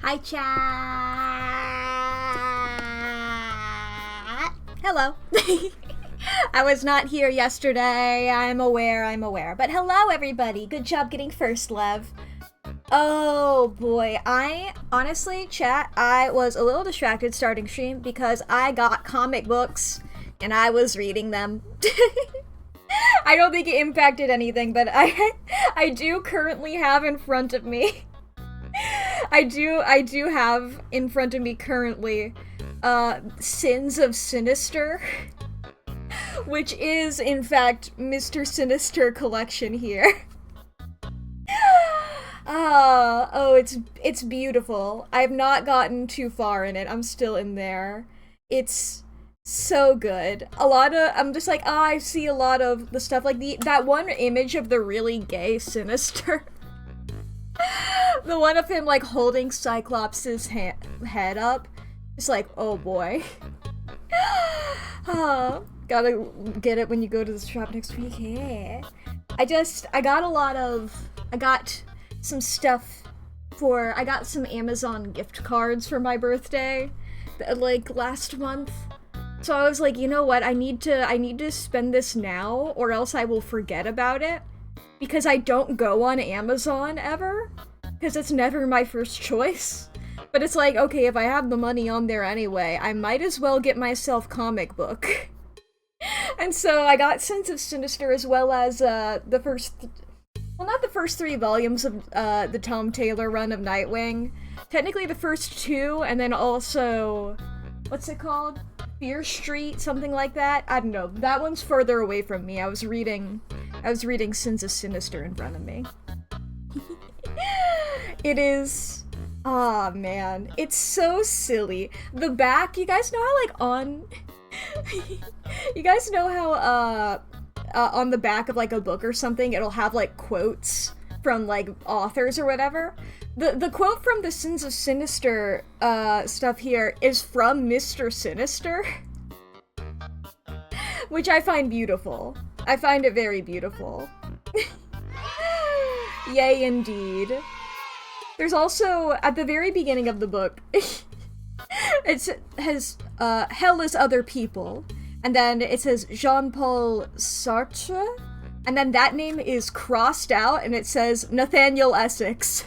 Hi, chat. Hello. I was not here yesterday. I'm aware. But hello, everybody. Good job getting first, love. Oh boy, honestly, chat, I was a little distracted starting stream because I got comic books and I was reading them. I don't think it impacted anything, but I do currently have in front of me. I do have in front of me currently Sins of Sinister, which is in fact Mr. Sinister collection here. It's beautiful. I've not gotten too far in it. I'm still in there. It's so good. I'm just like, I see a lot of the stuff, like that one image of the really gay Sinister. The one of him, like, holding Cyclops' head up. It's like, oh boy. Gotta get it when you go to the shop next week. Yeah. I got some stuff I got some Amazon gift cards for my birthday, like, last month. So I was like, you know what, I need to spend this now, or else I will forget about it. Because I don't go on Amazon ever, because it's never my first choice. But it's like, okay, if I have the money on there anyway, I might as well get myself comic book. And so I got Sins of Sinister, as well as not the first 3 volumes of the Tom Taylor run of Nightwing. Technically the first 2, and then also, what's it called? Fear Street, something like that? I don't know. That one's further away from me. I was reading Sins of Sinister in front of me. It is... Aw, man. It's so silly. The back, you guys know how, like, on... you guys know how, on the back of, like, a book or something, it'll have, like, quotes from, like, authors or whatever? The quote from the Sins of Sinister, stuff here is from Mr. Sinister. Which I find beautiful. I find it very beautiful. Yay, indeed. There's also, at the very beginning of the book, it has, Hell is Other People, and then it says Jean-Paul Sartre, and then that name is crossed out, and it says Nathaniel Essex.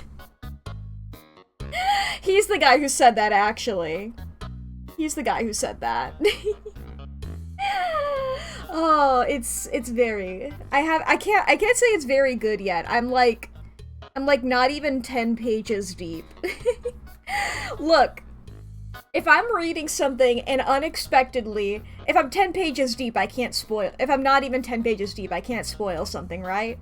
He's the guy who said that, actually. He's the guy who said that. Oh, it's very... I can't say it's very good yet. I'm like not even 10 pages deep. Look, if I'm reading something and unexpectedly, if I'm 10 pages deep, I can't spoil... If I'm not even 10 pages deep, I can't spoil something, right?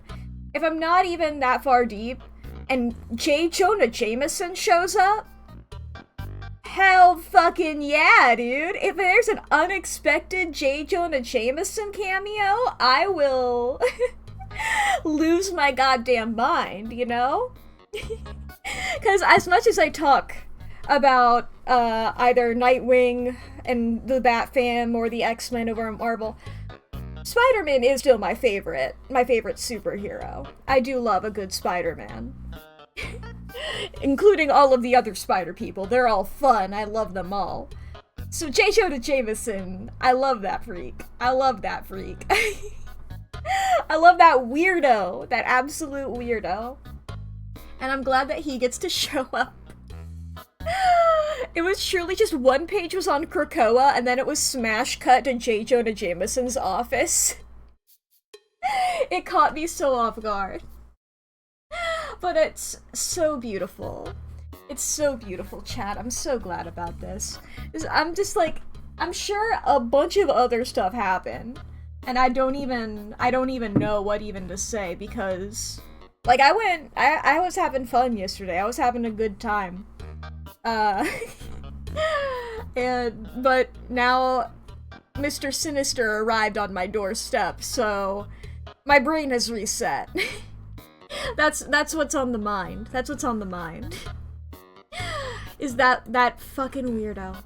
If I'm not even that far deep, and J. Jonah Jameson shows up, hell fucking yeah, dude. If there's an unexpected J. Jonah Jameson cameo, I will lose my goddamn mind, you know? Because as much as I talk about either Nightwing and the Bat Fam or the X-Men over at Marvel, Spider-Man is still my favorite superhero. I do love a good Spider-Man. Including all of the other Spider people. They're all fun. I love them all. So J. Jonah Jameson, I love that freak. I love that freak. I love that weirdo. That absolute weirdo. And I'm glad that he gets to show up. It was truly just one page was on Krakoa, and then it was smash cut to J. Jonah Jameson's office. It caught me so off guard. But it's so beautiful. It's so beautiful, chat. I'm so glad about this. I'm just like, I'm sure a bunch of other stuff happened, and I don't even know what even to say, because, like, I was having fun yesterday. I was having a good time. But now Mr. Sinister arrived on my doorstep, so my brain has reset. That's what's on the mind. That's what's on the mind. Is that fucking weirdo.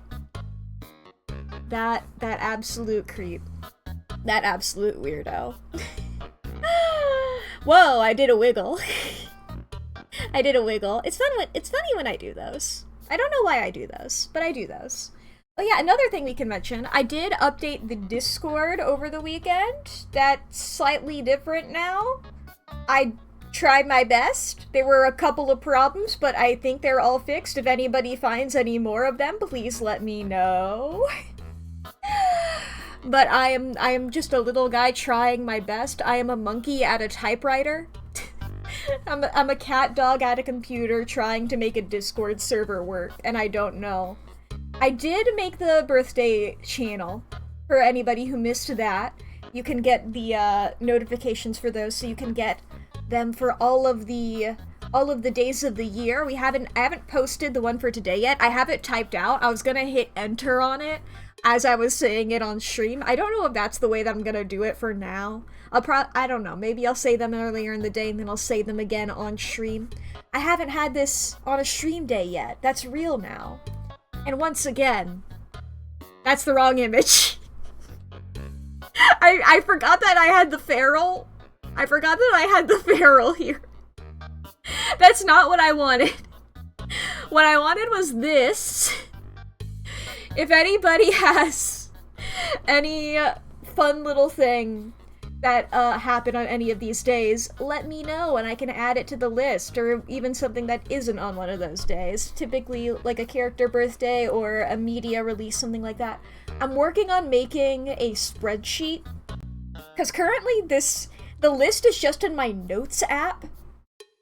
That absolute creep. That absolute weirdo. Whoa, I did a wiggle. I did a wiggle. It's funny when I do those. I don't know why I do those, but I do those. Oh yeah, another thing we can mention, I did update the Discord over the weekend. That's slightly different now. I tried my best. There were a couple of problems, but I think they're all fixed. If anybody finds any more of them, please let me know. But I am just a little guy trying my best. I am a monkey at a typewriter. I'm a cat dog at a computer trying to make a Discord server work, and I don't know. I did make the birthday channel for anybody who missed that. You can get the notifications for those, so you can get them for all of the days of the year. I haven't posted the one for today yet. I have it typed out. I was gonna hit enter on it as I was saying it on stream. I don't know if that's the way that I'm gonna do it for now. I don't know. Maybe I'll say them earlier in the day and then I'll say them again on stream. I haven't had this on a stream day yet. That's real now. And once again, that's the wrong image. I forgot that I had the feral. I forgot that I had the feral here. That's not what I wanted. What I wanted was this. If anybody has any fun little thing that happened on any of these days, let me know and I can add it to the list, or even something that isn't on one of those days. Typically like a character birthday or a media release, something like that. I'm working on making a spreadsheet, because currently the list is just in my notes app.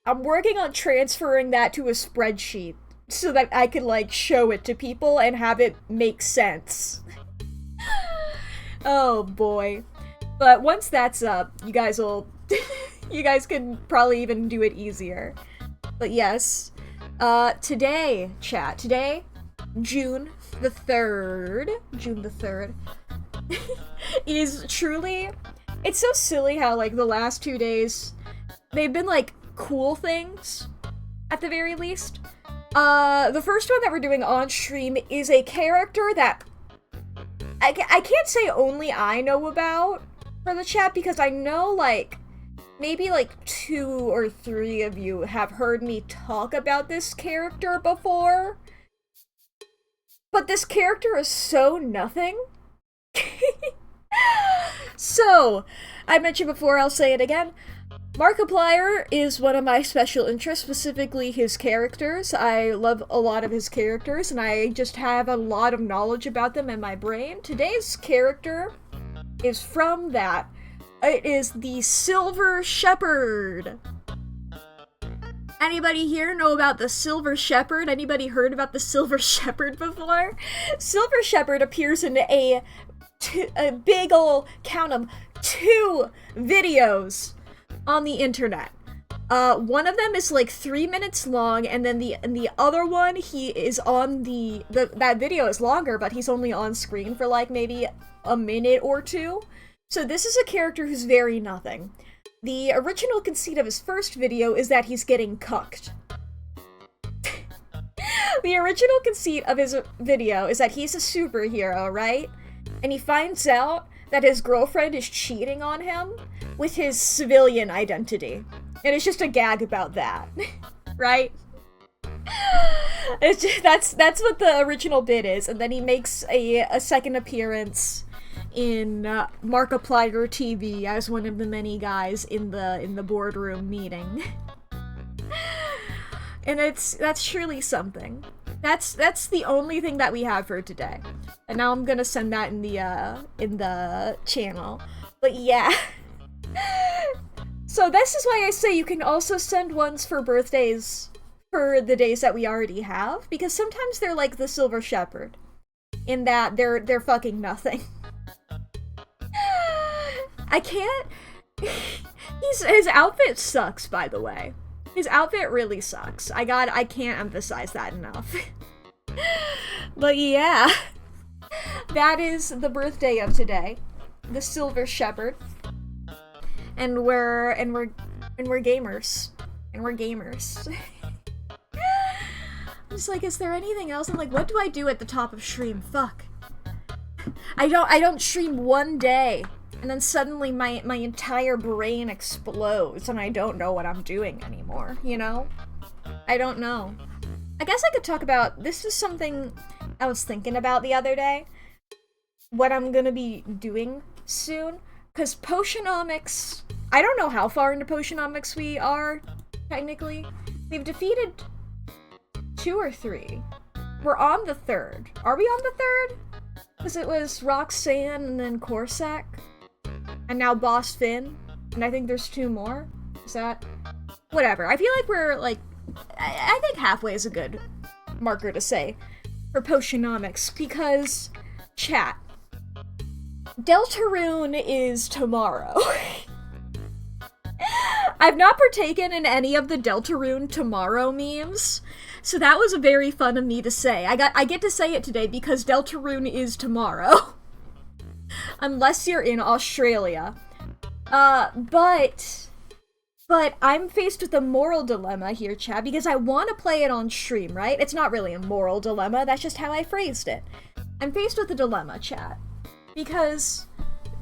I'm working on transferring that to a spreadsheet so that I can like show it to people and have it make sense. Oh boy. But once that's up, you guys can probably even do it easier. But yes, today, June the 3rd, is truly, it's so silly how, like, the last 2 days, they've been, like, cool things, at the very least. The first one that we're doing on stream is a character that I can't say only I know about for the chat, because I know, like, maybe, like, 2 or 3 of you have heard me talk about this character before. But this character is so nothing. So, I mentioned before, I'll say it again. Markiplier is one of my special interests, specifically his characters. I love a lot of his characters, and I just have a lot of knowledge about them in my brain. Today's character is from that. It is the Silver Shepherd. Anybody here know about the Silver Shepherd? Anybody heard about the Silver Shepherd before? Silver Shepherd appears in a big ol', count 'em, 2 videos on the internet. One of them is like 3 minutes long, and then the other one, he is on that video is longer, but he's only on screen for like maybe a minute or 2. So this is a character who's very nothing. The original conceit of his first video is that he's getting cucked. The original conceit of his video is that he's a superhero, right? And he finds out that his girlfriend is cheating on him with his civilian identity. And it's just a gag about that, right? It's just, that's what the original bit is, and then he makes a second appearance in Markiplier TV as one of the many guys in the boardroom meeting. And that's surely something. That's the only thing that we have for today. And now I'm gonna send that in the channel. But yeah. So this is why I say you can also send ones for birthdays for the days that we already have, because sometimes they're like the Silver Shepherd, in that they're fucking nothing. I can't. His outfit sucks, by the way. His outfit really sucks. I can't emphasize that enough. But yeah, that is the birthday of today, the Silver Shepherd, and we're gamers, and we're gamers. I'm just like, is there anything else? I'm like, what do I do at the top of stream? Fuck. I don't stream one day, and then suddenly my entire brain explodes, and I don't know what I'm doing anymore, you know? I don't know. I guess I could talk about, this is something I was thinking about the other day, what I'm gonna be doing soon, because Potionomics, I don't know how far into Potionomics we are, technically. We've defeated 2 or 3. We're on the 3rd. Are we on the 3rd? Because it was Roxanne and then Corsac. And now Boss Finn. And I think there's 2 more. Is that? Whatever. I feel like we're like, I think halfway is a good marker to say for Potionomics. Because, chat, Deltarune is tomorrow. I've not partaken in any of the Deltarune tomorrow memes, so that was very fun of me to say. I get to say it today because Deltarune is tomorrow. Unless you're in Australia. But I'm faced with a moral dilemma here, chat, because I want to play it on stream, right? It's not really a moral dilemma, that's just how I phrased it. I'm faced with a dilemma, chat, because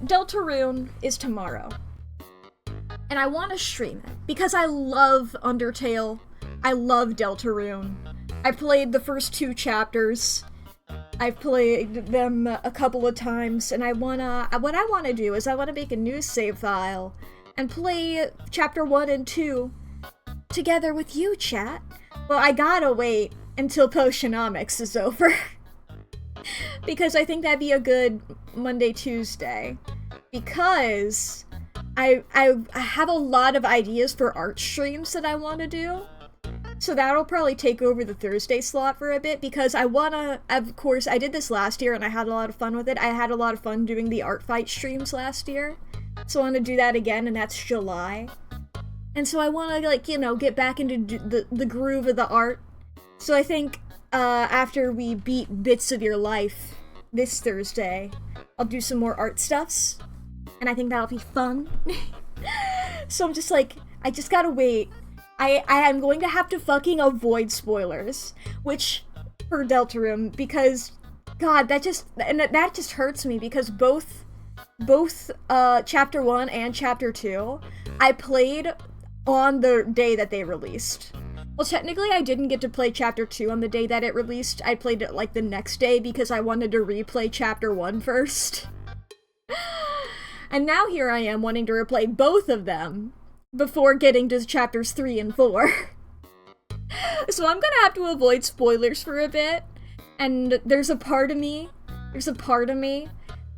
Deltarune is tomorrow. And I want to stream it, because I love Undertale, I love Deltarune. I played the first 2 chapters, I've played them a couple of times, and what I wanna do is I wanna make a new save file, and play chapter 1 and 2 together with you, chat. Well, I gotta wait until Potionomics is over. Because I think that'd be a good Monday, Tuesday. Because I have a lot of ideas for art streams that I want to do. So that'll probably take over the Thursday slot for a bit, because I wanna, of course, I did this last year and I had a lot of fun with it. I had a lot of fun doing the art fight streams last year. So I want to do that again, and that's July. And so I want to, like, you know, get back into the groove of the art. So I think, after we beat Bits of Your Life this Thursday, I'll do some more art stuffs. And I think that'll be fun. So I'm just like, I just gotta wait. I am going to have to fucking avoid spoilers, which, for Deltarune, because, God, that just hurts me, because both chapter 1 and chapter 2, I played on the day that they released. Well, technically, I didn't get to play chapter 2 on the day that it released. I played it, like, the next day, because I wanted to replay chapter 1 first. And now here I am wanting to replay both of them before getting to chapters 3 and 4. So I'm gonna have to avoid spoilers for a bit, and there's a part of me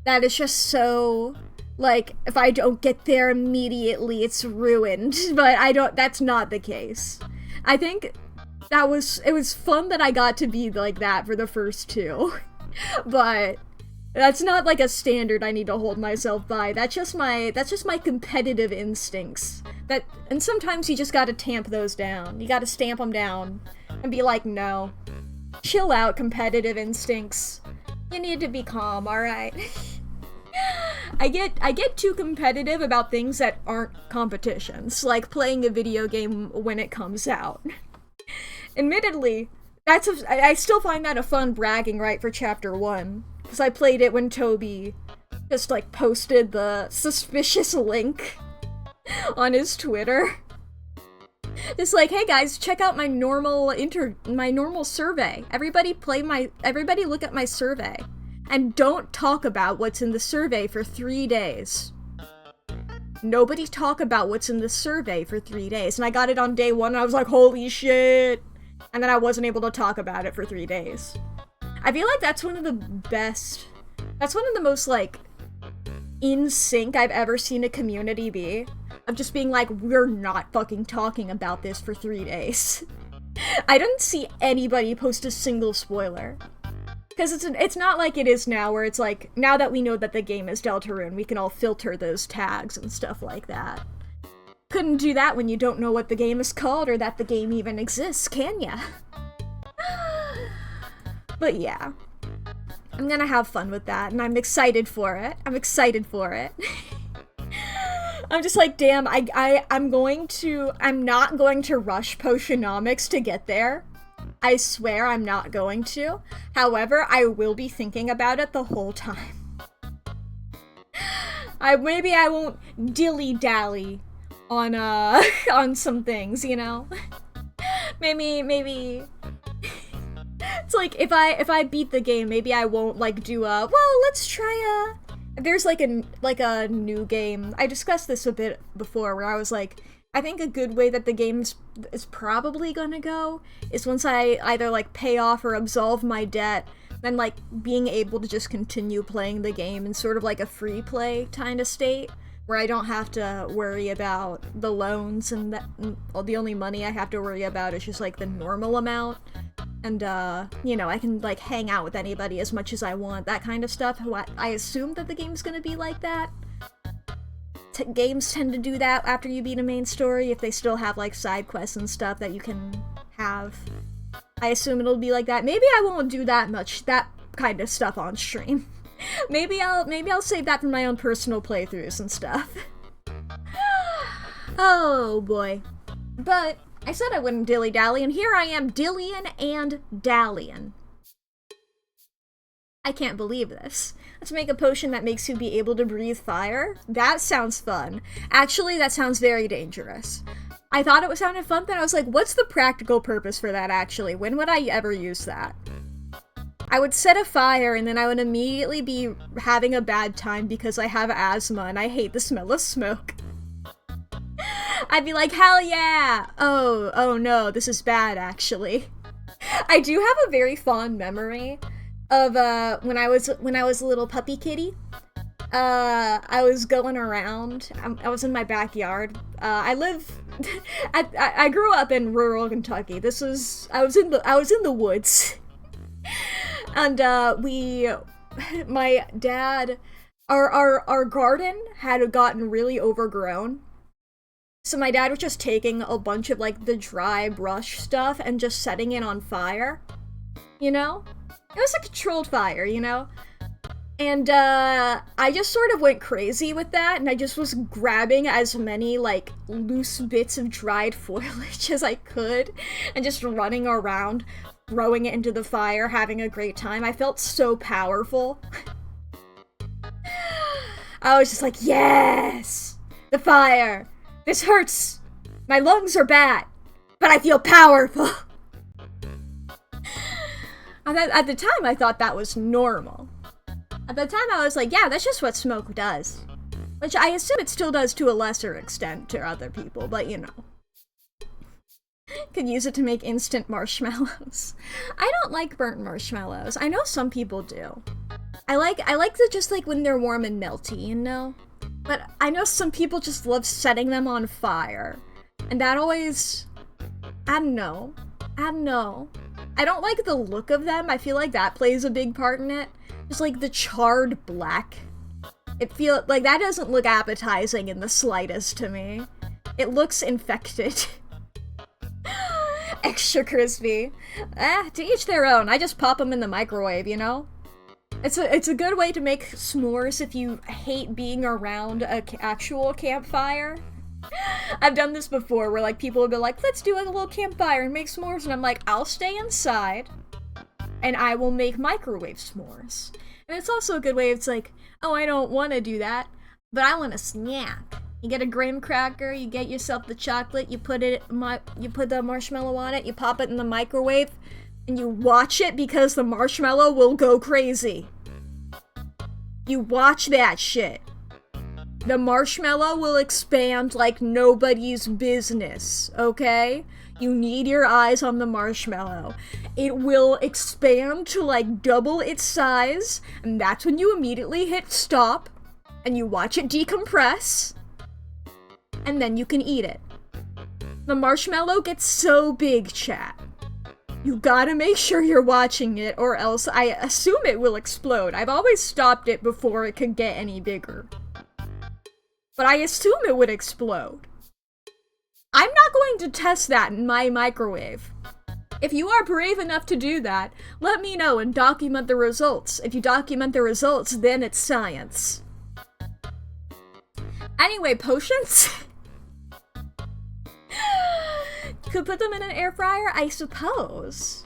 that is just so, like, if I don't get there immediately, it's ruined. But that's not the case. I think it was fun that I got to be like that for the first 2. But that's not like a standard I need to hold myself by. That's just my competitive instincts. And sometimes you just gotta tamp those down. You gotta stamp them down and be like, no. Chill out, competitive instincts. You need to be calm, alright? I get too competitive about things that aren't competitions, like playing a video game when it comes out. Admittedly, I still find that a fun bragging right for chapter 1. Because I played it when Toby just, like, posted the suspicious link on his Twitter. Just like, hey guys, check out my normal survey. Everybody look at my survey. And don't talk about what's in the survey for 3 days. Nobody talk about what's in the survey for 3 days. And I got it on day 1 and I was like, holy shit. And then I wasn't able to talk about it for 3 days. I feel like that's one of the most, like, in sync I've ever seen a community be. Of just being like, we're not fucking talking about this for 3 days. I didn't see anybody post a single spoiler. Because it's not like it is now, where it's like, now that we know that the game is Deltarune, we can all filter those tags and stuff like that. Couldn't do that when you don't know what the game is called or that the game even exists, can ya? But yeah. I'm gonna have fun with that, and I'm excited for it. I'm just like, damn, I'm not going to rush Potionomics to get there. I swear I'm not going to. However, I will be thinking about it the whole time. Maybe I won't dilly-dally on, on some things, you know? Maybe... It's like, if I beat the game, maybe I won't, like, do well, let's try There's, like, a new game. I discussed this a bit before, where I was like, I think a good way that the game is probably gonna go is once I either, like, pay off or absolve my debt, then, like, being able to just continue playing the game in sort of, like, a free play kind of state, where I don't have to worry about the loans and the only money I have to worry about is just, like, the normal amount. And, you know, I can, like, hang out with anybody as much as I want, that kind of stuff. I assume that the game's gonna be like that. Games tend to do that after you beat a main story, if they still have, like, side quests and stuff that you can have. I assume it'll be like that. Maybe I won't do that kind of stuff on stream. Maybe I'll save that for my own personal playthroughs and stuff. Oh, boy. But I said I wouldn't dilly-dally, and here I am dillyin' and dallyin'. I can't believe this. Let's make a potion that makes you be able to breathe fire? That sounds fun. Actually, that sounds very dangerous. I thought it was sounding fun, but I was like, what's the practical purpose for that, actually? When would I ever use that? I would set a fire, and then I would immediately be having a bad time because I have asthma, and I hate the smell of smoke. I'd be like, hell yeah! Oh no, this is bad, actually. I do have a very fond memory of, when I was a little puppy kitty. I was going around, I was in my backyard. I grew up in rural Kentucky. I was in the woods. And, my dad, our garden had gotten really overgrown. So my dad was just taking a bunch of, like, the dry brush stuff and just setting it on fire, you know? It was a controlled fire, you know? And, I just sort of went crazy with that, and I just was grabbing as many, like, loose bits of dried foliage as I could, and just running around, throwing it into the fire, having a great time. I felt so powerful. I was just like, yes! The fire! This hurts! My lungs are bad, but I feel powerful! At the time, I thought that was normal. At the time, I was like, yeah, that's just what smoke does. Which I assume it still does to a lesser extent to other people, but you know. Could use it to make instant marshmallows. I don't like burnt marshmallows. I know some people do. I like the just like when they're warm and melty, you know? But I know some people just love setting them on fire. And that always... I don't know. I don't like the look of them. I feel like that plays a big part in it. Just like the charred black. Like that doesn't look appetizing in the slightest to me. It looks infected. Extra crispy. To each their own. I just pop them in the microwave, you know? It's a good way to make s'mores if you hate being around an actual campfire. I've done this before where, like, people will go like, let's do like a little campfire and make s'mores, and I'm like, I'll stay inside and I will make microwave s'mores. And it's also a good way, it's like, oh, I don't want to do that, but I want a snack. You get a graham cracker, you get yourself the chocolate, you put the marshmallow on it, you pop it in the microwave, and you watch it because the marshmallow will go crazy. You watch that shit. The marshmallow will expand like nobody's business, okay? You need your eyes on the marshmallow. It will expand to like double its size, and that's when you immediately hit stop, and you watch it decompress, and then you can eat it. The marshmallow gets so big, chat. You gotta make sure you're watching it, or else I assume it will explode. I've always stopped it before it could get any bigger. But I assume it would explode. I'm not going to test that in my microwave. If you are brave enough to do that, let me know and document the results. If you document the results, then it's science. Anyway, potions? You could put them in an air fryer, I suppose.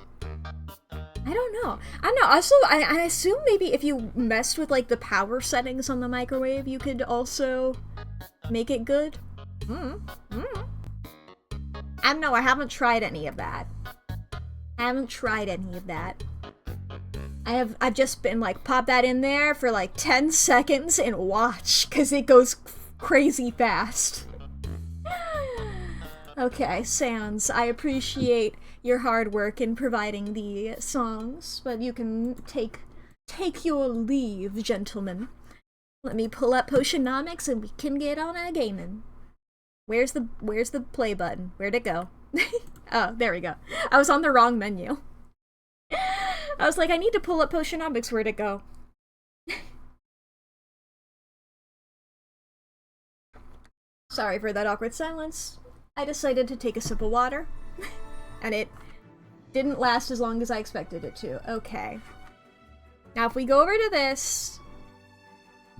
I don't know. Also, I assume maybe if you messed with, like, the power settings on the microwave, you could also make it good. I don't know, I haven't tried any of that. I've just been, like, pop that in there for, like, 10 seconds and watch, because it goes crazy fast. Okay, Sans, I appreciate your hard work in providing the songs, but you can take your leave, gentlemen. Let me pull up Potionomics and we can get on a gaming. Where's the play button? Where'd it go? Oh, there we go. I was on the wrong menu. I was like, I need to pull up Potionomics. Where'd it go? Sorry for that awkward silence. I decided to take a sip of water, and it didn't last as long as I expected it to. Okay. Now if we go over to this,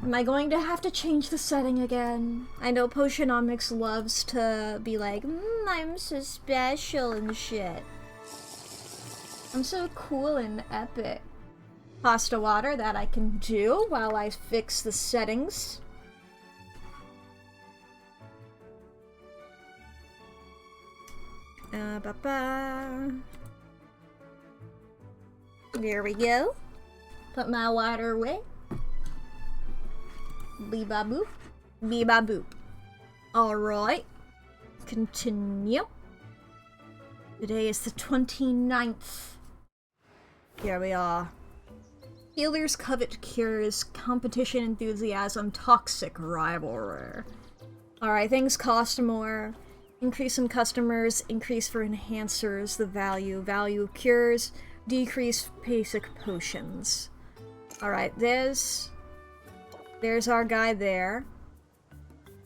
am I going to have to change the setting again? I know Potionomics loves to be like, I'm so special and shit. I'm so cool and epic. Pasta water, that I can do while I fix the settings. There we go. Put my water away. Bee-ba boop. Bee-ba boop. Alright. Continue. Today is the 29th. Here we are. Healers covet cures, competition enthusiasm, toxic rivalry. Alright, things cost more. Increase in customers, increase for enhancers, the value cures, decrease basic potions. Alright, there's our guy there.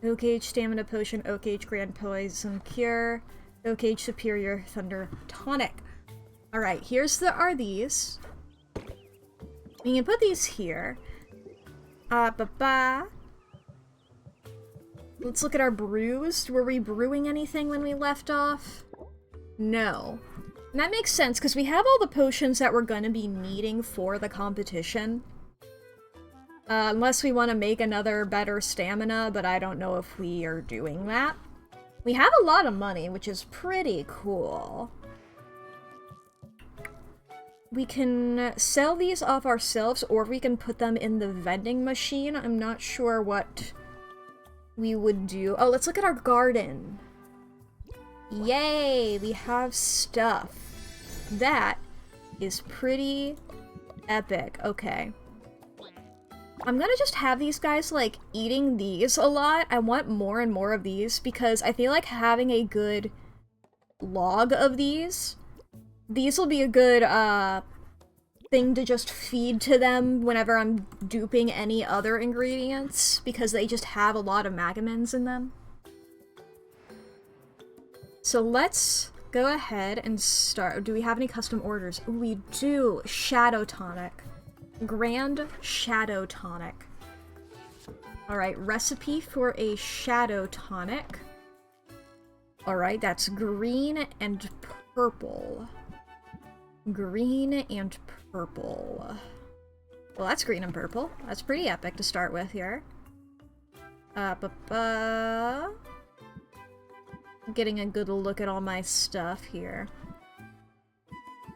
Oak Age Stamina Potion, Oak Age Grand Poison Cure, Oak Age Superior Thunder Tonic. Alright, are these. We can put these here. Let's look at our brews. Were we brewing anything when we left off? No. And that makes sense, because we have all the potions that we're gonna be needing for the competition. Unless we want to make another better stamina, but I don't know if we are doing that. We have a lot of money, which is pretty cool. We can sell these off ourselves, or we can put them in the vending machine. I'm not sure what we would do. Oh, let's look at our garden. Yay, we have stuff. That is pretty epic. Okay. I'm gonna just have these guys, like, eating these a lot. I want more and more of these, because I feel like having a good log of these will be a good, thing to just feed to them whenever I'm duping any other ingredients, because they just have a lot of magamins in them. So let's go ahead and start. Do we have any custom orders? We do. Shadow Tonic. Grand Shadow Tonic. Alright, recipe for a Shadow Tonic. Alright, that's green and purple. Green and purple. Well, that's green and purple. That's pretty epic to start with here. Getting a good look at all my stuff here.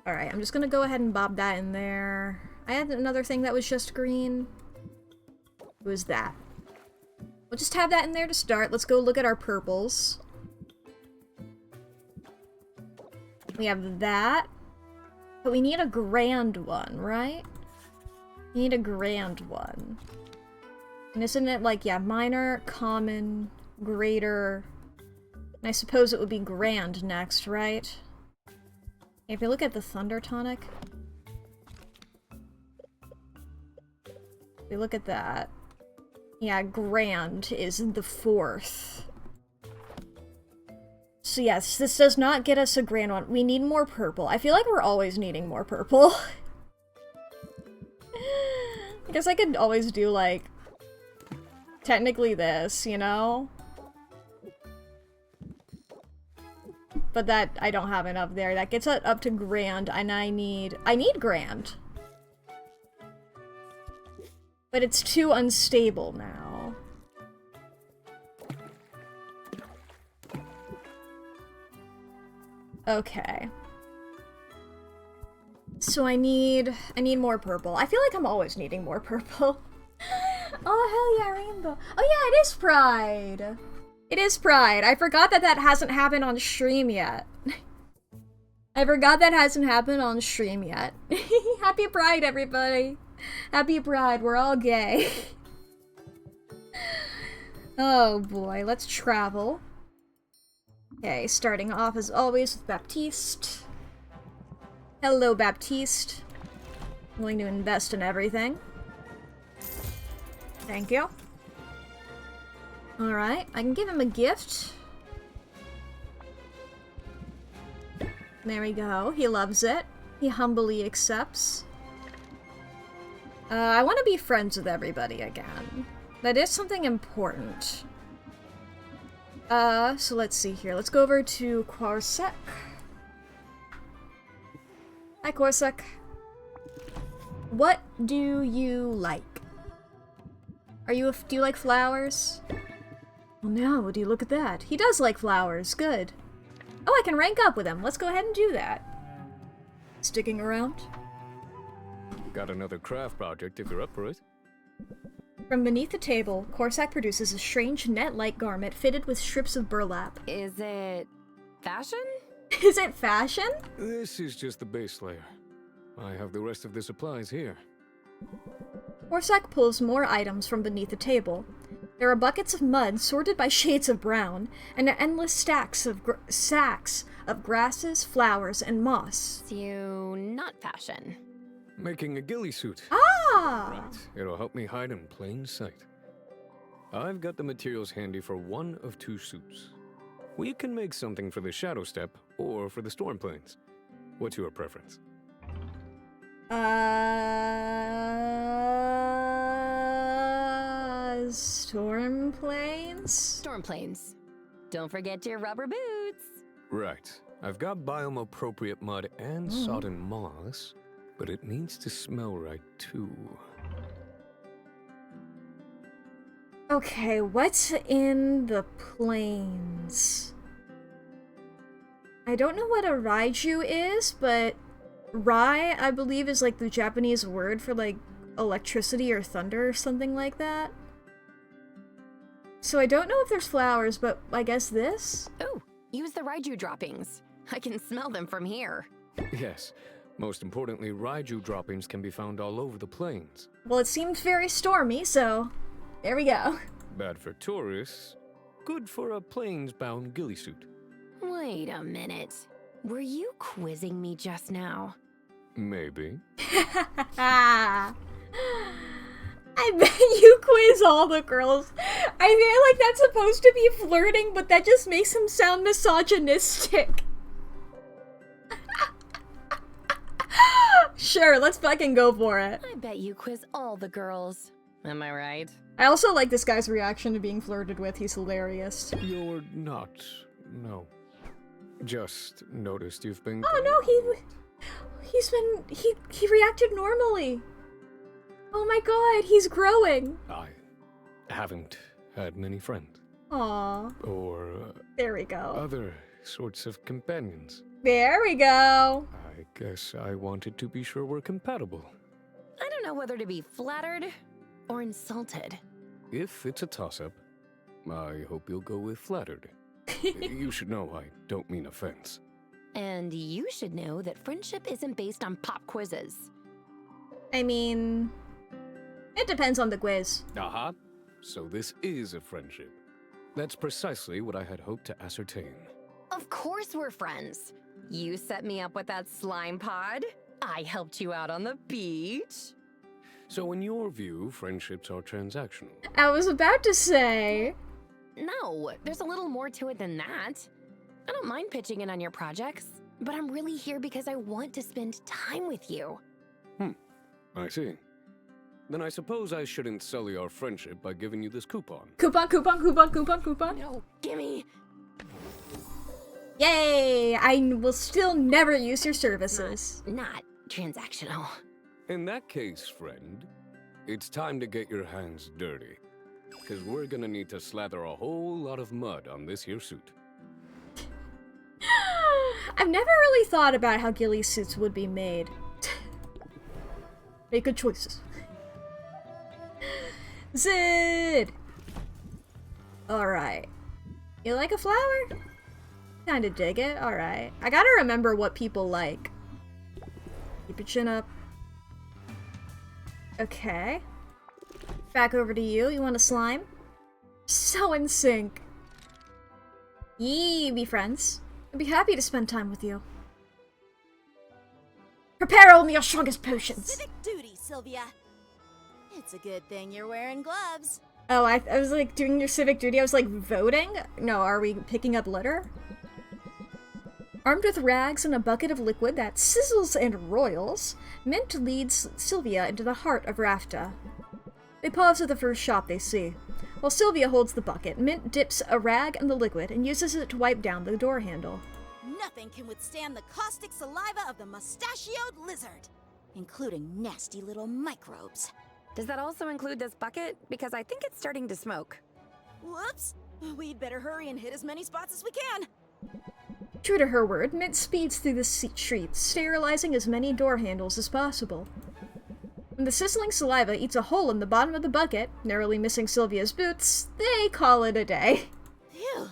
Alright, I'm just gonna go ahead and bob that in there. I had another thing that was just green. What was that? We'll just have that in there to start. Let's go look at our purples. We have that. But we need a grand one, right? We need a grand one. And isn't it like, yeah, minor, common, greater, and I suppose it would be grand next, right? If you look at the Thunder Tonic, if we look at that, yeah, grand is the 4th. So yes, this does not get us a grand one. We need more purple. I feel like we're always needing more purple. I guess I could always do, like, technically this, you know? But that, I don't have enough there. That gets it up to grand, and I need grand. But it's too unstable now. Okay. So I need more purple. I feel like I'm always needing more purple. Oh, hell yeah, rainbow. Oh yeah, it is Pride! It is Pride. I forgot that that hasn't happened on stream yet. I forgot that hasn't happened on stream yet. Happy Pride, everybody! Happy Pride, we're all gay. Oh boy, let's travel. Okay, starting off as always with Baptiste. Hello, Baptiste. I'm willing to invest in everything. Thank you. Alright, I can give him a gift. There we go. He loves it. He humbly accepts. I want to be friends with everybody again. That is something important. So let's see here. Let's go over to Corsac. Hi, Corsac. What do you like? Do you like flowers? Well, no, do you look at that? He does like flowers. Good. Oh, I can rank up with him. Let's go ahead and do that. Sticking around? Got another craft project if you're up for it. From beneath the table, Corsac produces a strange net-like garment fitted with strips of burlap. Is it fashion? Is it fashion? This is just the base layer. I have the rest of the supplies here. Corsac pulls more items from beneath the table. There are buckets of mud sorted by shades of brown, and endless sacks of grasses, flowers, and moss. So, not fashion. Making a ghillie suit. Ah! Right, it'll help me hide in plain sight. I've got the materials handy for one of two suits. We can make something for the Shadow Step or for the Storm Plains. What's your preference? Storm Plains? Storm Plains. Don't forget your rubber boots. Right. I've got biome-appropriate mud and sodden moss, but it needs to smell right too. Okay, what's in the plains? I don't know what a raiju is, but rai, I believe, is like the Japanese word for like electricity or thunder or something like that. So I don't know if there's flowers, but I guess this? Oh, use the raiju droppings. I can smell them from here. Yes. Most importantly, raiju droppings can be found all over the plains. Well, it seemed very stormy, so there we go. Bad for tourists, good for a plains-bound ghillie suit. Wait a minute. Were you quizzing me just now? Maybe. I bet you quiz all the girls. I feel like that's supposed to be flirting, but that just makes him sound misogynistic. Sure, let's fucking go for it. I bet you quiz all the girls. Am I right? I also like this guy's reaction to being flirted with. He's hilarious. You're not, no. Just noticed you've been... Oh no, he reacted normally. Oh my god, he's growing. I haven't had many friends. Aw. Or There we go. other sorts of companions. There we go. I guess I wanted to be sure we're compatible. I don't know whether to be flattered or insulted. If it's a toss-up, I hope you'll go with flattered. You should know I don't mean offense. And you should know that friendship isn't based on pop quizzes. I mean, it depends on the quiz. Aha! So this is a friendship. That's precisely what I had hoped to ascertain. Of course we're friends. You set me up with that slime pod. I helped you out on the beach. So in your view, friendships are transactional. I was about to say. No, there's a little more to it than that. I don't mind pitching in on your projects, but I'm really here because I want to spend time with you. I see. Then I suppose I shouldn't sully our friendship by giving you this coupon. Coupon. No, gimme. Yay! I will still never use your services. Not transactional. In that case, friend, it's time to get your hands dirty. Because we're gonna need to slather a whole lot of mud on this here suit. I've never really thought about how ghillie suits would be made. Make good choices. Zid! Alright. You like a flower? Kinda dig it. Alright. I gotta remember what people like. Keep your chin up. Okay. Back over to you. You want a slime? So in sync. Yee, be friends. I'd be happy to spend time with you. Prepare only your strongest potions. Civic duty, Sylvia. It's a good thing you're wearing gloves. Oh, I was like doing your civic duty. I was like voting? No, are we picking up litter? Armed with rags and a bucket of liquid that sizzles and roils, Mint leads Sylvia into the heart of Rafta. They pause at the first shop they see. While Sylvia holds the bucket, Mint dips a rag in the liquid and uses it to wipe down the door handle. Nothing can withstand the caustic saliva of the mustachioed lizard, including nasty little microbes. Does that also include this bucket? Because I think it's starting to smoke. Whoops! We'd better hurry and hit as many spots as we can. True to her word, Mint speeds through the streets, sterilizing as many door handles as possible. When the sizzling saliva eats a hole in the bottom of the bucket, narrowly missing Sylvia's boots, they call it a day. Phew!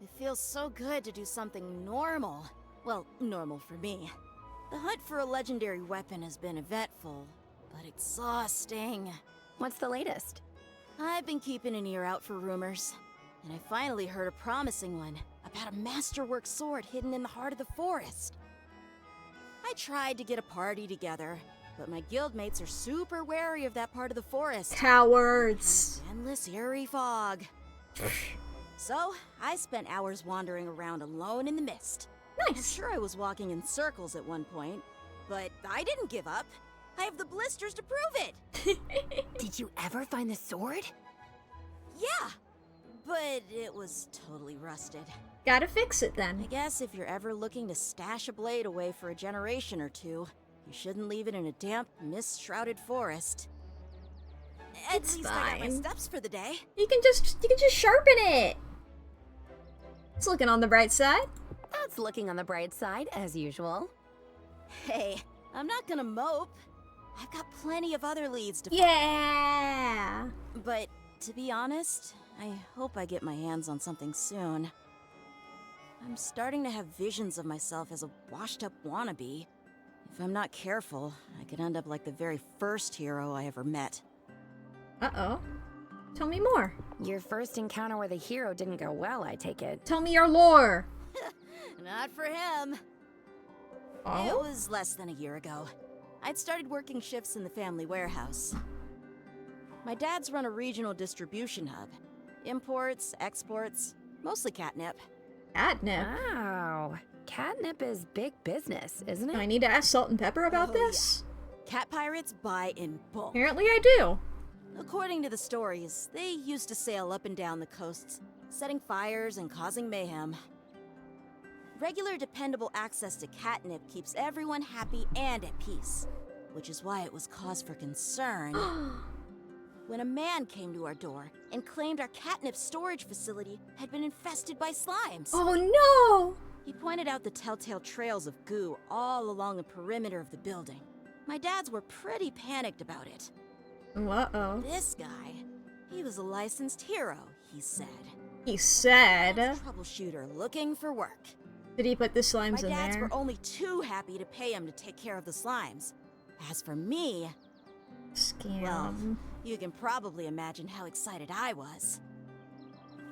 It feels so good to do something normal. Well, normal for me. The hunt for a legendary weapon has been eventful, but exhausting. What's the latest? I've been keeping an ear out for rumors, and I finally heard a promising one about a masterwork sword hidden in the heart of the forest. I tried to get a party together, but my guildmates are super wary of that part of the forest. Cowards. Endless eerie fog. So, I spent hours wandering around alone in the mist. I'm Nice. sure I was walking in circles at one point, but I didn't give up. I have the blisters to prove it. Did you ever find the sword? Yeah, but it was totally rusted. Gotta fix it I then. guess if you're ever looking to stash a blade away for a generation or two, you shouldn't leave it in a damp, mist-shrouded forest. At It's least I got my fine. steps for the day. You can just sharpen it. It's looking on the bright side. That's looking on the bright side, as usual. Hey, I'm not gonna mope. I've got plenty of other leads to Yeah. But to be honest, I hope I get my hands on something soon. I'm starting to have visions of myself as a washed-up wannabe. If I'm not careful, I could end up like the very first hero I ever met. Uh-oh. Tell me more. Your first encounter with a hero didn't go well, I take it. Tell me your lore. Not for him. It Oh? was less than a year ago. I'd started working shifts in the family warehouse. My dad's run a regional distribution hub. Imports, exports, mostly catnip. Catnip. Wow. Catnip is big business, isn't Do I it? need to ask Salt and Pepper about Oh, this? Cat pirates buy in bulk. Apparently I do. According to the stories, they used to sail up and down the coasts, setting fires and causing mayhem. Regular, dependable access to catnip keeps everyone happy and at peace, which is why it was cause for concern when a man came to our door and claimed our catnip storage facility had been infested by slimes. Oh He pointed out the telltale trails of goo all along the perimeter of the building. My dads were pretty panicked about it. no! Uh-oh. This guy, he was a licensed hero, he said. He said... Troubleshooter looking for work. Did he put the slimes My in dads there? were only too happy to pay him to take care of the slimes. As for me, Scam. well, you can probably imagine how excited I was.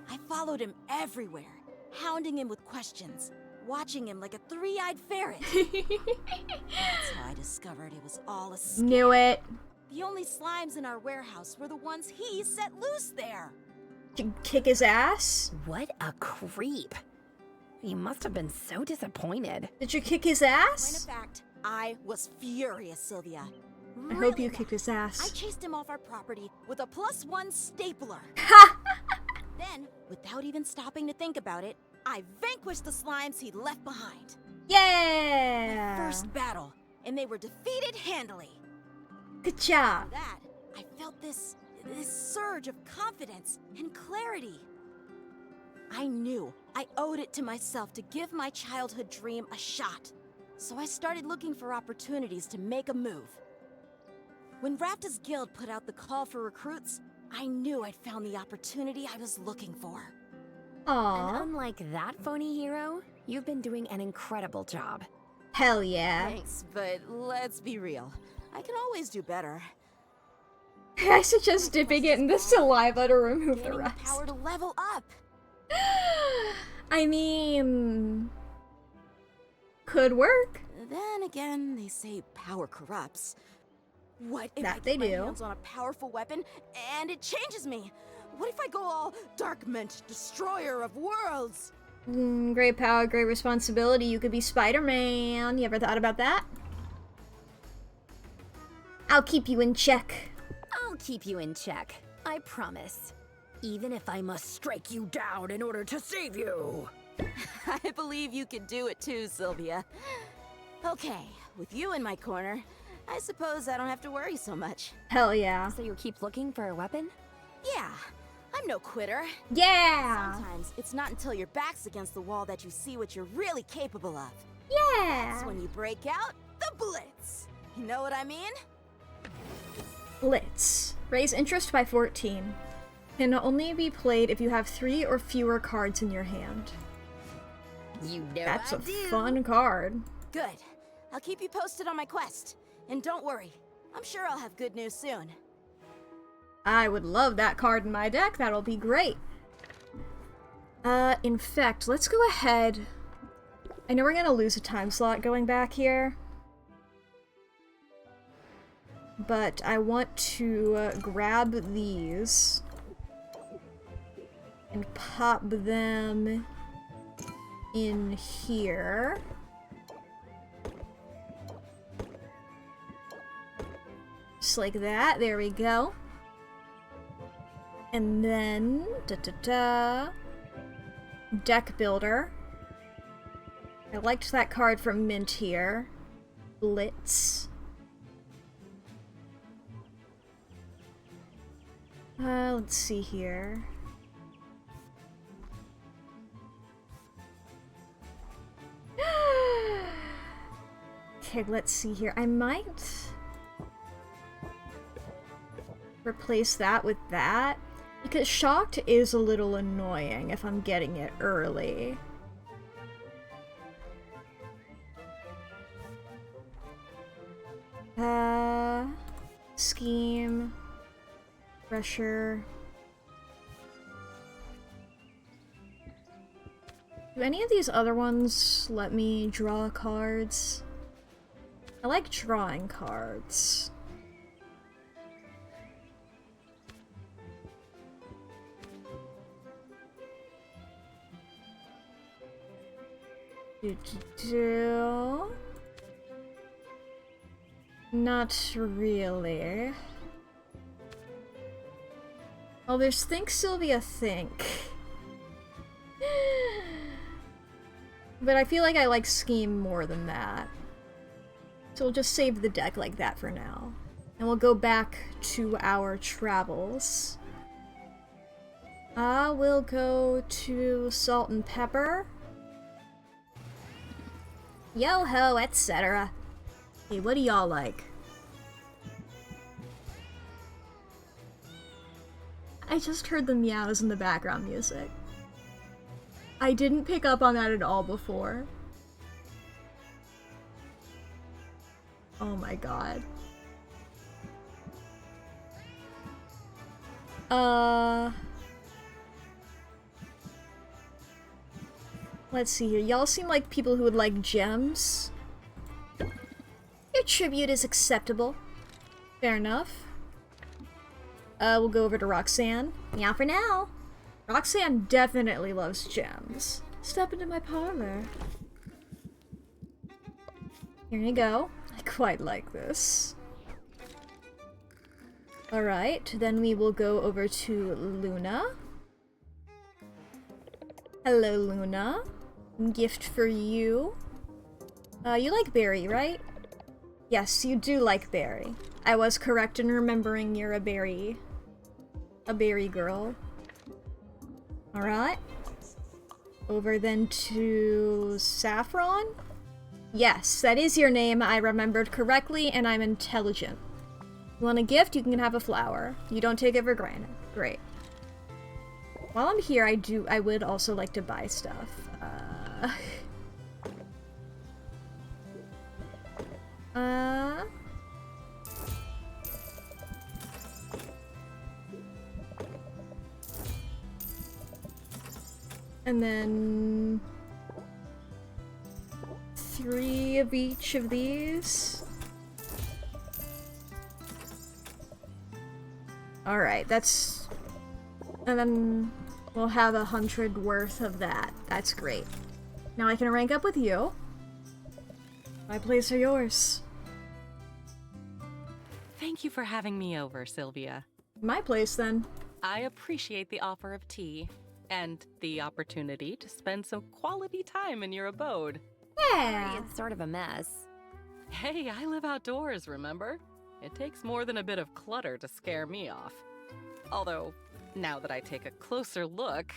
I followed him everywhere, hounding him with questions, watching him like a three-eyed ferret. That's how I discovered it was all a scam. Knew it. The only slimes in our warehouse were the ones he set loose there. Kick his ass? What a creep. You must have been so disappointed. Did you kick his Point of ass? fact, I was furious, Sylvia. I hope Really you mad. kicked his I ass. chased him off our property with a +1 stapler. Ha! Then, without even stopping to think about it, I vanquished the slimes he'd left behind. Yeah! First battle, and they were defeated handily. Good job. After that, I felt this surge of confidence and clarity. I knew I owed it to myself to give my childhood dream a shot. So I started looking for opportunities to make a move. When Rapta's guild put out the call for recruits, I knew I'd found the opportunity I was looking for. And Aww. unlike that phony hero, you've been doing an incredible job. Hell yeah. Thanks, but let's be real. I can always do better. I suggest dipping it in the saliva to remove the Gaining the rest. power to level up. I mean... Could work. Then again, they say power corrupts. What if That I they get my do. hands on a powerful weapon and it changes me? What if I go all Darkment, destroyer of worlds? Great power, great responsibility. You could be Spider-Man. You ever thought about that? I'll keep you in check. I'll keep you in check. I promise. Even if I must strike you down in order to save you. I believe you could do it too, Sylvia. Okay, with you in my corner, I suppose I don't have to worry so much. Hell yeah. So you keep looking for a weapon? Yeah, I'm no quitter. Yeah! Sometimes it's not until your back's against the wall that you see what you're really capable of. That's Yeah! when you break out the Blitz. You know what I mean? Blitz. Raise interest by 14. Can only be played if you have 3 or fewer cards in your hand. You know That's I a do. fun card. Good. I'll keep you posted on my quest. And don't worry, I'm sure I'll have good news soon. I would love that card in my deck. That'll be great. In fact, let's go ahead. I know we're gonna lose a time slot going back here. But I want to grab these and pop them in here. Just like that. There we go. And then, deck builder. I liked that card from Mint here. Blitz. Let's see here. Okay, let's see here. I might replace that with that. Because Shocked is a little annoying if I'm getting it early. Scheme. Pressure. Do any of these other ones let me draw cards? I like drawing cards. Not really. Oh, there's Think Sylvia Think. But I feel like I like Scheme more than that. So we'll just save the deck like that for now. And we'll go back to our travels. We'll go to Salt and Pepper. Yo-ho, etc. Hey, what do y'all like? I just heard the meows in the background music. I didn't pick up on that at all before. Oh my god. Let's see here. Y'all seem like people who would like gems. Your tribute is acceptable. Fair enough. We'll go over to Roxanne. Meow for now. Roxanne definitely loves gems. Step into my parlor. Here you go. I quite like this. Alright, then we will go over to Luna. Hello, Luna. Gift for you. You like berry, right? Yes, you do like berry. I was correct in remembering you're a berry girl. Alright. Over then to Saffron? Yes, that is your name. I remembered correctly, and I'm intelligent. You want a gift? You can have a flower. You don't take it for granted. Great. While I'm here, I would also like to buy stuff. And then 3 of each of these. Alright, that's... And then we'll have 100 worth of that. That's great. Now I can rank up with you. My place are yours. Thank you for having me over, Sylvia. My place, then. I appreciate the offer of tea and the opportunity to spend some quality time in your abode. Yeah! It's sort of a mess. Hey, I live outdoors, remember? It takes more than a bit of clutter to scare me off. Although, now that I take a closer look,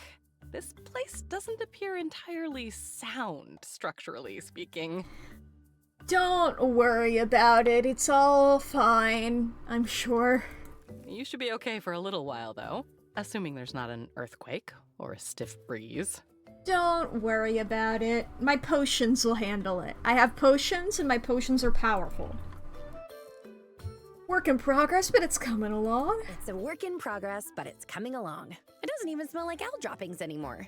this place doesn't appear entirely sound, structurally speaking. Don't worry about it. It's all fine, I'm sure. You should be okay for a little while, though. Assuming there's not an earthquake or a stiff breeze. Don't worry about it. My potions will handle it. I have potions, and my potions are powerful. Work in progress, but it's coming along. It's a work in progress, but it's coming along. It doesn't even smell like owl droppings anymore.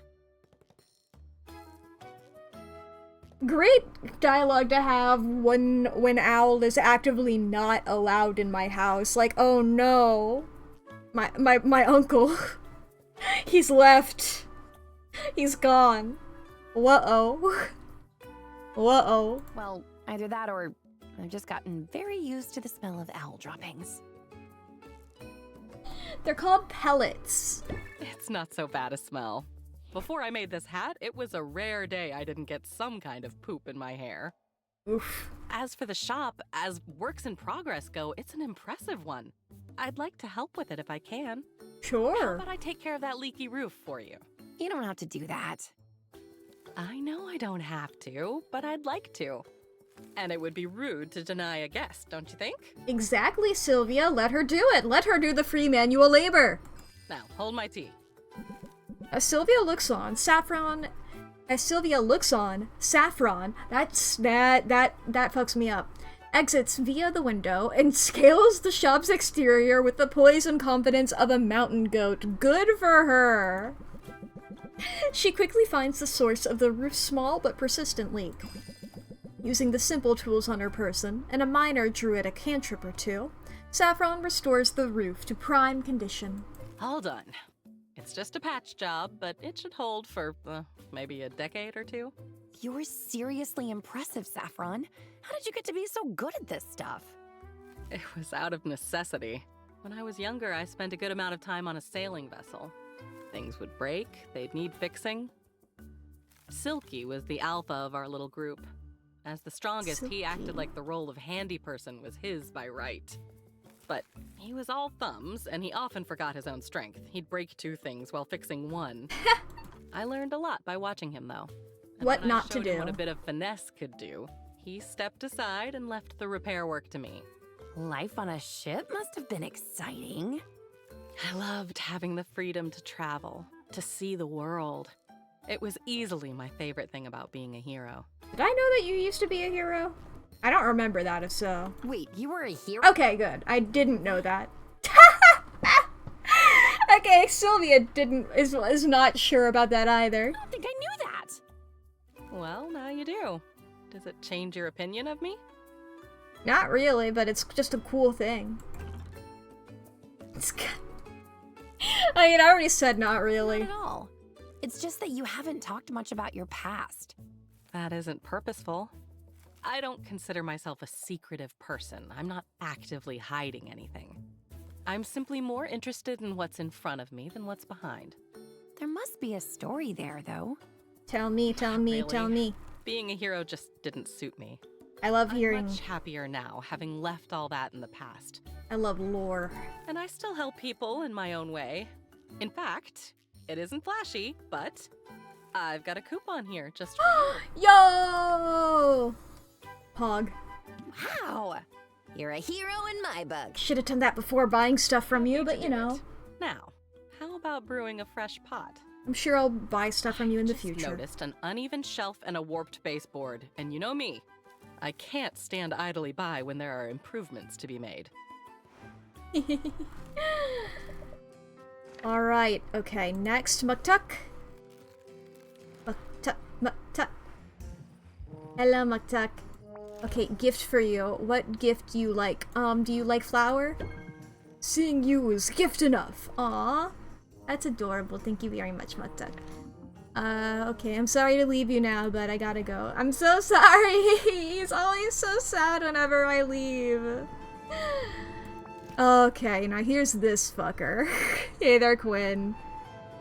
Great dialogue to have when Owl is actively not allowed in my house. Like, oh no. My uncle. He's left. He's gone. Uh-oh. Uh-oh. Well, either that or I've just gotten very used to the smell of owl droppings. They're called pellets. It's not so bad a smell. Before I made this hat, it was a rare day I didn't get some kind of poop in my hair. Oof. As for the shop, as works in progress go, it's an impressive one. I'd like to help with it if I can. How Sure. about I take care of that leaky roof for you? You don't have to do that. I know I don't have to, but I'd like to. And it would be rude to deny a guest, don't you think? Exactly, Sylvia. Let her do it. Let her do the free manual labor. Now, hold my tea. As Sylvia looks on, Saffron. That fucks me up. Exits via the window and scales the shop's exterior with the poise and confidence of a mountain goat. Good for her. She quickly finds the source of the roof's small but persistent leak. Using the simple tools on her person and a minor druidic cantrip or two, Saffron restores the roof to prime condition. All done. It's just a patch job, but it should hold for maybe a decade or two. You're seriously impressive, Saffron. How did you get to be so good at this stuff? It was out of necessity. When I was younger, I spent a good amount of time on a sailing vessel. Things would break, they'd need fixing. Silky was the alpha of our little group. As the strongest, he acted like the role of handy person was his by right. But he was all thumbs, and he often forgot his own strength. He'd break 2 things while fixing 1. I learned a lot by watching him, though. And What when not I to showed him do. what a bit of finesse could do, he stepped aside and left the repair work to me. Life on a ship must have been exciting. I loved having the freedom to travel, to see the world. It was easily my favorite thing about being a hero. Did I know that you used to be a hero? I don't remember that, if so. Wait, you were a hero? Okay, good. I didn't know that. Okay, Sylvia is not sure about that either. I don't think I knew that. Well, now you do. Does it change your opinion of me? Not really, but it's just a cool thing. I mean, I already said not really. Not at all. It's just that you haven't talked much about your past. That isn't purposeful. I don't consider myself a secretive person. I'm not actively hiding anything. I'm simply more interested in what's in front of me than what's behind. There must be a story there, though. Tell me, tell me, Really? tell me. Being a hero just didn't suit me. I love I'm hearing. much happier now, having left all that in the past. I love lore. And I still help people in my own way. In fact, it isn't flashy, but I've got a coupon here just for you. Yo! Pog. Wow! You're a hero in my book. Should have done that before buying stuff from you, but you know. Now, how about brewing a fresh pot? I'm sure I'll buy stuff from you in the Just future. noticed an uneven shelf and a warped baseboard, and you know me. I can't stand idly by when there are improvements to be made. Alright, okay, next, Muktuk. Muktuk. Hello, Muktuk. Okay, gift for you. What gift do you like? Do you like flour? Seeing you is gift enough. Aw. That's adorable. Thank you very much, Muktuk. Okay, I'm sorry to leave you now, but I gotta go. I'm so sorry! He's always so sad whenever I leave. Okay, now here's this fucker. Hey there, Quinn.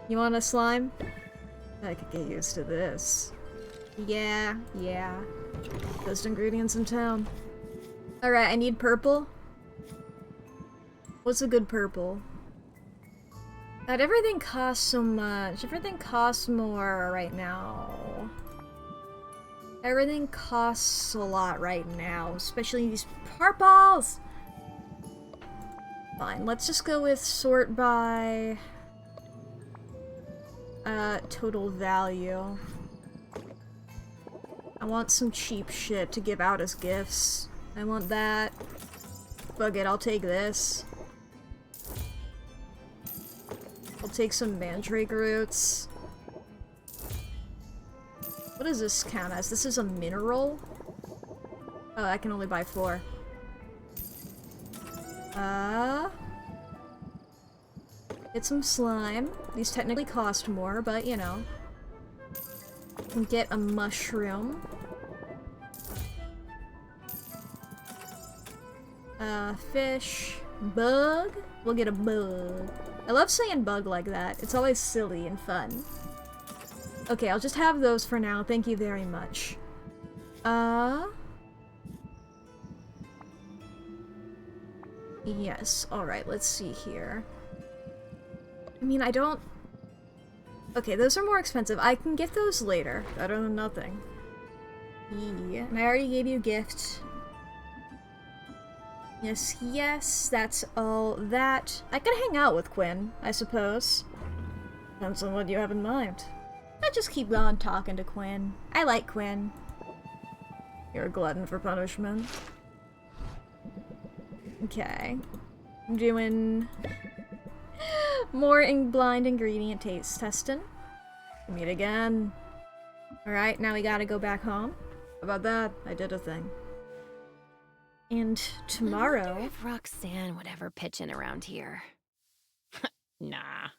You want a slime? I could get used to this. Yeah. Best ingredients in town. Alright, I need purple. What's a good purple? God, everything costs so much. Everything costs more right now. Everything costs a lot right now, especially these purples! Fine, let's just go with sort by total value. I want some cheap shit to give out as gifts. I want that. Fuck it, I'll take this. I'll take some mandrake roots. What does this count as? This is a mineral? Oh, I can only buy 4. Get some slime. These technically cost more, but you know. Can get a mushroom. Fish. Bug? We'll get a bug. I love saying bug like that. It's always silly and fun. Okay, I'll just have those for now. Thank you very much. Yes. Alright, let's see here. I mean, I don't... Okay, those are more expensive. I can get those later. Better than nothing. Yeah. And I already gave you a gift. Yes, that's all that. I could hang out with Quinn, I suppose. Depends on what you have in mind. I just keep on talking to Quinn. I like Quinn. You're a glutton for punishment. Okay. I'm doing more blind ingredient taste testing. Meet again. Alright, now we gotta go back home. How about that? I did a thing. And I tomorrow... wonder if Roxanne would ever pitch in around here. Nah.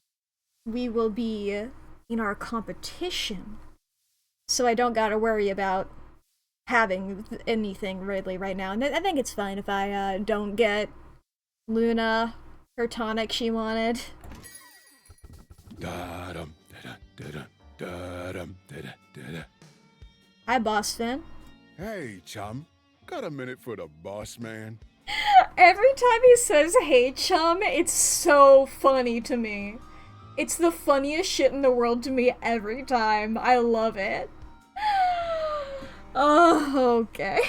we will be in our competition. So I don't gotta worry about having anything really right now. And I think it's fine if I don't get Luna her tonic she wanted. Da-dum, da-da, da-da, da-dum, da-da, da-da. Hi, boss fan. Hey, chum. Got a minute for the boss man? Every time he says, hey, chum, it's so funny to me. It's the funniest shit in the world to me every time. I love it. Oh, okay.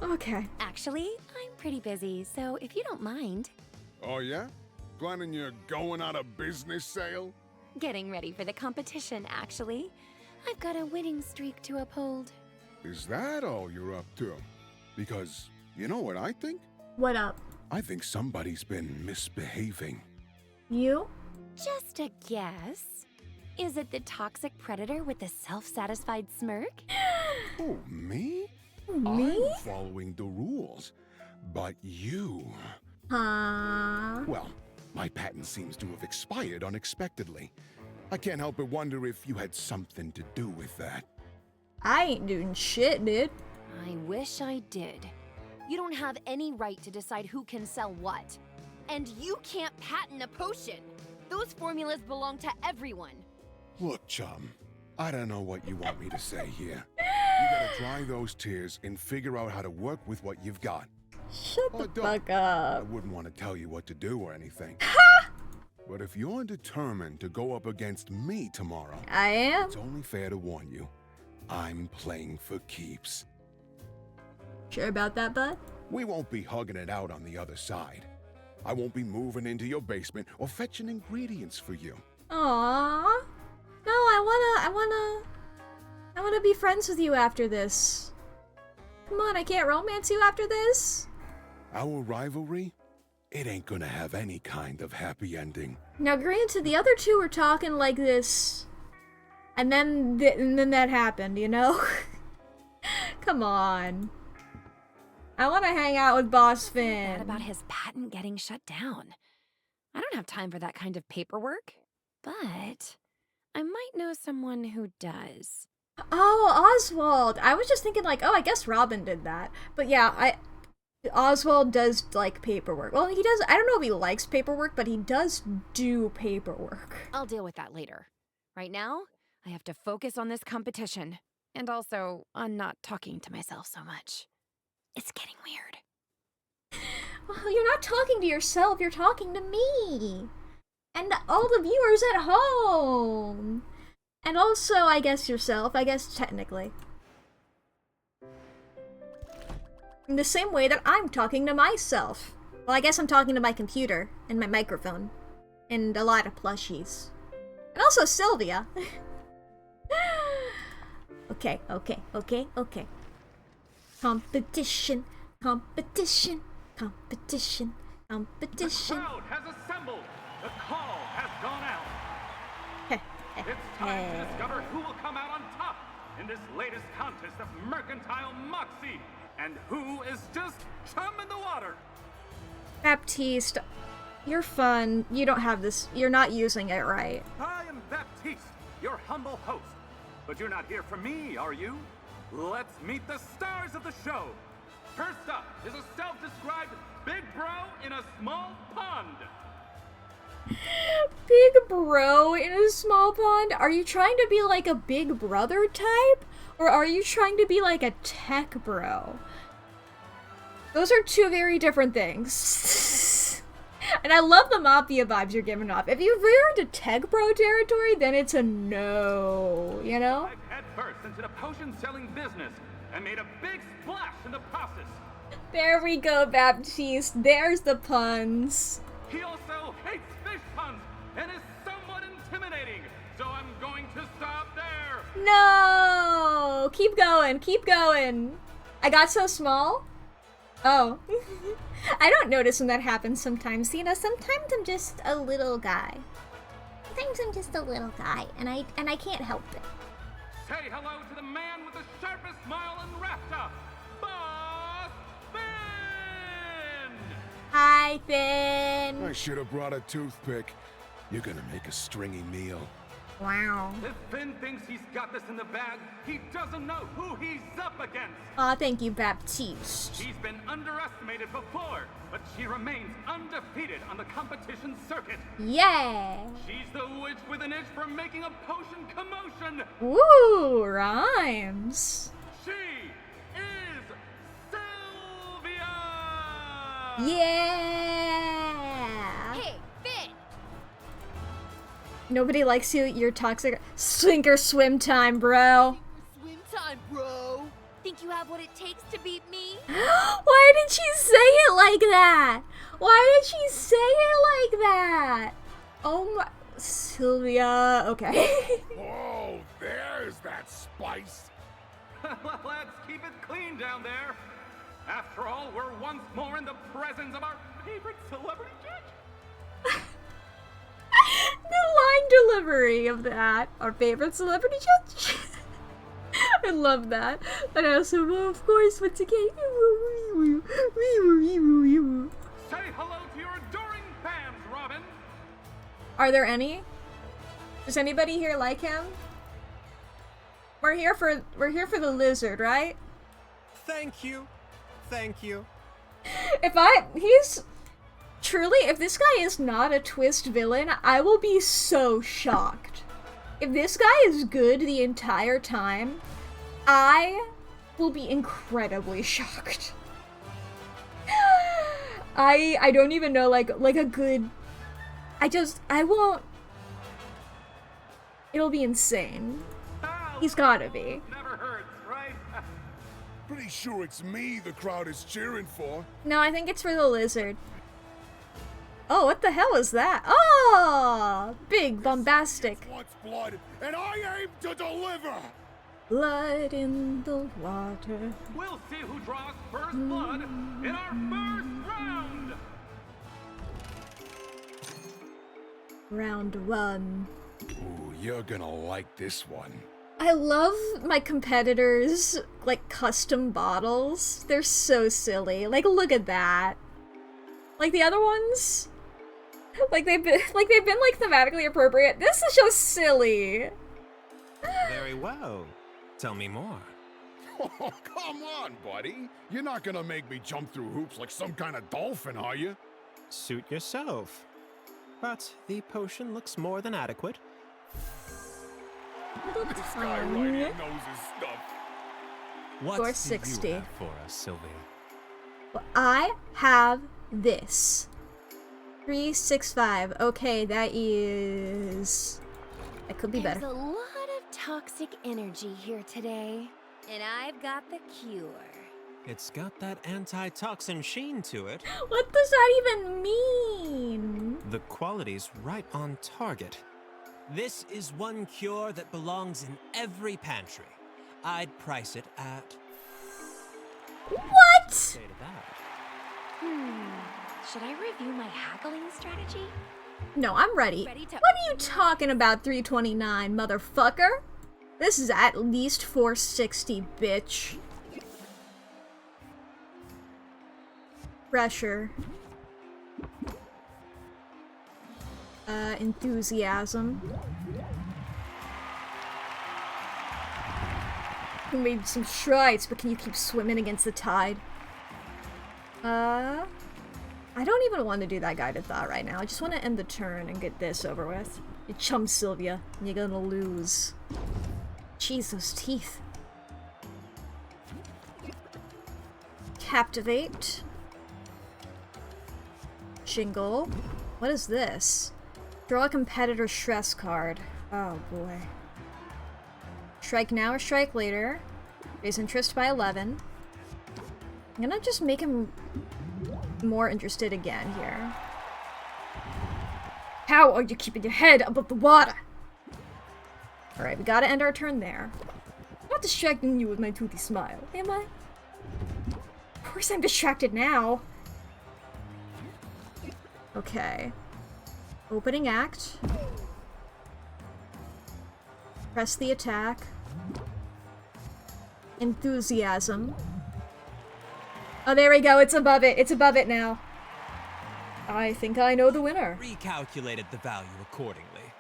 Okay. Actually, I'm pretty busy, so if you don't mind, Oh, yeah? Planning your going out of business sale? getting ready for the competition, actually. I've got a winning streak to uphold. Is that all you're up to? Because, you know what I think? What up? I think somebody's been misbehaving. You? Just a guess. Is it the toxic predator with the self-satisfied smirk? Oh, me? Me? I'm following the rules. But you... Huh? Well, my patent seems to have expired unexpectedly. I can't help but wonder if you had something to do with that. I ain't doing shit, dude. I wish I did. You don't have any right to decide who can sell what. And you can't patent a potion. Those formulas belong to everyone. Look, chum, I don't know what you want me to say here. You gotta dry those tears and figure out how to work with what you've got. Shut Or the don't. fuck I up. wouldn't want to tell you what to do or anything. But if you're determined to go up against me tomorrow, I am. it's only fair to warn you, I'm playing for keeps. Sure about that, bud? We won't be hugging it out on the other side. I won't be moving into your basement or fetching ingredients for you. Aww. No, I wanna be friends with you after this. Come on, I can't romance you after this? Our rivalry, it ain't gonna have any kind of happy ending. Now, granted, the other two were talking like this, and then that happened, you know? Come on. I want to hang out with Boss Bad Finn. about his patent getting shut down. I don't have time for that kind of paperwork, but I might know someone who does. Oh, Oswald. I was just thinking like, oh, I guess Robin did that. But yeah, Oswald does like paperwork. Well, he does. I don't know if he likes paperwork, but he does do paperwork. I'll deal with that later. Right now, I have to focus on this competition. And also on not talking to myself so much. It's getting weird. Well, you're not talking to yourself, you're talking to me. And all the viewers at home. And also, I guess yourself, I guess technically. In the same way that I'm talking to myself. Well, I guess I'm talking to my computer and my microphone. And a lot of plushies. And also Sylvia. Okay. Competition, competition, competition, competition. The crowd has assembled. The call has gone out. It's time to discover who will come out on top in this latest contest of mercantile moxie, and who is just chum in the water. Baptiste, you're fun. You don't have this. You're not using it right. I am Baptiste, your humble host. But you're not here for me, are you? Let's meet the stars of the show. First up is a self-described big bro in a small pond. Big bro in a small pond? Are you trying to be like a big brother type? Or are you trying to be like a tech bro? Those are two very different things. And I love the Mafia vibes you're giving off. If you're into tech bro territory, then it's a no, you know? I've head first into the potion-selling business and made a big splash in the process. There we go, Baptiste. There's the puns. He also hates fish puns and is somewhat intimidating, so I'm going to stop there. No! Keep going, keep going. I got so small? Oh. I don't notice when that happens sometimes. You know, sometimes I'm just a little guy. Sometimes I'm just a little guy, and I can't help it. Say hello to the man with the sharpest smile in Rafta, Boss Finn! Hi, Finn. I should have brought a toothpick. You're gonna make a stringy meal. Wow. If Finn thinks he's got this in the bag, he doesn't know who he's up against. Aw, thank you, Baptiste. She's been underestimated before, but she remains undefeated on the competition circuit. Yeah. She's the inch with an itch from making a potion commotion. Ooh, rhymes. She is Sylvia! Yeah! Hey, Finn! Nobody likes you, you're toxic. Sink or swim time, bro. Swim time, bro! Think you have what it takes to beat me? Why did she say it like that? Why did she say it like that? Oh my... Sylvia, okay. Whoa, there's that spice. Let's keep it clean down there. After all, we're once more in the presence of our favorite celebrity judge. The line delivery of that. Our favorite celebrity judge. I love that. And also, well, of course, once again. Say hello to your adoring fans, Robin. Are there any? Does anybody here like him? We're here for the lizard, right? Thank you. Thank you. If this guy is not a twist villain, I will be so shocked. If this guy is good the entire time, I will be incredibly shocked. I don't even know, like a good... I won't... It'll be insane. He's gotta be. Never hurts, right? Pretty sure it's me the crowd is cheering for. No, I think it's for the lizard. Oh, what the hell is that? Oh! Big, bombastic. Wants blood, and I aim to deliver. Blood in the water. We'll see who draws first blood in our first round. Round 1. Ooh, you're gonna like this one. I love my competitors' like custom bottles. They're so silly. Like, look at that. Like the other ones, like they've been thematically appropriate. This is so silly. Very well. Tell me more. Oh, come on, buddy. You're not gonna make me jump through hoops like some kind of dolphin, are you? Suit yourself. But the potion looks more than adequate. This guy right here knows his stuff. What Score do 60. you have for us, Sylvia? Well, I have this. 365. Okay, that could be better. There's a lot of toxic energy here today. And I've got the cure. It's got that antitoxin sheen to it. What does that even mean? The quality's right on target. This is one cure that belongs in every pantry. I'd price it at... What? Say to that. Should I review my haggling strategy? No, I'm ready. Ready to- What are you talking about, 329, motherfucker? This is at least 460, bitch. Pressure. Enthusiasm. You made some strides, but can you keep swimming against the tide? I don't even want to do that guided thought right now. I just want to end the turn and get this over with. You chum Sylvia, and you're gonna lose. Jeez, those teeth. Captivate. Jingle. What is this? Draw a competitor stress card. Oh boy. Strike now or strike later. Raise interest by 11. I'm gonna just make him more interested again here. How are you keeping your head above the water? Alright, we gotta end our turn there. I'm not distracting you with my toothy smile, am I? Of course I'm distracted now. Okay. Opening act. Press the attack. Enthusiasm. Oh, there we go. It's above it. It's above it now. I think I know the winner. Recalculated the value accordingly.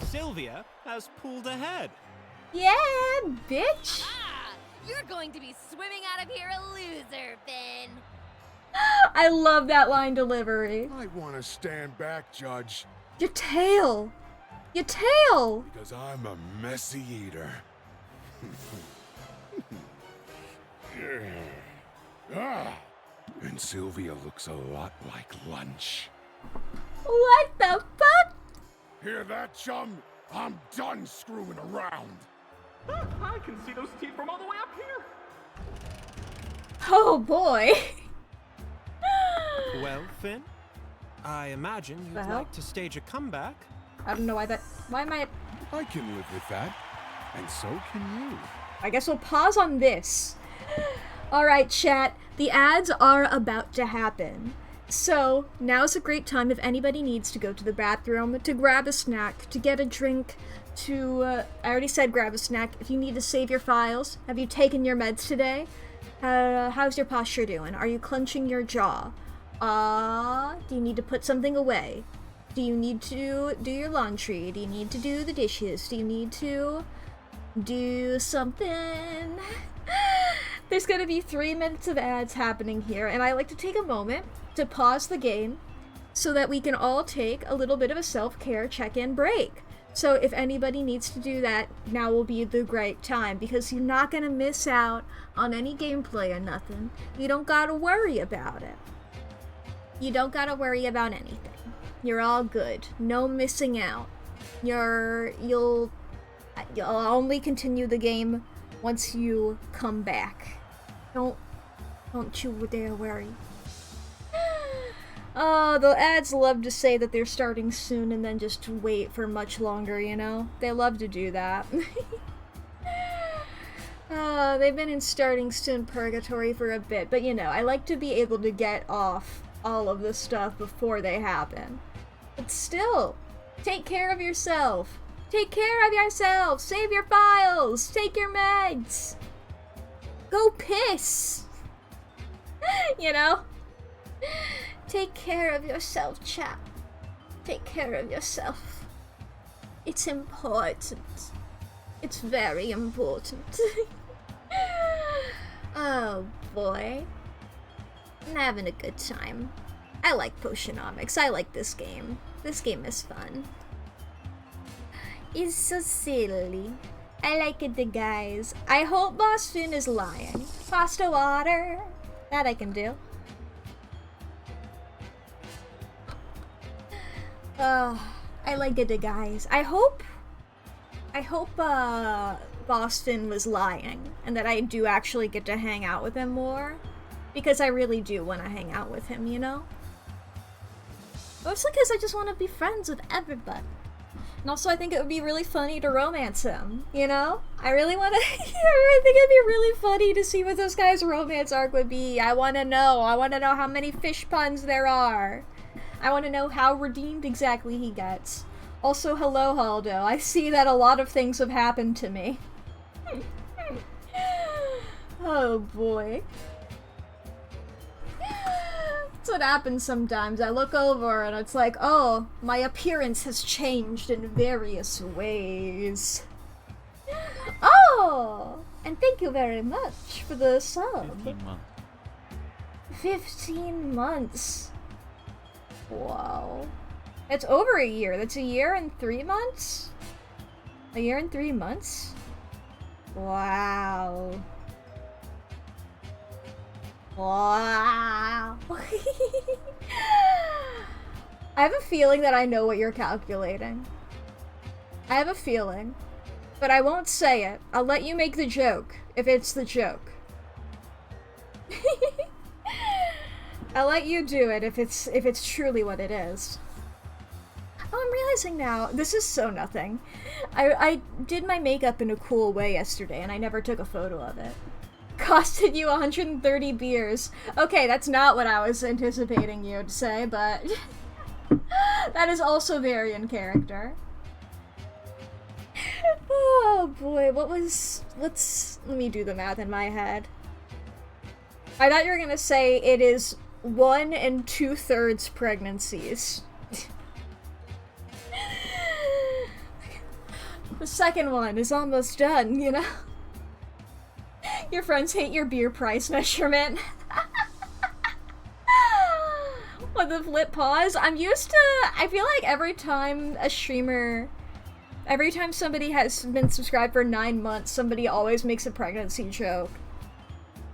Sylvia has pulled ahead. Yeah, bitch. Ah! You're going to be swimming out of here a loser, Finn. I love that line delivery. Might want to stand back, Judge. Your tail. Your tail! Because I'm a messy eater. Ah, and Sylvia looks a lot like lunch. What the fuck? Hear that, chum? I'm done screwing around. I can see those teeth from all the way up here. Oh boy. Well, Finn, I imagine you'd The hell? like to stage a comeback. I don't know why am I... I can live with that. And so can you. I guess we'll pause on this. Alright, chat. The ads are about to happen. So, now's a great time if anybody needs to go to the bathroom, to grab a snack, to get a drink, I already said grab a snack. If you need to save your files, have you taken your meds today? How's your posture doing? Are you clenching your jaw? Do you need to put something away? Do you need to do your laundry? Do you need to do the dishes? Do you need to do something? There's gonna be 3 minutes of ads happening here, and I like to take a moment to pause the game so that we can all take a little bit of a self-care check-in break. So if anybody needs to do that, now will be the great time, because you're not gonna miss out on any gameplay or nothing. You don't gotta worry about it. You don't gotta worry about anything. You're all good. No missing out. You'll only continue the game once you come back. Don't you dare worry. Oh, the ads love to say that they're starting soon and then just wait for much longer, you know? They love to do that. They've been in starting soon purgatory for a bit, but you know, I like to be able to get off all of this stuff before they happen. But still, take care of yourself. Take care of yourself. Save your files. Take your meds. Go piss. You know? Take care of yourself, chap. Take care of yourself. It's important. It's very important. Oh boy. I'm having a good time. I like Potionomics. I like this game. This game is fun. It's so silly. I like it, the guys. I hope Boston is lying. Pasta water. That I can do. I like it, the guys. I hope Boston was lying and that I do actually get to hang out with him more, because I really do want to hang out with him, you know? Mostly because I just want to be friends with everybody. And also I think it would be really funny to romance him, you know? I really want to I think it'd be really funny to see what this guy's romance arc would be. I want to know how many fish puns there are. I want to know how redeemed exactly he gets. Also, hello, Haldo. I see that a lot of things have happened to me. Oh boy. That's what happens sometimes. I look over and it's like, oh, my appearance has changed in various ways. Oh! And thank you very much for the sub. 15 months. 15 months. Wow. It's over a year. That's a year and 3 months? A year and 3 months? Wow. Wow. I have a feeling that I know what you're calculating. I have a feeling. But I won't say it. I'll let you make the joke, if it's the joke. I'll let you do it if it's truly what it is. Oh, I'm realizing now, this is so nothing. I did my makeup in a cool way yesterday, and I never took a photo of it. Costed you 130 beers. Okay, that's not what I was anticipating you to say, but that is also very in character. Oh boy, let me do the math in my head. I thought you were gonna say it is 1 2/3 pregnancies. The second one is almost done, you know? Your friends hate your beer price measurement. With the flip pause, I feel like every time a streamer Every time somebody has been subscribed for 9 months, somebody always makes a pregnancy joke.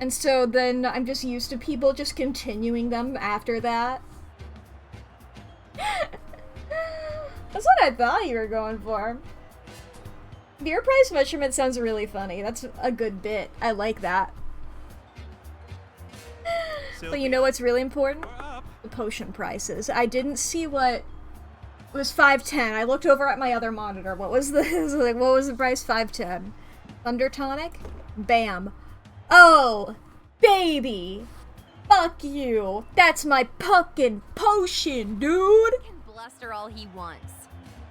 And so then I'm just used to people just continuing them after that. That's what I thought you were going for. Beer price measurement sounds really funny. That's a good bit. I like that. But you know what's really important? The potion prices. I didn't see what... It was 510. I looked over at my other monitor. What was the... what was the price? 510. Thunder Tonic? Bam. Oh! Baby! Fuck you! That's my fucking potion, dude! He can bluster all he wants.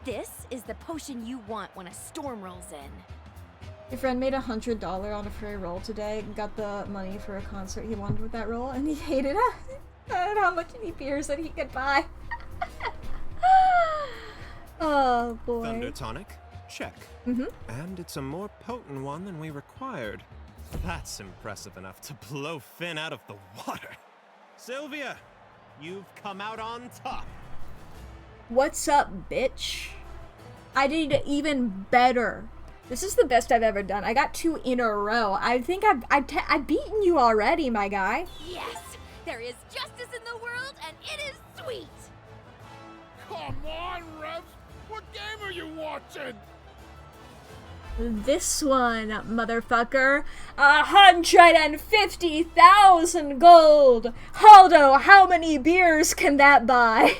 This is the potion you want when a storm rolls in. Your friend made $100 on a free roll today and got the money for a concert he wanted with that roll, and he hated it and how much any beers that he could buy. Oh boy. Thunder Tonic? Check. And it's a more potent one than we required. That's impressive enough to blow Finn out of the water. Sylvia, you've come out on top. What's up, bitch? I did even better. This is the best I've ever done. I got 2 in a row. I think I've beaten you already, my guy. Yes! There is justice in the world, and it is sweet! Come on, Revs! What game are you watching? This one, motherfucker. 150,000 gold! Haldo, how many beers can that buy?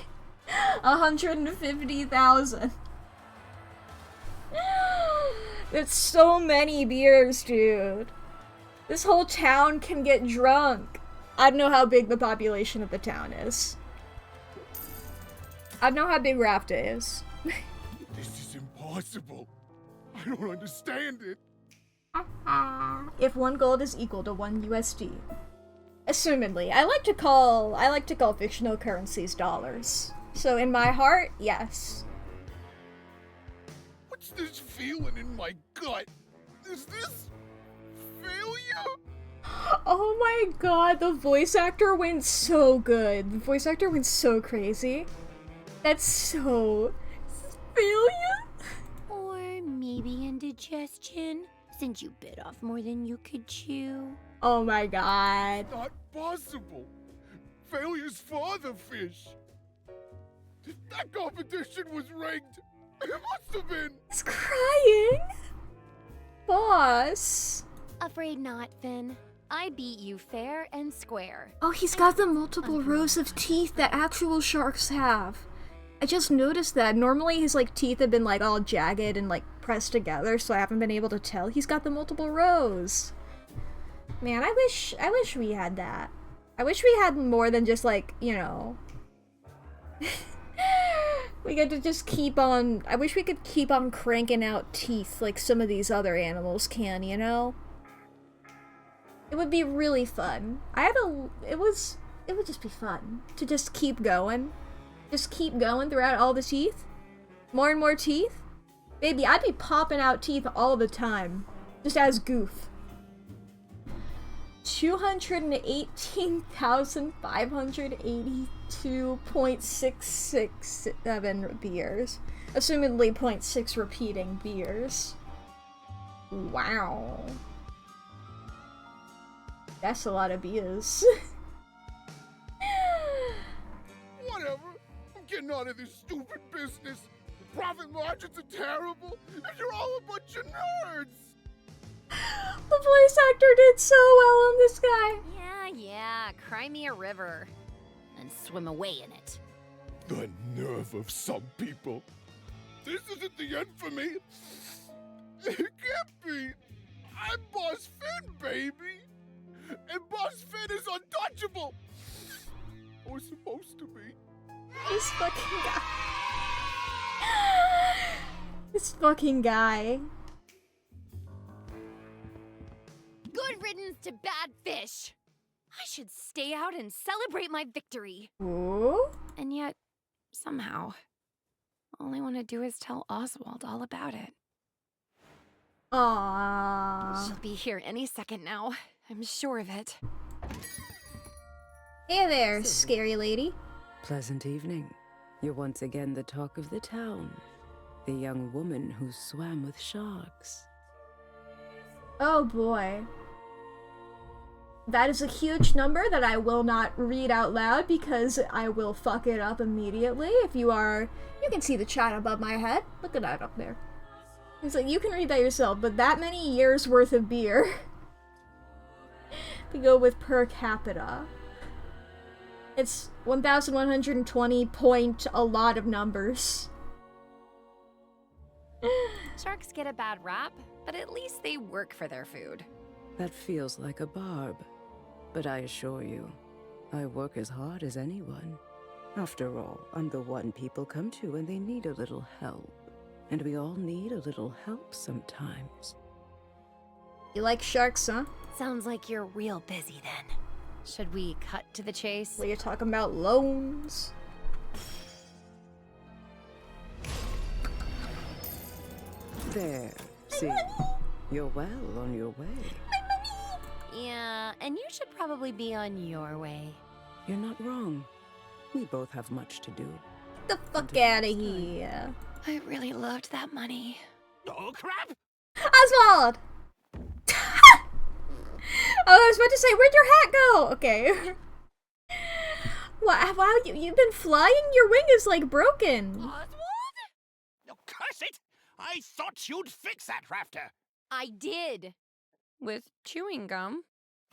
150,000. It's so many beers, dude. This whole town can get drunk. I don't know how big the population of the town is. I don't know how big Rafta is. This is impossible. I don't understand it. If 1 gold is equal to 1 USD. Assumedly. I like to call fictional currencies dollars. So in my heart, yes. What's this feeling in my gut? Is this failure? Oh my god, the voice actor went so good. The voice actor went so crazy. That's so... failure? Or maybe indigestion, since you bit off more than you could chew. Oh my god. Not possible. Failure's father fish. That competition was rigged. It must have been. He's crying. Boss. Afraid not, Finn. I beat you fair and square. Oh, he's got the multiple rows of teeth that actual sharks have. I just noticed that. Normally his teeth have been all jagged and pressed together, so I haven't been able to tell. He's got the multiple rows. Man, I wish we had that. I wish we had more than just you know. We get to just keep on... I wish we could keep on cranking out teeth like some of these other animals can, you know? It would be really fun. It would just be fun to just keep going. Just keep going throughout all the teeth. More and more teeth. Baby, I'd be popping out teeth all the time. Just as goof. 218,582.667 beers. Assumedly 0.6 repeating beers. Wow. That's a lot of beers. Whatever. I'm getting out of this stupid business. The profit margins are terrible, and you're all a bunch of nerds. The voice actor did so well on this guy. Yeah, cry me a river. And swim away in it. The nerve of some people. This isn't the end for me. It can't be. I'm Boss Finn, baby. And Boss Finn is untouchable. Or supposed to be. This fucking guy. This fucking guy. Good riddance to bad fish. I should stay out and celebrate my victory. Ooh? And yet, somehow, all I want to do is tell Oswald all about it. Aww. She'll be here any second now. I'm sure of it. Hey there, scary lady. Pleasant evening. You're once again the talk of the town. the young woman who swam with sharks. Oh boy. That is a huge number that I will not read out loud because I will fuck it up immediately. If you are... You can see the chat above my head. Look at that up there. It's like, you can read that yourself, but that many years worth of beer to go with per capita. It's 1,120 point a lot of numbers. Sharks get a bad rap, but at least they work for their food. That feels like a barb. But I assure you, I work as hard as anyone. After all, I'm the one people come to when they need a little help. And we all need a little help sometimes. You like sharks, huh? Sounds like you're real busy then. Should we cut to the chase? Well, you're talking about loans. There, see? You're well on your way. Yeah, and you should probably be on your way. You're not wrong. We both have much to do. Get the fuck out of here. I really loved that money. Oh, crap! Oswald! Oh, I was about to say, where'd your hat go? Okay. Wow, you've been flying? Your wing is like broken. Oswald? Oh, curse it! I thought you'd fix that rafter. I did. With chewing gum.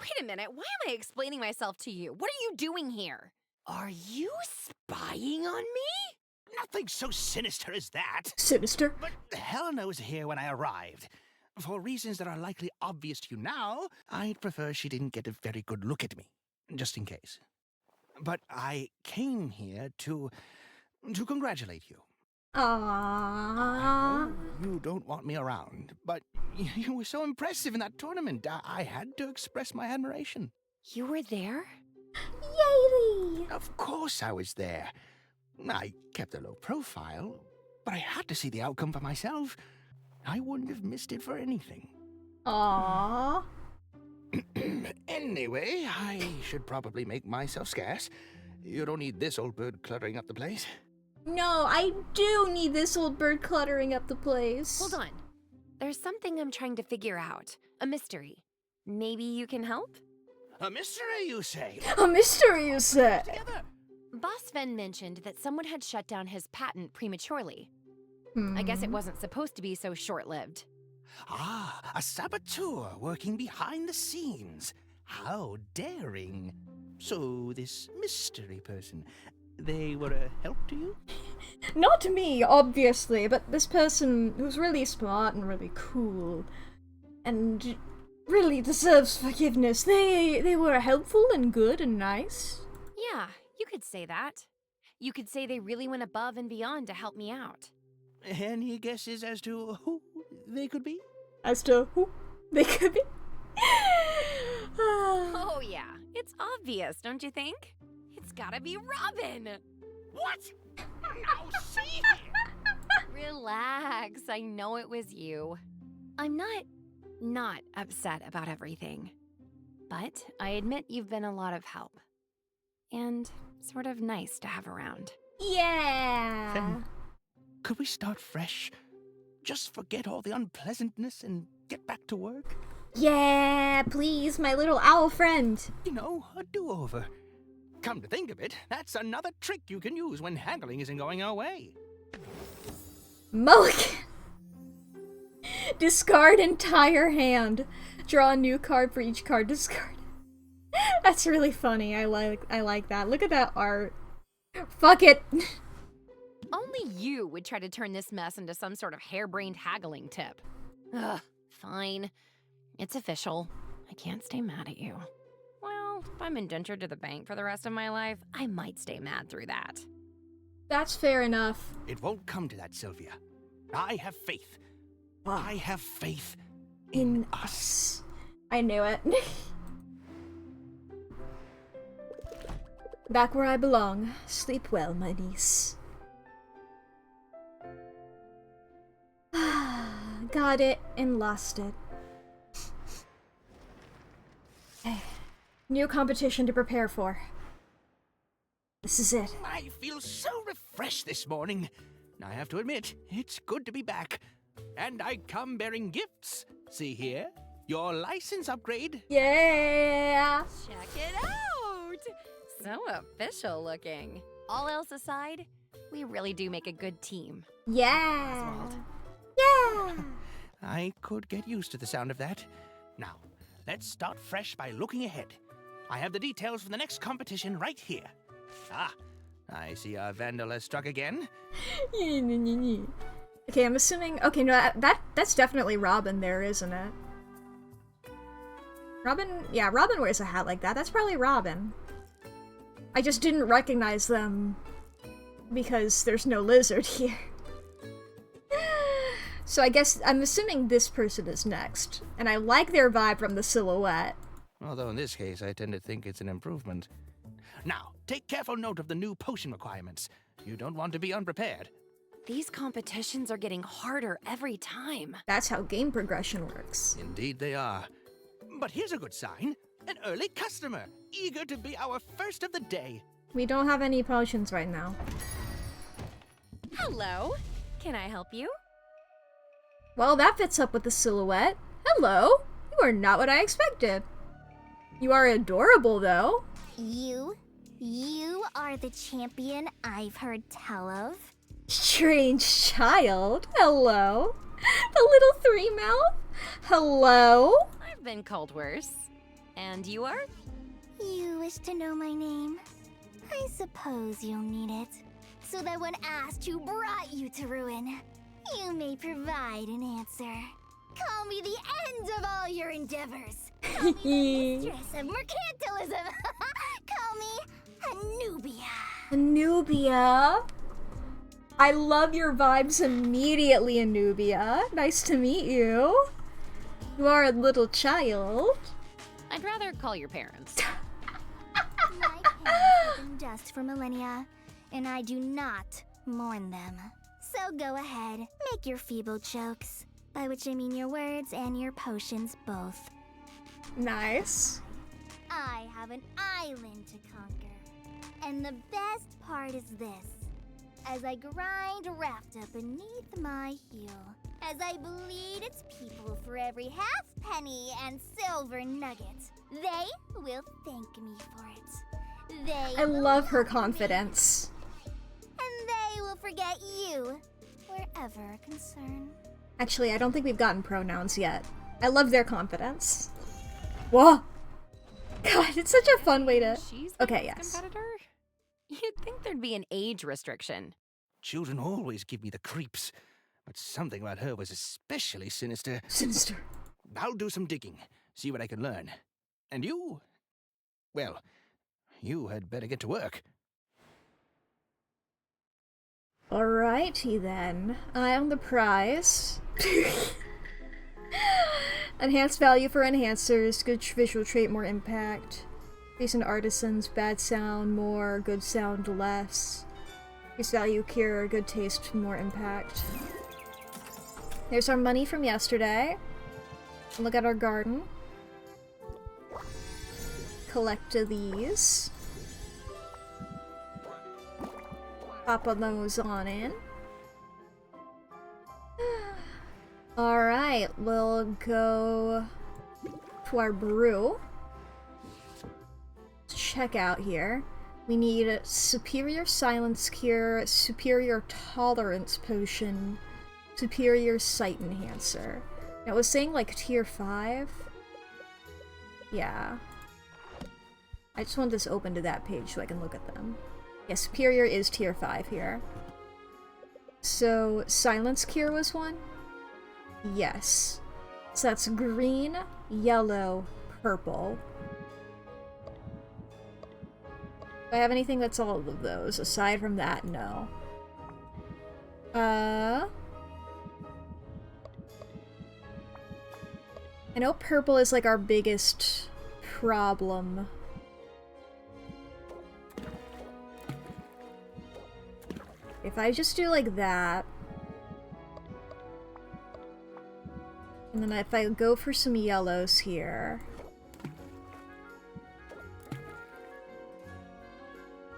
Wait a minute, why am I explaining myself to you? What are you doing here? Are you spying on me? Nothing so sinister as that. Sinister? But Helena was here when I arrived. For reasons that are likely obvious to you now, I'd prefer she didn't get a very good look at me, just in case. But I came here to congratulate you. Aww. I know you don't want me around, but you were so impressive in that tournament. I had to express my admiration. You were there? Yay! Of course I was there. I kept a low profile, but I had to see the outcome for myself. I wouldn't have missed it for anything. Aww. Anyway, I should probably make myself scarce. You don't need this old bird cluttering up the place. No, I do need this old bird cluttering up the place. Hold on. There's something I'm trying to figure out. A mystery. Maybe you can help? A mystery, you say? A mystery, you say? Together. Boss Sven mentioned that someone had shut down his patent prematurely. I guess it wasn't supposed to be so short-lived. Ah, a saboteur working behind the scenes. How daring. So this mystery person, they were a help to you? Not to me, obviously, but this person who's really smart and really cool and really deserves forgiveness. They were helpful and good and nice. Yeah, you could say that. You could say they really went above and beyond to help me out. Any guesses as to who they could be? As to who they could be? Oh yeah, it's obvious, don't you think? It's gotta be Robin! What? Now see? Relax, I know it was you. I'm not upset about everything. But I admit you've been a lot of help. And sort of nice to have around. Yeah. Then, could we start fresh? Just forget all the unpleasantness and get back to work? Yeah, please, my little owl friend. You know, a do-over. Come to think of it, that's another trick you can use when haggling isn't going your way. Mulligan. Discard entire hand. Draw a new card for each card discarded. That's really funny. I like that. Look at that art. Fuck it. Only you would try to turn this mess into some sort of harebrained haggling tip. Ugh, fine. It's official. I can't stay mad at you. Well, if I'm indentured to the bank for the rest of my life, I might stay mad through that. That's fair enough. It won't come to that, Sylvia. I have faith. I have faith In us. I knew it. Back where I belong. Sleep well, my niece. Got it and lost it. New competition to prepare for. This is it. I feel so refreshed this morning. I have to admit, it's good to be back. And I come bearing gifts. See here, your license upgrade. Yeah. Check it out! So official looking. All else aside, we really do make a good team. Yeah. Oswald. Yeah. I could get used to the sound of that. Now, let's start fresh by looking ahead. I have the details for the next competition right here. Ah, I see our vandal has struck again. Okay, I'm assuming. Okay, no, that's definitely Robin there, isn't it? Robin, yeah, Robin wears a hat like that. That's probably Robin. I just didn't recognize them because there's no lizard here. So I guess I'm assuming this person is next, and I like their vibe from the silhouette. Although in this case, I tend to think it's an improvement. Now, take careful note of the new potion requirements. You don't want to be unprepared. These competitions are getting harder every time. That's how game progression works. Indeed they are. But here's a good sign. An early customer, eager to be our first of the day. We don't have any potions right now. Hello. Can I help you? Well, that fits up with the silhouette. Hello. You are not what I expected. You are adorable, though. You are the champion I've heard tell of. Strange child. Hello. The little three-mouth. Hello. I've been called worse. And you are? You wish to know my name? I suppose you'll need it, so that when asked who brought you to ruin, you may provide an answer. Call me the end of all your endeavors. Call me the mistress of mercantilism. Call me Anubia. Anubia. I love your vibes immediately, Anubia. Nice to meet you. You are a little child. I'd rather call your parents. My parents have been dust for millennia, and I do not mourn them. So go ahead, make your feeble jokes, by which I mean your words and your potions both. Nice. I have an island to conquer, and the best part is this. As I grind wrapped up beneath my heel, as I bleed its people for every half penny and silver nugget, they will thank me for it. I love her confidence. And they will forget you, wherever concerned. Actually, I don't think we've gotten pronouns yet. I love their confidence. Whoa! God, it's such a fun way to... She's the Okay, next yes. competitor? You'd think there'd be an age restriction. Children always give me the creeps, but something about her was especially sinister. Sinister. I'll do some digging, see what I can learn. And you? Well, you had better get to work. Alrighty then. Eye on the prize. Enhanced value for enhancers, good visual trait, more impact. Decent artisans, bad sound, more, good sound, less. Increased value cure, good taste, more impact. There's our money from yesterday. Look at our garden. Collect these. Pop those on in. Alright, we'll go to our brew. Let's check out here. We need superior silence cure, superior tolerance potion, superior sight enhancer. Now, it was saying like tier 5. Yeah. I just want this open to that page so I can look at them. Yeah, superior is tier 5 here. So, silence cure was one? Yes. So that's green, yellow, purple. Do I have anything that's all of those? Aside from that, no. I know purple is like our biggest problem. If I just do like that, and then if I go for some yellows here,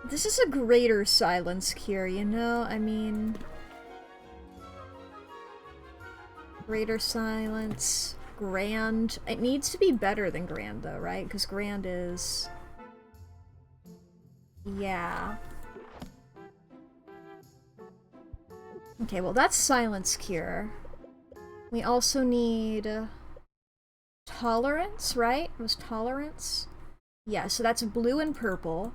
this is a greater silence cure, you know? I mean, Greater silence. Grand. It needs to be better than grand, though, right? Because grand is... yeah. Okay, well, that's silence cure. We also need... tolerance, right? It was tolerance? Yeah, so that's blue and purple.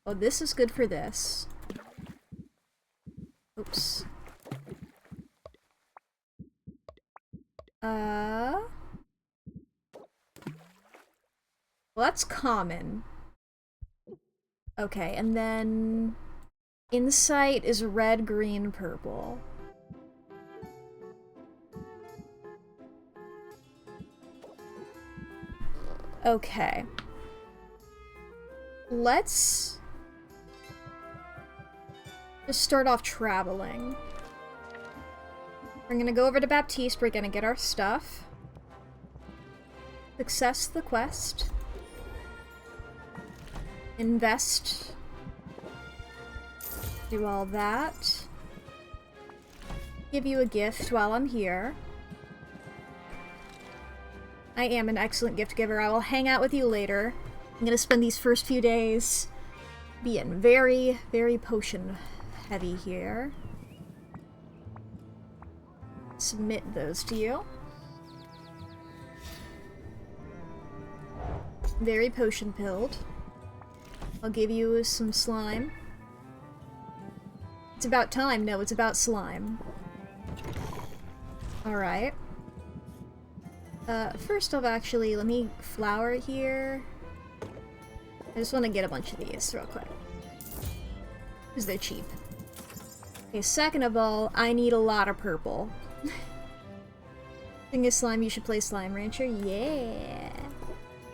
Oh, this is good for this. Oops. Well, that's common. Okay, and then... insight is red, green, purple. Okay. Let's... just start off traveling. We're gonna go over to Baptiste, we're gonna get our stuff. Success the quest. Invest. Do all that. Give you a gift while I'm here. I am an excellent gift giver. I will hang out with you later. I'm gonna spend these first few days being very, very potion heavy here. Submit those to you. Very potion pilled. I'll give you some slime. It's about time. No, it's about slime. Alright. First off, actually, let me flower here. I just want to get a bunch of these real quick. Because they're cheap. Okay, second of all, I need a lot of purple. Thing is slime, you should play Slime Rancher? Yeah!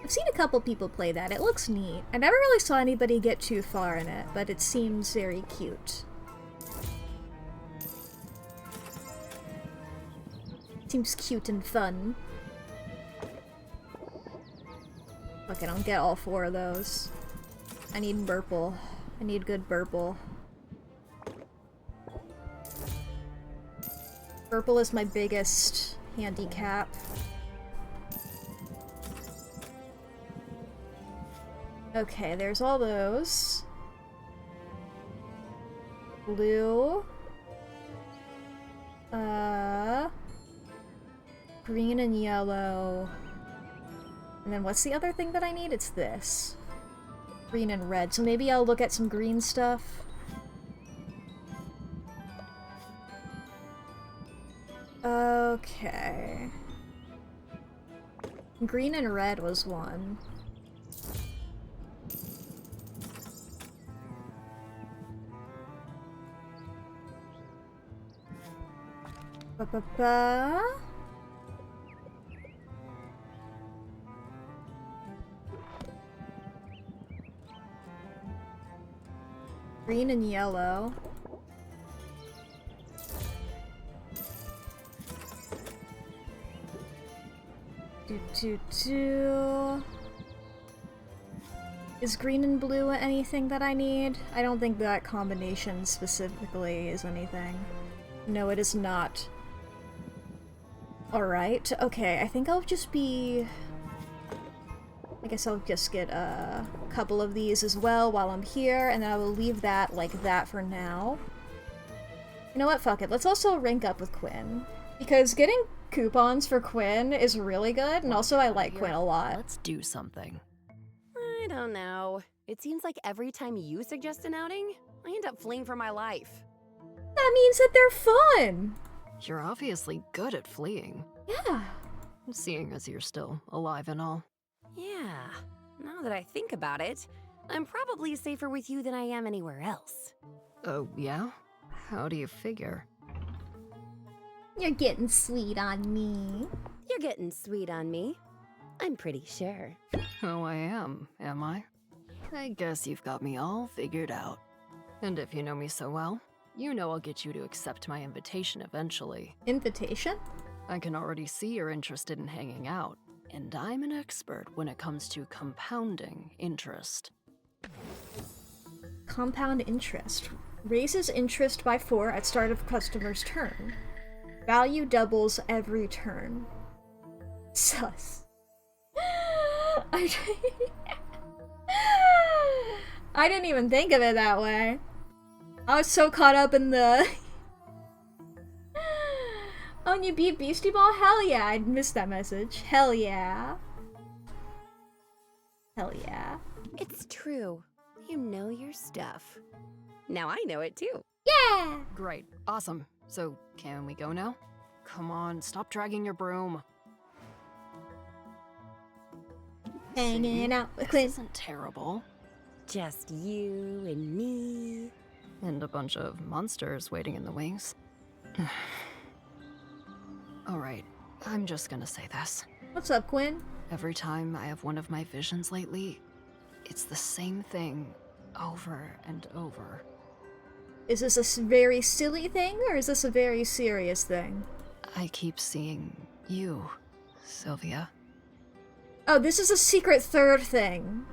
I've seen a couple people play that. It looks neat. I never really saw anybody get too far in it, but it seems very cute. Seems cute and fun. Fuck, I don't get all 4 of those. I need purple. I need good purple. Purple is my biggest handicap. Okay, there's all those. Blue. Green and yellow. And then what's the other thing that I need? It's this. Green and red. So maybe I'll look at some green stuff. Okay. Green and red was one. Ba-ba-ba. Green and yellow. Is green and blue anything that I need? I don't think that combination specifically is anything. No, it is not. Alright, okay, I think I'll just be... I guess I'll just get a couple of these as well while I'm here, and then I will leave that like that for now. You know what, fuck it, let's also rank up with Quinn. Because getting coupons for Quinn is really good, and also I like Quinn a lot. Let's do something. I don't know. It seems like every time you suggest an outing, I end up fleeing for my life. That means that they're fun! You're obviously good at fleeing. Yeah. Seeing as you're still alive and all. Yeah, now that I think about it, I'm probably safer with you than I am anywhere else. Oh, yeah? How do you figure? You're getting sweet on me. You're getting sweet on me. I'm pretty sure. Oh, I am I? I guess you've got me all figured out. And if you know me so well, you know I'll get you to accept my invitation eventually. Invitation? I can already see you're interested in hanging out, and I'm an expert when it comes to compounding interest. Compound interest? Raises interest by 4 at start of customer's turn. Value doubles every turn. Sus. I didn't even think of it that way. I was so caught up in the... Oh, and you beat Beastie Ball? Hell yeah, I missed that message. Hell yeah. Hell yeah. It's true. You know your stuff. Now I know it too. Yeah! Great. Awesome. So, can we go now? Come on, stop dragging your broom. Hanging out with This Quinn. isn't terrible. Just you and me. And a bunch of monsters waiting in the wings. Alright, I'm just gonna say this. What's up, Quinn? Every time I have one of my visions lately, it's the same thing over and over. Is this a very silly thing, or is this a very serious thing? I keep seeing you, Sylvia. Oh, this is a secret third thing.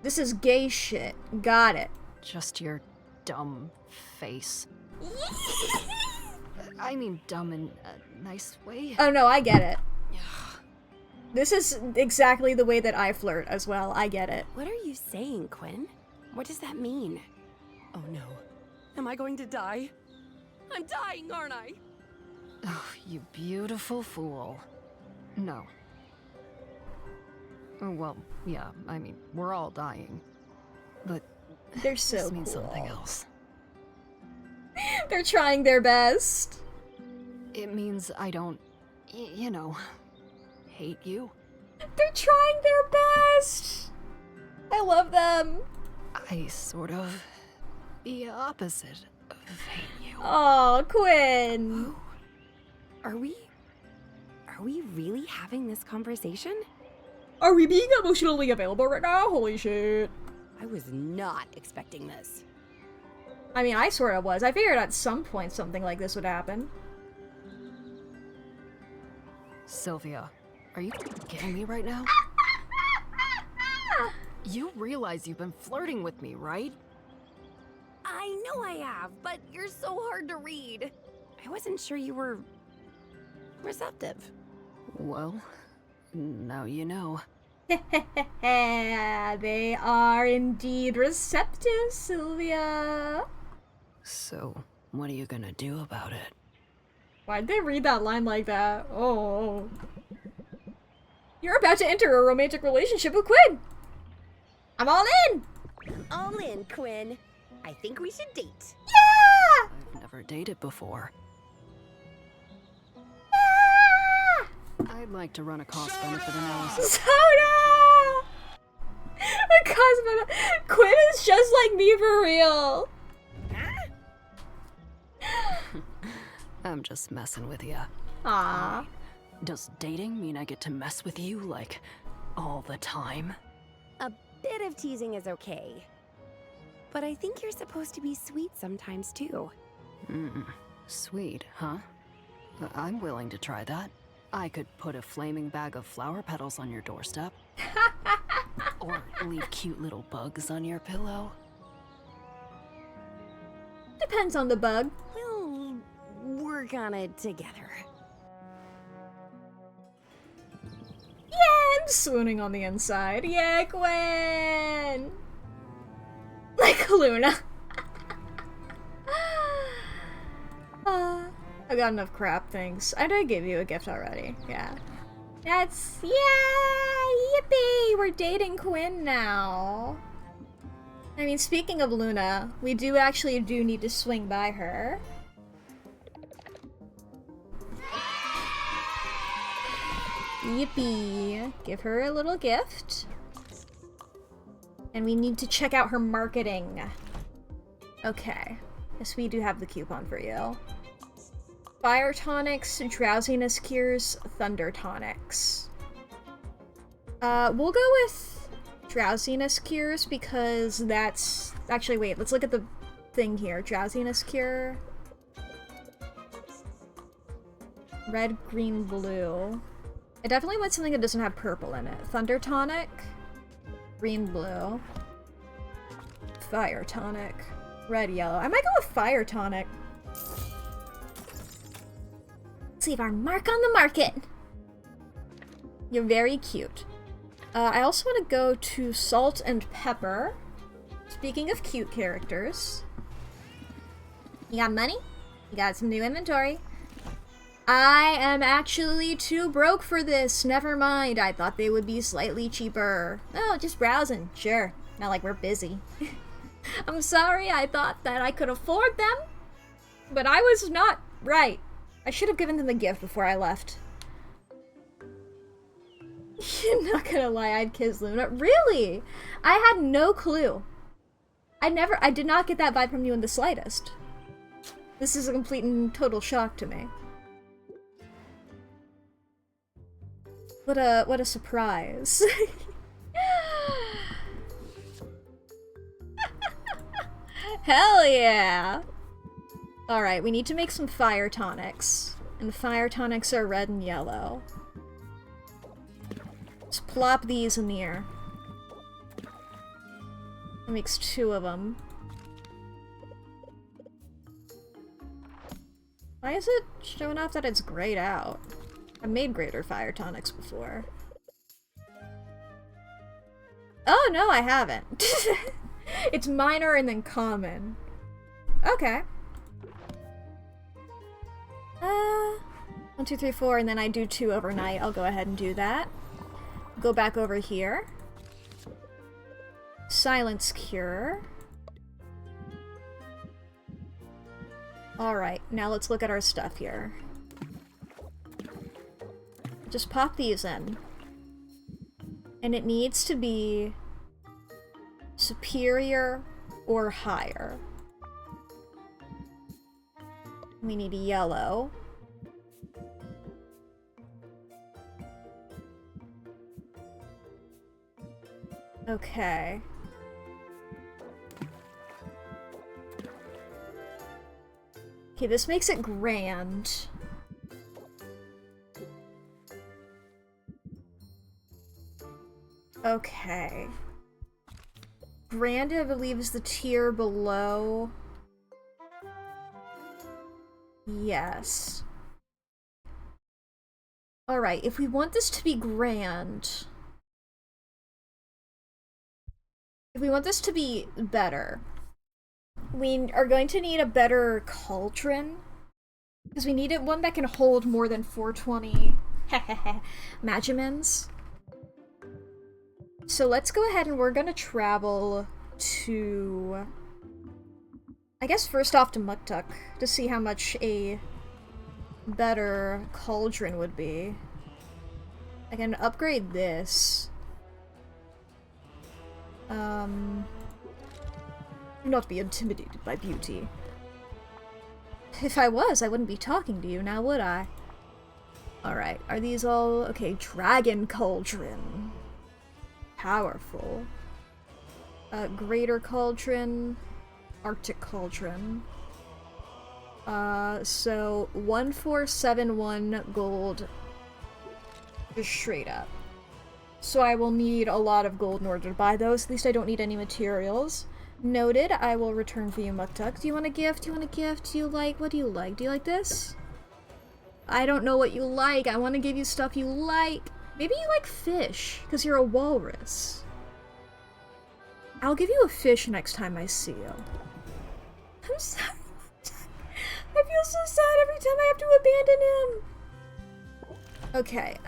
This is gay shit. Got it. Just your dumb face. I mean dumb in a nice way. Oh no, I get it. This is exactly the way that I flirt as well. I get it. What are you saying, Quinn? What does that mean? Oh no. Am I going to die? I'm dying, aren't I? Oh, you beautiful fool. No. Oh, well, yeah, I mean, we're all dying. But they're so this means cool. something else. They're trying their best. It means I don't, you know, hate you. They're trying their best. I love them. I sort of the opposite of hate you. Oh, Quinn. Are we really having this conversation? Are we being emotionally available right now? Holy shit. I was not expecting this. I mean, I sort of was. I figured at some point something like this would happen. Sylvia, are you kidding me right now? You realize you've been flirting with me, right? I know I have, but you're so hard to read. I wasn't sure you were receptive. Well, now you know. They are indeed receptive, Sylvia. So, what are you gonna do about it? Why'd they read that line like that? Oh. You're about to enter a romantic relationship with Quinn. I'm all in. All in, Quinn. I think we should date. Yeah! I've never dated before. I'd like to run a cost-benefit analysis. Soda! A cost-benefit. Quinn is just like me for real. I'm just messing with ya. Aww. Does dating mean I get to mess with you, like, all the time? A bit of teasing is okay. But I think you're supposed to be sweet sometimes, too. Sweet, huh? I'm willing to try that. I could put a flaming bag of flower petals on your doorstep. Or leave cute little bugs on your pillow. Depends on the bug. We'll work on it together. Yeah, I'm swooning on the inside. Yeah, Quinn! Like Luna. I got enough crap, thanks. I did give you a gift already, yeah. That's... yeah! Yippee! We're dating Quinn now. I mean, speaking of Luna, we do need to swing by her. Yippee! Give her a little gift. And we need to check out her marketing. Okay. Yes, we do have the coupon for you. Fire tonics, drowsiness cures, thunder tonics. We'll go with drowsiness cures because that's... Actually, wait, let's look at the thing here. Drowsiness cure. Red, green, blue. I definitely want something that doesn't have purple in it. Thunder tonic. Green, blue. Fire tonic. Red, yellow. I might go with fire tonic. Let's leave our mark on the market. You're very cute. I also want to go to salt and pepper. Speaking of cute characters. You got money? You got some new inventory? I am actually too broke for this. Never mind. I thought they would be slightly cheaper. Oh, just browsing. Sure. Not like we're busy. I'm sorry. I thought that I could afford them. But I was not right. I should have given them a gift before I left. You're not gonna lie, I'd kiss Luna. Really? I had no clue. I did not get that vibe from you in the slightest. This is a complete and total shock to me. What a surprise. Hell yeah! Alright, we need to make some fire tonics. And the fire tonics are red and yellow. Let's plop these in the air. That makes 2 of them. Why is it showing off that it's grayed out? I've made greater fire tonics before. Oh, no, I haven't. It's minor and then common. Okay. 1, 2, 3, 4, and then I do 2 overnight. I'll go ahead and do that. Go back over here. Silence cure. Alright, now let's look at our stuff here. Just pop these in. And it needs to be superior or higher. We need a yellow. Okay. Okay, this makes it grand. Okay. Grand, I believe, is the tier below. Yes. Alright, if we want this to be grand... If we want this to be better, we are going to need a better cauldron. Because we need one that can hold more than 420 Magimins. So let's go ahead and we're gonna travel to... I guess first off to Muktuk to see how much a better cauldron would be. I can upgrade this. Not be intimidated by beauty. If I was, I wouldn't be talking to you now, would I? Alright, are these all... Okay, Dragon Cauldron. Powerful. Greater Cauldron. Arctic Cauldron. So 1471 gold. Just straight up. So I will need a lot of gold in order to buy those. At least I don't need any materials. Noted. I will return for you, Muktuk. Do you want a gift? Do you want a gift? Do you like... What do you like? Do you like this? I don't know what you like. I want to give you stuff you like. Maybe you like fish, because you're a walrus. I'll give you a fish next time I see you. I'm sorry. I feel so sad every time I have to abandon him. Okay,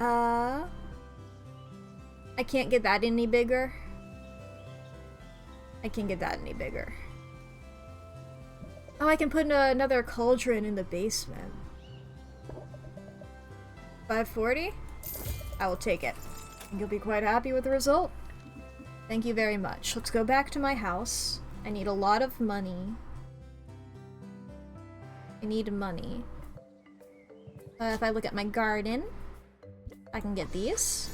I can't get that any bigger. I can't get that any bigger. Oh, I can put another cauldron in the basement. 540? I will take it. You'll be quite happy with the result. Thank you very much. Let's go back to my house. I need a lot of money. I need money. If I look at my garden, I can get these.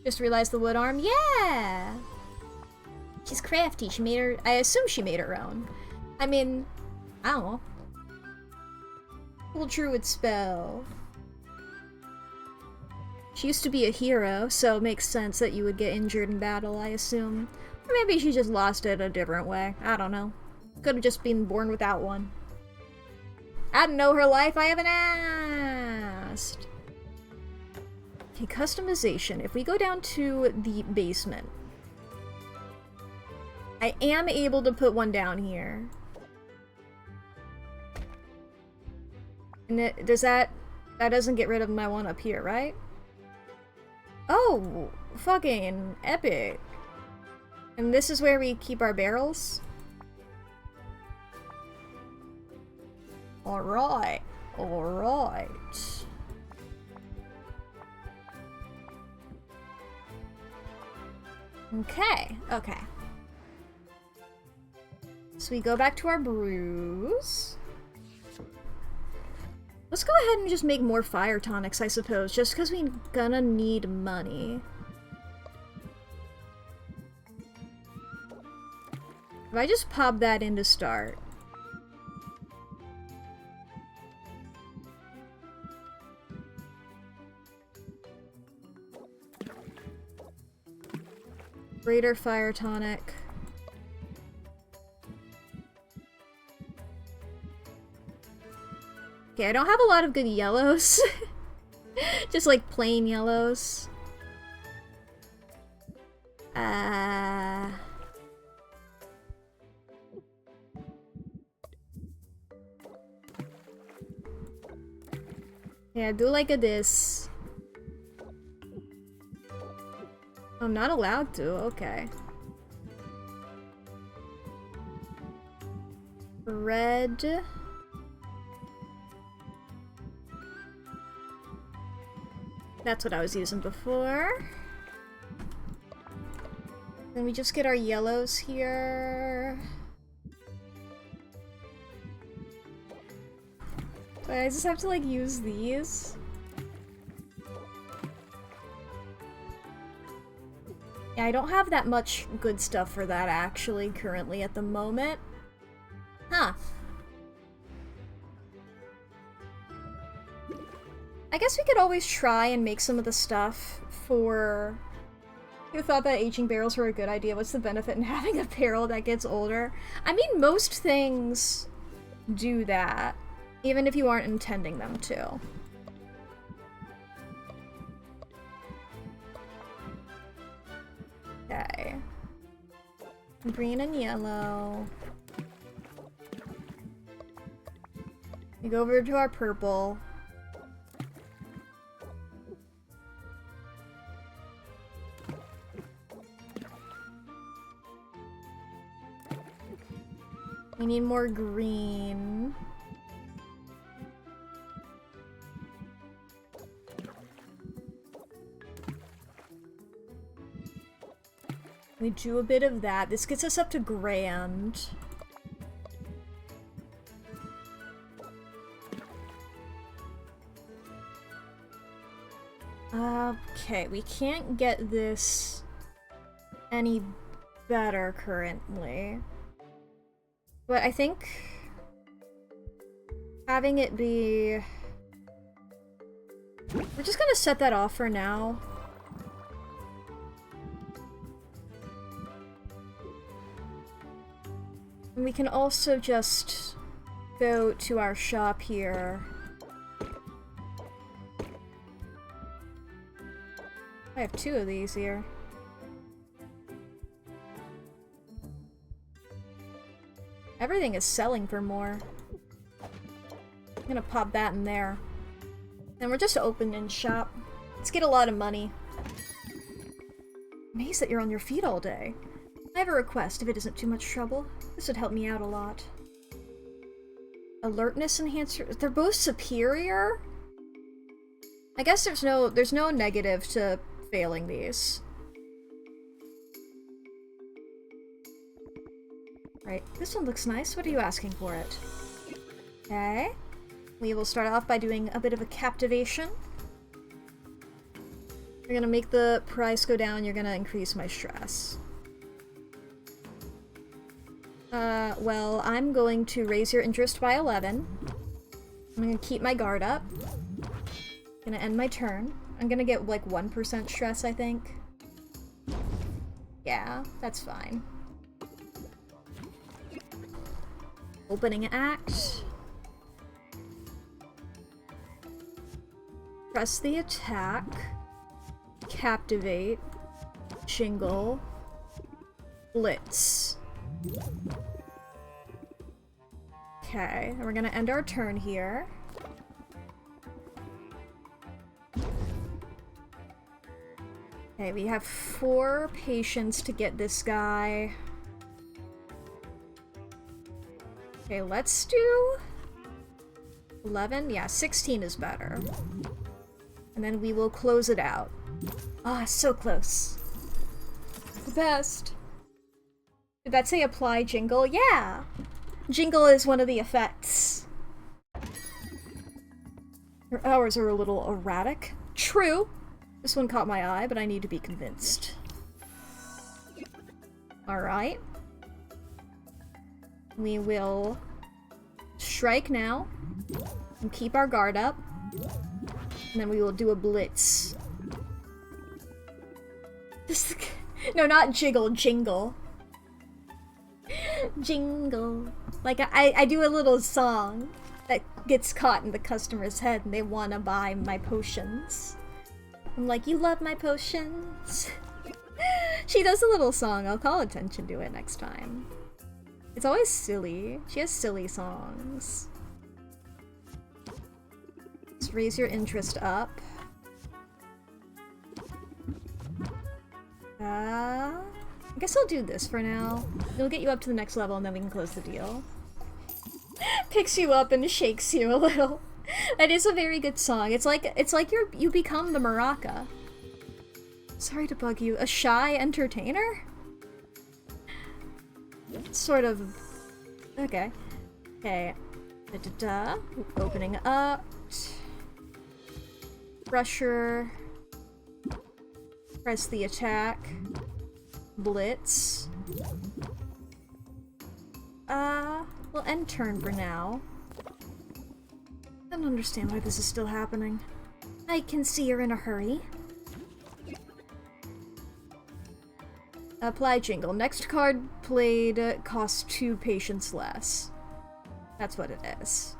Just realized the wood arm. Yeah! She's crafty. She made her... I assume she made her own. I mean, I don't know. Full druid spell. She used to be a hero, so it makes sense that you would get injured in battle, I assume. Or maybe she just lost it a different way. I don't know. Could have just been born without one. I don't know her life, I haven't asked. Okay, customization. If we go down to the basement, I am able to put one down here. And does that doesn't get rid of my one up here, right? Oh, fucking epic. And this is where we keep our barrels? Alright. Alright. Okay, okay. So we go back to our brews. Let's go ahead and just make more fire tonics, I suppose, just because we're gonna need money. If I just pop that in to start. Greater fire tonic. Okay, I don't have a lot of good yellows. Just like plain yellows. Yeah, do like a this. I'm not allowed to, okay. Red. That's what I was using before. Then we just get our yellows here. Wait, I just have to like use these. Yeah, I don't have that much good stuff for that actually currently at the moment. Huh. I guess we could always try and make some of the stuff for... Who thought that aging barrels were a good idea? What's the benefit in having a barrel that gets older? I mean, most things do that, even if you aren't intending them to. Okay. Green and yellow. We go over to our purple. We need more green. We do a bit of that. This gets us up to grand. Okay, we can't get this any better currently. But I think having it be... We're just gonna set that off for now. And we can also just go to our shop here. I have 2 of these here. Everything is selling for more. I'm gonna pop that in there. And we're just opening shop. Let's get a lot of money. Amazed that you're on your feet all day. I have a request if it isn't too much trouble. This would help me out a lot. Alertness enhancer. They're both superior? I guess there's no negative to failing these. Right, this one looks nice. What are you asking for it? Okay. We will start off by doing a bit of a captivation. You're gonna make the price go down, you're gonna increase my stress. Well, I'm going to raise your interest by 11. I'm gonna keep my guard up. Gonna end my turn. I'm gonna get like 1% stress, I think. Yeah, that's fine. Opening act. Press the attack. Captivate. Jingle. Blitz. Okay, and we're gonna end our turn here. Okay, we have 4 patients to get this guy. Okay, let's do 11. Yeah, 16 is better. And then we will close it out. Ah, so close. The best. Did that say apply jingle? Yeah! Jingle is one of the effects. Your hours are a little erratic. True. This one caught my eye, but I need to be convinced. Alright. We will strike now and keep our guard up. And then we will do a blitz. No, not jiggle, jingle. Jingle. Like, I do a little song that gets caught in the customer's head and they want to buy my potions. I'm like, you love my potions? She does a little song. I'll call attention to it next time. It's always silly. She has silly songs. Let's raise your interest up. I guess I'll do this for now. It'll get you up to the next level and then we can close the deal. Picks you up and shakes you a little. That is a very good song. It's like you become the maraca. Sorry to bug you. A shy entertainer? Sort of. Okay. Okay. Da-da-da. Opening up. Pressure. Press the attack. Blitz. We'll end turn for now. I don't understand why this is still happening. I can see you're in a hurry. Apply jingle. Next card played costs 2 patience less. That's what it is.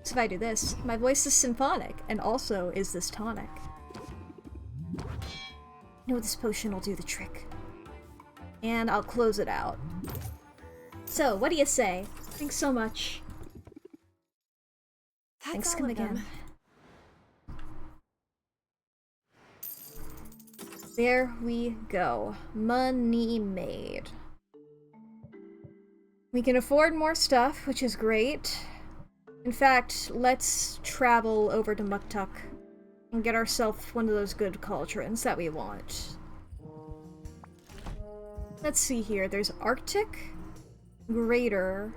So if I do this, my voice is symphonic, and also is this tonic. No, this potion will do the trick. And I'll close it out. So, what do you say? Thanks so much. Thanks, come again. There we go. Money made. We can afford more stuff, which is great. In fact, let's travel over to Muktuk and get ourselves one of those good cauldrons that we want. Let's see here. There's Arctic, Greater,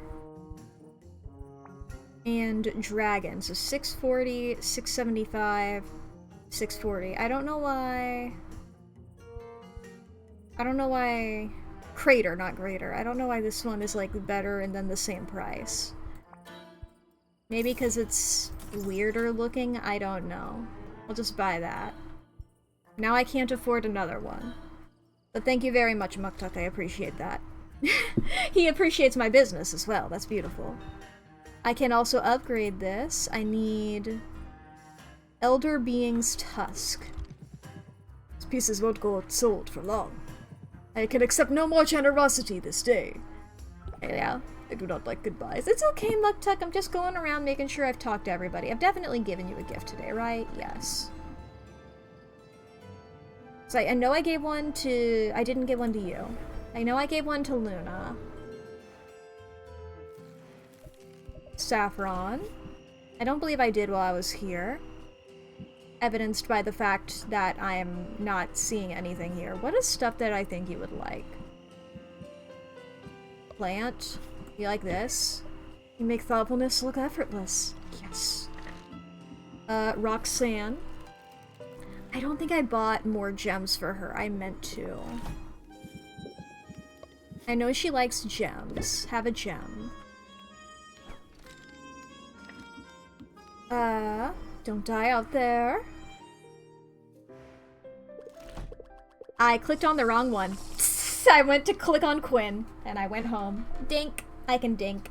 and Dragon. So 640, 675, 640. I don't know why... Crater, not Greater. I don't know why this one is, like, better and then the same price. Maybe because it's weirder looking? I don't know. I'll just buy that. Now I can't afford another one. But thank you very much, Muktuk. I appreciate that. He appreciates my business as well. That's beautiful. I can also upgrade this. I need... Elder Being's Tusk. These pieces won't go unsold for long. I can accept no more generosity this day. Yeah, I do not like goodbyes. It's okay, Muktuk. I'm just going around making sure I've talked to everybody. I've definitely given you a gift today, right? Yes. So I know I gave one to... I didn't give one to you. I know I gave one to Luna. Saffron. I don't believe I did while I was here. Evidenced by the fact that I am not seeing anything here. What is stuff that I think you would like? Plant. You like this? You make thoughtfulness look effortless. Yes. Roxanne. I don't think I bought more gems for her. I meant to. I know she likes gems. Have a gem. Don't die out there. I clicked on the wrong one. I went to click on Quinn, and I went home. Dink. I can dink.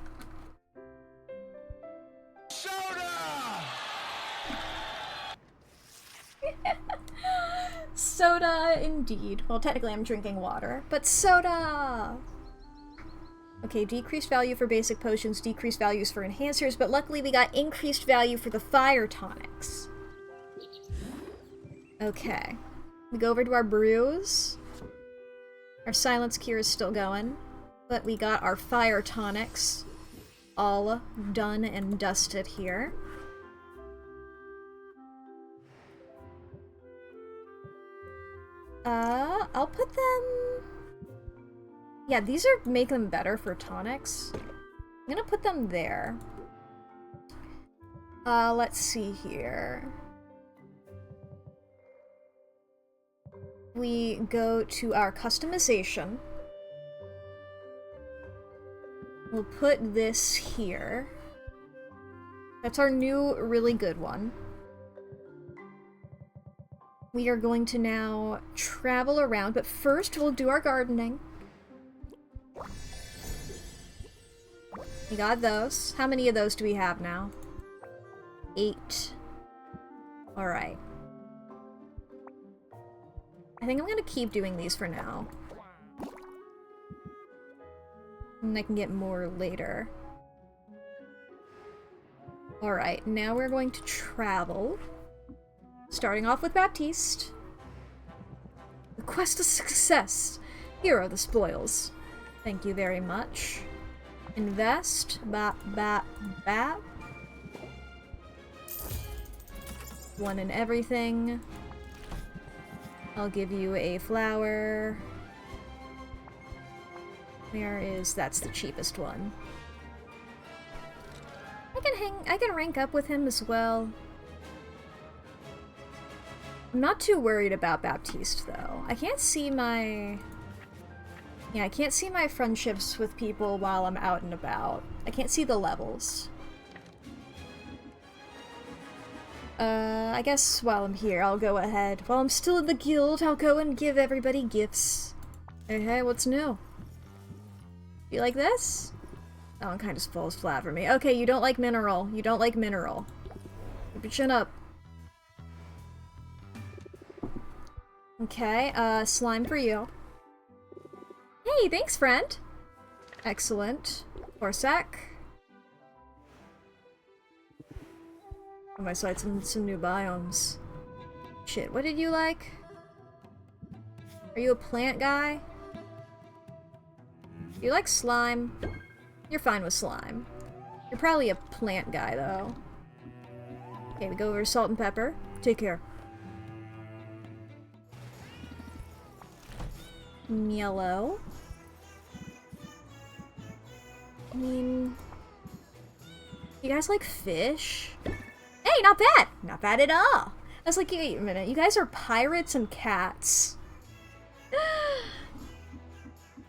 Soda, indeed. Well, technically I'm drinking water, but soda! Okay, decreased value for basic potions, decreased values for enhancers, but luckily we got increased value for the fire tonics. Okay. We go over to our brews. Our silence cure is still going, but we got our fire tonics all done and dusted here. I'll put them... Yeah, these are make them better for tonics. I'm gonna put them there. Let's see here. We go to our customization. We'll put this here. That's our new really good one. We are going to now travel around, but first we'll do our gardening. We got those. How many of those do we have now? 8. Alright. I think I'm gonna keep doing these for now. And I can get more later. Alright, now we're going to travel. Starting off with Baptiste. The quest is success. Here are the spoils. Thank you very much. Invest. Bap, bap, bap. One in everything. I'll give you a flower. Where is... That's the cheapest one. I can rank up with him as well. I'm not too worried about Baptiste, though. I can't see my... Yeah, I can't see my friendships with people while I'm out and about. I can't see the levels. I guess while I'm here, I'll go ahead. While I'm still in the guild, I'll go and give everybody gifts. Hey, what's new? You like this? That one kind of falls flat for me. Okay, you don't like mineral. You don't like mineral. Keep your chin up. Okay, slime for you. Hey, thanks, friend! Excellent. Corsac. I might sight some new biomes. Shit, what did you like? Are you a plant guy? You like slime? You're fine with slime. You're probably a plant guy, though. Okay, we go over to salt and pepper. Take care. Yellow. I mean... You guys like fish? Hey, not bad! Not bad at all! I was like, wait a minute, you guys are pirates and cats.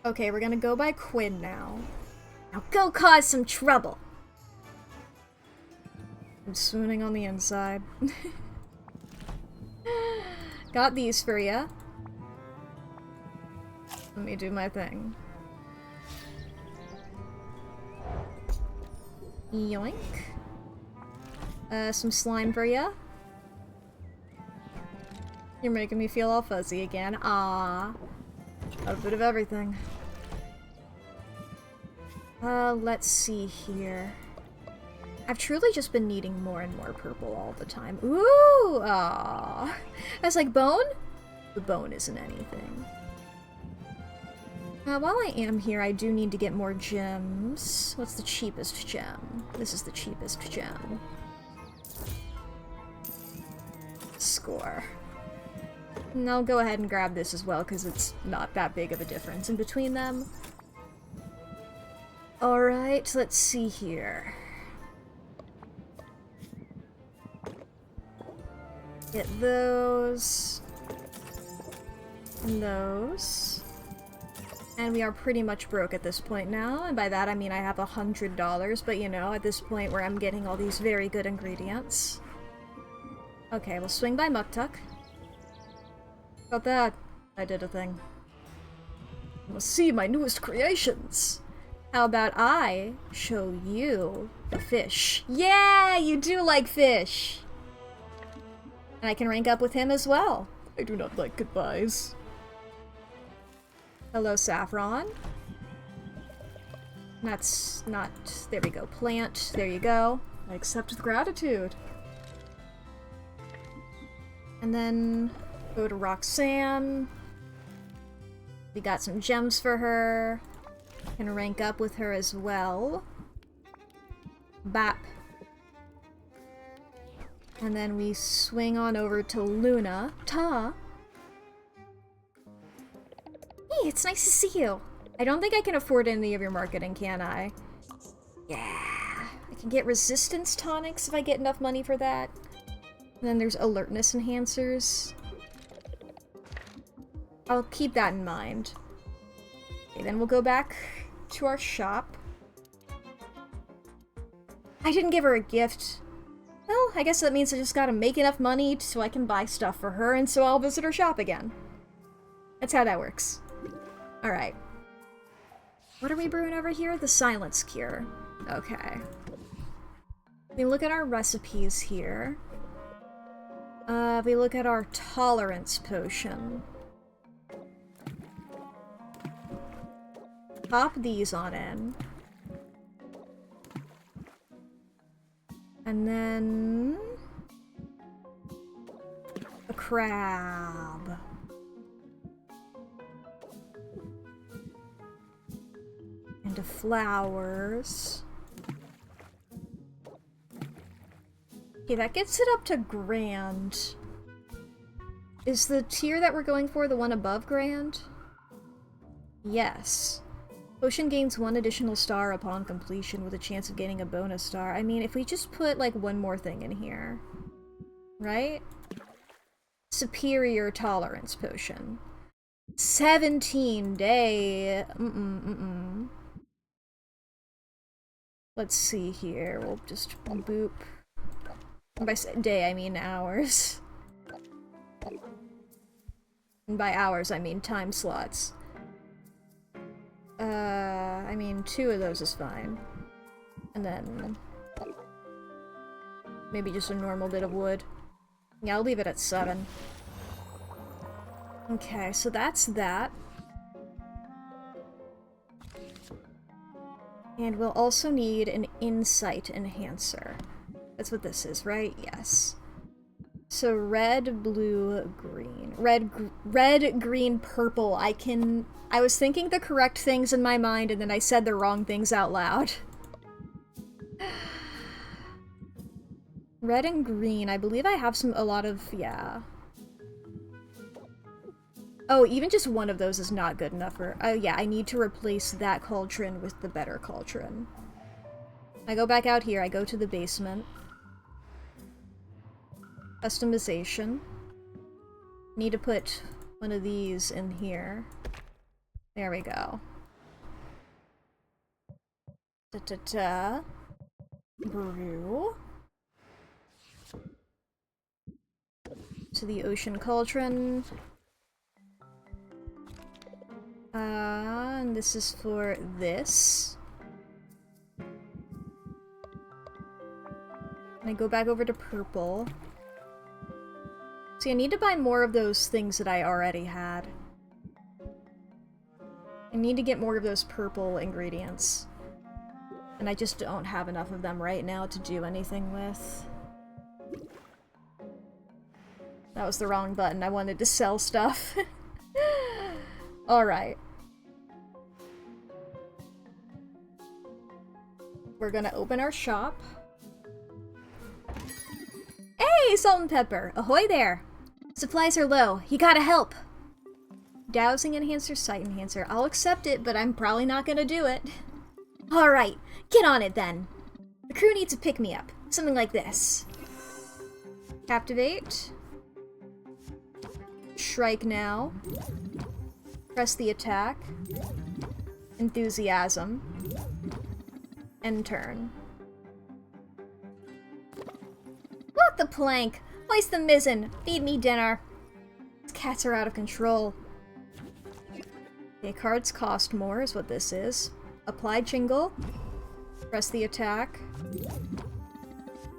Okay, we're gonna go by Quinn now. Now go cause some trouble! I'm swooning on the inside. Got these for ya. Let me do my thing. Yoink. Some slime for ya. You're making me feel all fuzzy again. Ah, a bit of everything. Let's see here. I've truly just been needing more and more purple all the time. Ooh! Ah, I was like, bone? The bone isn't anything. While I am here, I do need to get more gems. What's the cheapest gem? This is the cheapest gem. Score. And I'll go ahead and grab this as well, because it's not that big of a difference in between them. Alright, let's see here. Get those. And those. And we are pretty much broke at this point now, and by that I mean I have $100, but you know, at this point where I'm getting all these very good ingredients. Okay, we'll swing by Muktuk. Got that. I did a thing. You must see my newest creations. How about I show you the fish? Yeah, you do like fish! And I can rank up with him as well. I do not like goodbyes. Hello, Saffron. That's not... There we go. Plant. There you go. I accept with gratitude. And then go to Roxanne. We got some gems for her. Can rank up with her as well. Bap. And then we swing on over to Luna. Ta! Hey, it's nice to see you. I don't think I can afford any of your marketing, can I? Yeah. I can get resistance tonics if I get enough money for that. And then there's alertness enhancers. I'll keep that in mind. Okay, then we'll go back to our shop. I didn't give her a gift. Well, I guess that means I just gotta make enough money so I can buy stuff for her, and so I'll visit her shop again. That's how that works. Alright. What are we brewing over here? The silence cure. Okay. We look at our recipes here. We look at our tolerance potion. Pop these on in. And then... a crab. Into flowers. Okay, that gets it up to grand. Is the tier that we're going for the one above grand? Yes. Potion gains 1 additional star upon completion with a chance of gaining a bonus star. I mean, if we just put, like, one more thing in here. Right? Superior tolerance potion. 17 day. Let's see here. We'll just boop. And by day, I mean hours. And by hours, I mean time slots. I mean, 2 of those is fine. And then... maybe just a normal bit of wood. Yeah, I'll leave it at 7. Okay, so that's that. And we'll also need an insight enhancer. That's what this is, right? Yes. So red, blue, green. Red, green, purple. I was thinking the correct things in my mind and then I said the wrong things out loud. Red and green. I believe I have a lot of, yeah. Oh, even just one of those is not good enough for... oh yeah, I need to replace that cauldron with the better cauldron. I go back out here, I go to the basement. Customization. Need to put one of these in here. There we go. Da-da-da. Brew. To the ocean cauldron. And this is for this. And I go back over to purple. See, I need to buy more of those things that I already had. I need to get more of those purple ingredients. And I just don't have enough of them right now to do anything with. That was the wrong button. I wanted to sell stuff. Alright. We're gonna open our shop. Hey, Salt and Pepper! Ahoy there! Supplies are low. You gotta help! Dowsing enhancer, sight enhancer. I'll accept it, but I'm probably not gonna do it. Alright, get on it then. The crew needs a pick-me-up. Something like this. Captivate. Strike now. Press the attack. Enthusiasm. End turn. Walk the plank! Hoist the mizzen! Feed me dinner! These cats are out of control. Okay, cards cost more is what this is. Apply jingle. Press the attack.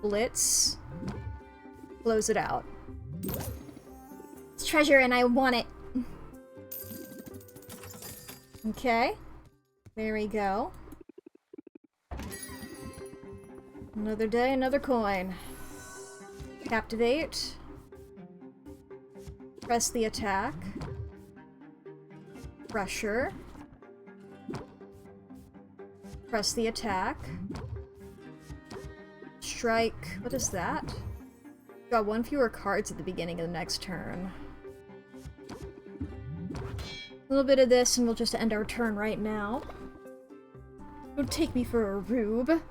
Blitz. Close it out. It's treasure and I want it. Okay. There we go. Another day, another coin. Captivate. Press the attack. Pressure. Press the attack. Strike. What is that? Draw one fewer cards at the beginning of the next turn. A little bit of this and we'll just end our turn right now. Don't take me for a rube.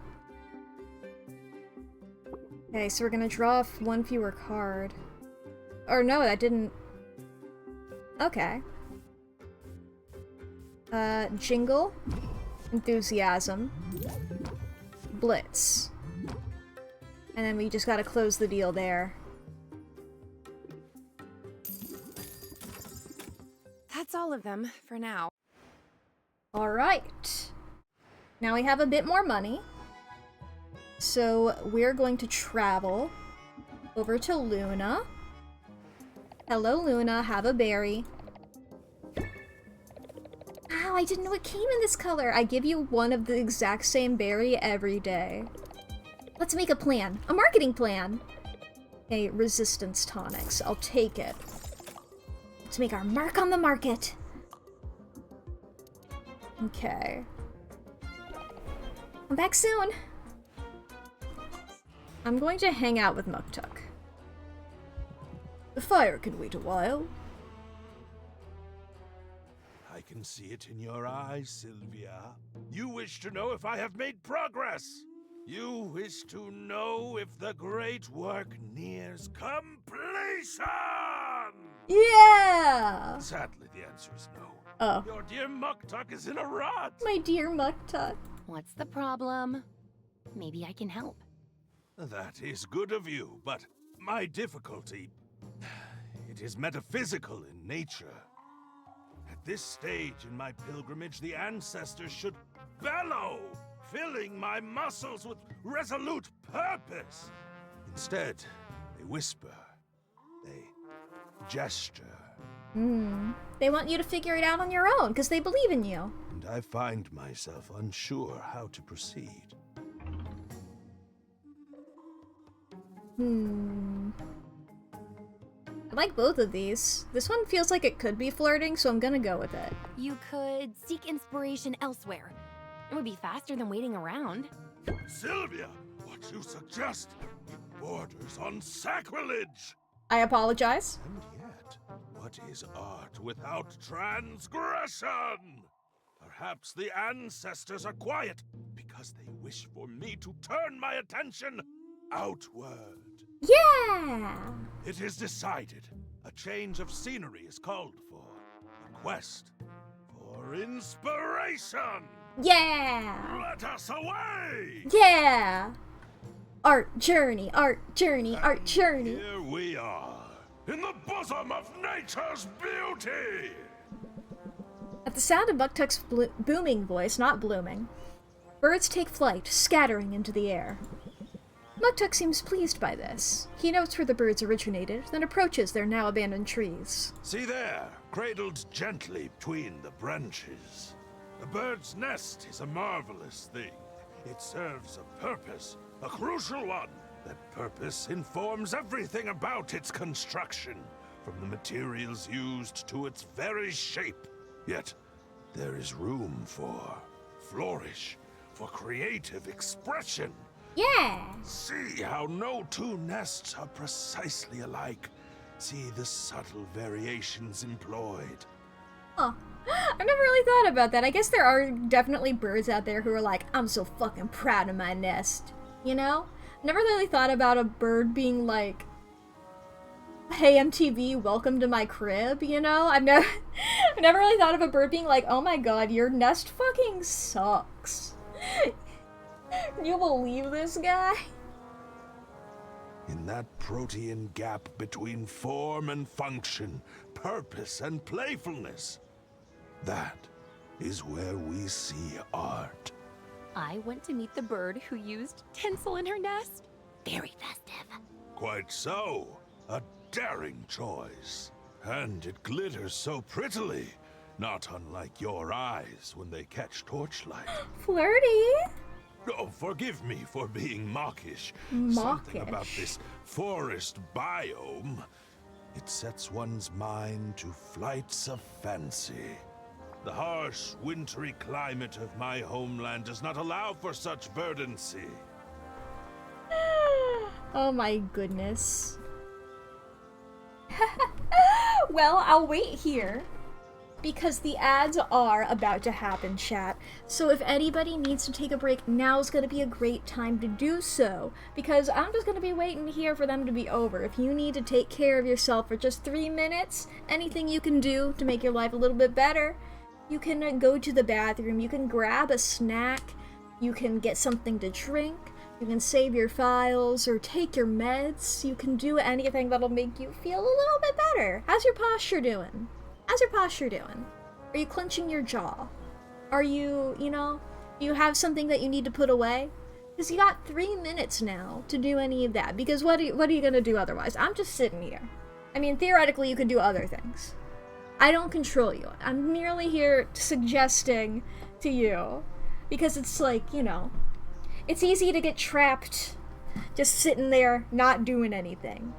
Okay, so we're gonna draw one fewer card. Or no, that didn't... Okay. Jingle. Enthusiasm. Blitz. And then we just gotta close the deal there. That's all of them for now. Alright. Now we have a bit more money. So we're going to travel over to Luna. Hello, Luna. Have a berry. Ow, I didn't know it came in this color. I give you one of the exact same berry every day. Let's make a plan. A marketing plan. Okay, resistance tonics. I'll take it. Let's make our mark on the market. Okay. Come back soon. I'm going to hang out with Muktuk. The fire can wait a while. I can see it in your eyes, Sylvia. You wish to know if I have made progress. You wish to know if the great work nears completion! Yeah! Sadly, the answer is no. Oh. Your dear Muktuk is in a rut. My dear Muktuk. What's the problem? Maybe I can help. That is good of you, but my difficulty... it is metaphysical in nature. At this stage in my pilgrimage, the ancestors should bellow, filling my muscles with resolute purpose. Instead, they whisper. They gesture. They want you to figure it out on your own, because they believe in you. And I find myself unsure how to proceed. I like both of these. This one feels like it could be flirting, so I'm gonna go with it. You could seek inspiration elsewhere. It would be faster than waiting around. Sylvia, what you suggest, it borders on sacrilege. I apologize. And yet, what is art without transgression? Perhaps the ancestors are quiet because they wish for me to turn my attention outward. Yeah! It is decided. A change of scenery is called for. A quest for inspiration. Yeah! Let us away! Yeah! Art journey, art journey, art journey. Here we are, in the bosom of nature's beauty! At the sound of Muktuk's booming voice, not blooming, birds take flight, scattering into the air. Muktuk seems pleased by this. He notes where the birds originated, then approaches their now abandoned trees. See there, cradled gently between the branches. The bird's nest is a marvelous thing. It serves a purpose, a crucial one. That purpose informs everything about its construction, from the materials used to its very shape. Yet, there is room for flourish, for creative expression. Yeah! See how no two nests are precisely alike. See the subtle variations employed. Huh. I've never really thought about that. I guess there are definitely birds out there who are like, I'm so fucking proud of my nest. You know? Never really thought about a bird being like, hey MTV, welcome to my crib, you know? I've never really thought of a bird being like, oh my god, your nest fucking sucks. Can you believe this guy? In that protean gap between form and function, purpose and playfulness, that is where we see art. I went to meet the bird who used tinsel in her nest. Very festive. Quite so. A daring choice. And it glitters so prettily. Not unlike your eyes when they catch torchlight. Flirty. Oh, forgive me for being mawkish. Mawkish. Something about this forest biome. It sets one's mind to flights of fancy. The harsh, wintry climate of my homeland does not allow for such verdancy. Oh my goodness. Well, I'll wait here, because the ads are about to happen, chat. So if anybody needs to take a break, now's gonna be a great time to do so, because I'm just gonna be waiting here for them to be over. If you need to take care of yourself for just 3 minutes, anything you can do to make your life a little bit better, you can go to the bathroom, you can grab a snack, you can get something to drink, you can save your files or take your meds, you can do anything that'll make you feel a little bit better. How's your posture doing? How's your posture doing? Are you clenching your jaw? Are you, do you have something that you need to put away? Because you got 3 minutes now to do any of that, because what are you gonna do otherwise? I'm just sitting here. I mean, theoretically you could do other things. I don't control you. I'm merely here suggesting to you, because it's like, it's easy to get trapped just sitting there not doing anything,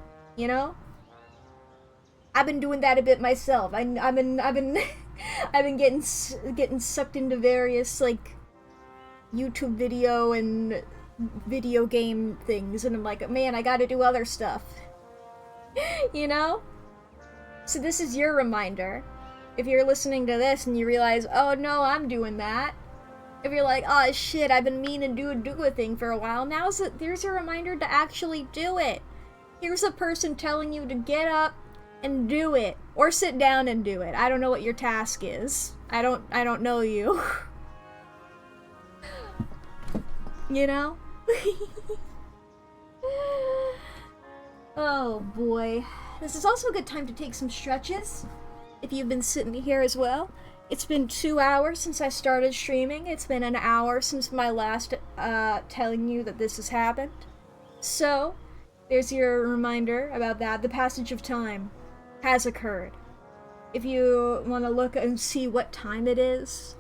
I've been doing that a bit myself. I've been getting sucked into various like YouTube video and video game things, and I'm like, man, I gotta do other stuff. So this is your reminder. If you're listening to this and you realize, oh no, I'm doing that. If you're like, oh shit, I've been meaning to do a thing for a while, there's a reminder to actually do it. Here's a person telling you to get up and do it, or sit down and do it. I don't know what your task is. I don't know you. Oh boy. This is also a good time to take some stretches, if you've been sitting here as well. It's been 2 hours since I started streaming. It's been an hour since my last telling you that this has happened. So, there's your reminder about that. The passage of time has occurred. If you want to look and see what time it is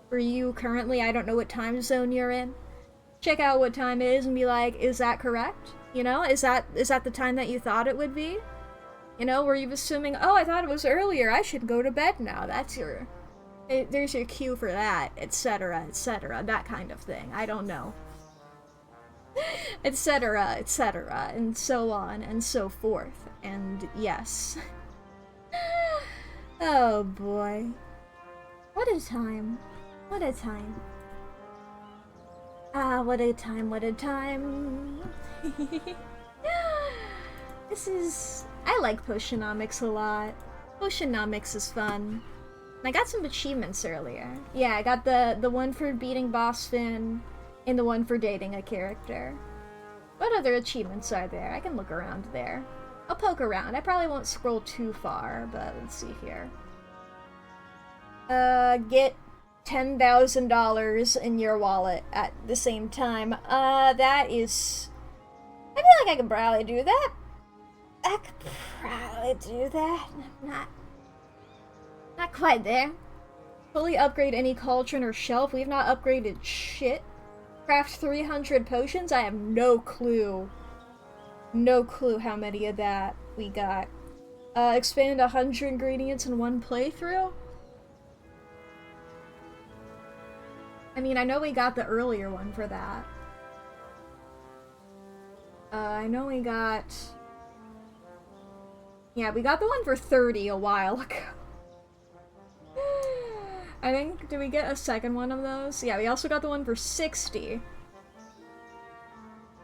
for you currently, I don't know what time zone you're in. Check out what time it is and be like, is that correct? Is that the time that you thought it would be? Were you assuming, oh, I thought it was earlier, I should go to bed now. There's your cue for that, etc., that kind of thing. I don't know. Etc., and so on and so forth. And yes. Oh boy. What a time. What a time. Ah, what a time, what a time. I like Potionomics a lot. Potionomics is fun. I got some achievements earlier. Yeah, I got the one for beating Boss Finn, and the one for dating a character. What other achievements are there? I can look around there. I'll poke around. I probably won't scroll too far, but let's see here. Get $10,000 in your wallet at the same time. That is... I feel like I could probably do that. I could probably do that. Not quite there. Fully upgrade any cauldron or shelf. We've not upgraded shit. Craft 300 potions. I have no clue. No clue how many of that we got. Expand 100 ingredients in one playthrough? I mean, I know we got the earlier one for that. I know we got... Yeah, we got the one for 30 a while ago. I think, did we get a second one of those? Yeah, we also got the one for 60.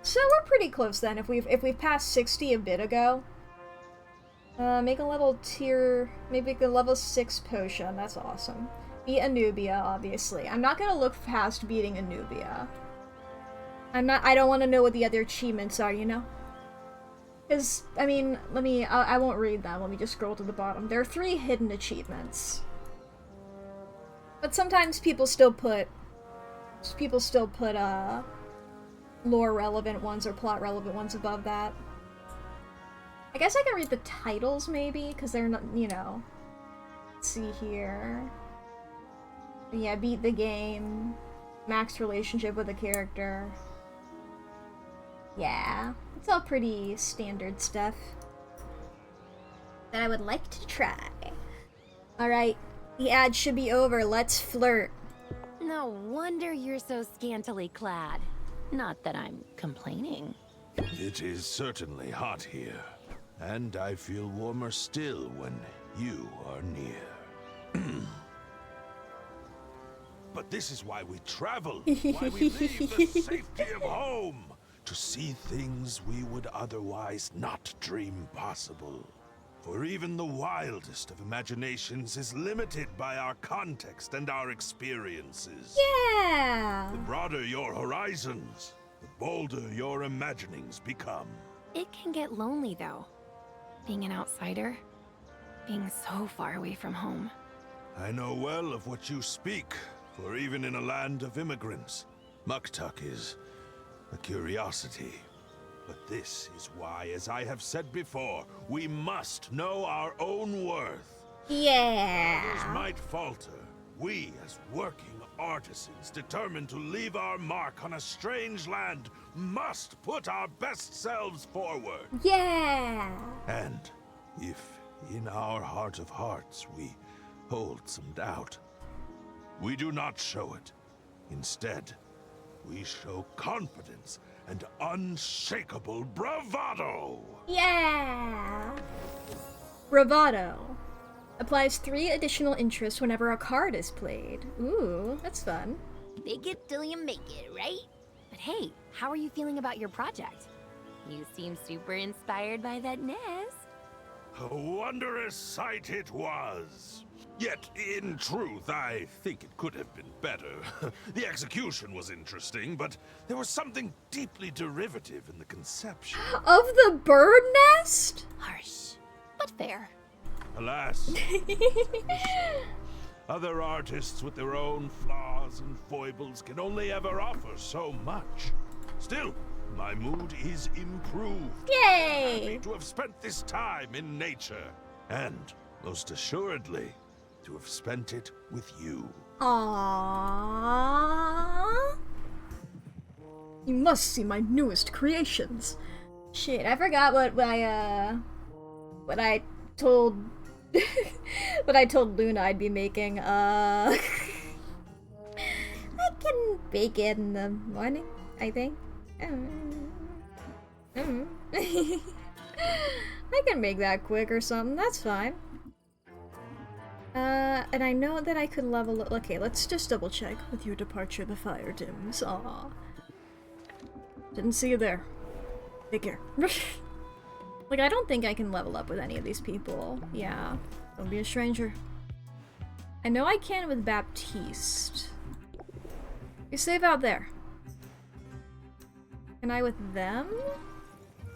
So we're pretty close then, if we've passed 60 a bit ago. Make a level tier, maybe a level 6 potion, that's awesome. Beat Anubia, obviously. I'm not gonna look past beating Anubia. I don't want to know what the other achievements are, Because, I mean, I won't read them, let me just scroll to the bottom. There are 3 hidden achievements. But sometimes people still put lore relevant ones or plot relevant ones above that. I guess I can read the titles maybe, because they're not, you know. Let's see here. Yeah, beat the game. Mack's relationship with a character. Yeah, it's all pretty standard stuff that I would like to try. Alright, the ad should be over. Let's flirt. No wonder you're so scantily clad. Not that I'm complaining. It is certainly hot here, and I feel warmer still when you are near. But this is why we travel, why we leave the safety of home, to see things we would otherwise not dream possible. For even the wildest of imaginations is limited by our context and our experiences. Yeah! The broader your horizons, the bolder your imaginings become. It can get lonely, though. Being an outsider. Being so far away from home. I know well of what you speak, for even in a land of immigrants, Muktuk is a curiosity. But this is why, as I have said before, we must know our own worth. Yeah. Others might falter. We, as working artisans determined to leave our mark on a strange land, must put our best selves forward. Yeah. And if in our heart of hearts we hold some doubt, we do not show it. Instead, we show confidence and unshakable bravado! Yeah! Bravado. Applies 3 additional interest whenever a card is played. Ooh, that's fun. Fake it till you make it, right? But hey, how are you feeling about your project? You seem super inspired by that nest. A wondrous sight it was. Yet, in truth, I think it could have been better. The execution was interesting, but there was something deeply derivative in the conception. Of the bird nest? Harsh, but fair. Alas. Other artists with their own flaws and foibles can only ever offer so much. Still, my mood is improved. Yay! Happy to have spent this time in nature. And, most assuredly, to have spent it with you. Aww. You must see my newest creations. Shit, I forgot what I told what I told Luna I'd be making. I can bake it in the morning, I think. I can make that quick or something, that's fine. And I know that I could level it. Okay, let's just double check. With your departure, the fire dims. Aw. Didn't see you there. Take care. Like, I don't think I can level up with any of these people. Yeah. Don't be a stranger. I know I can with Baptiste. You save out there. Can I with them?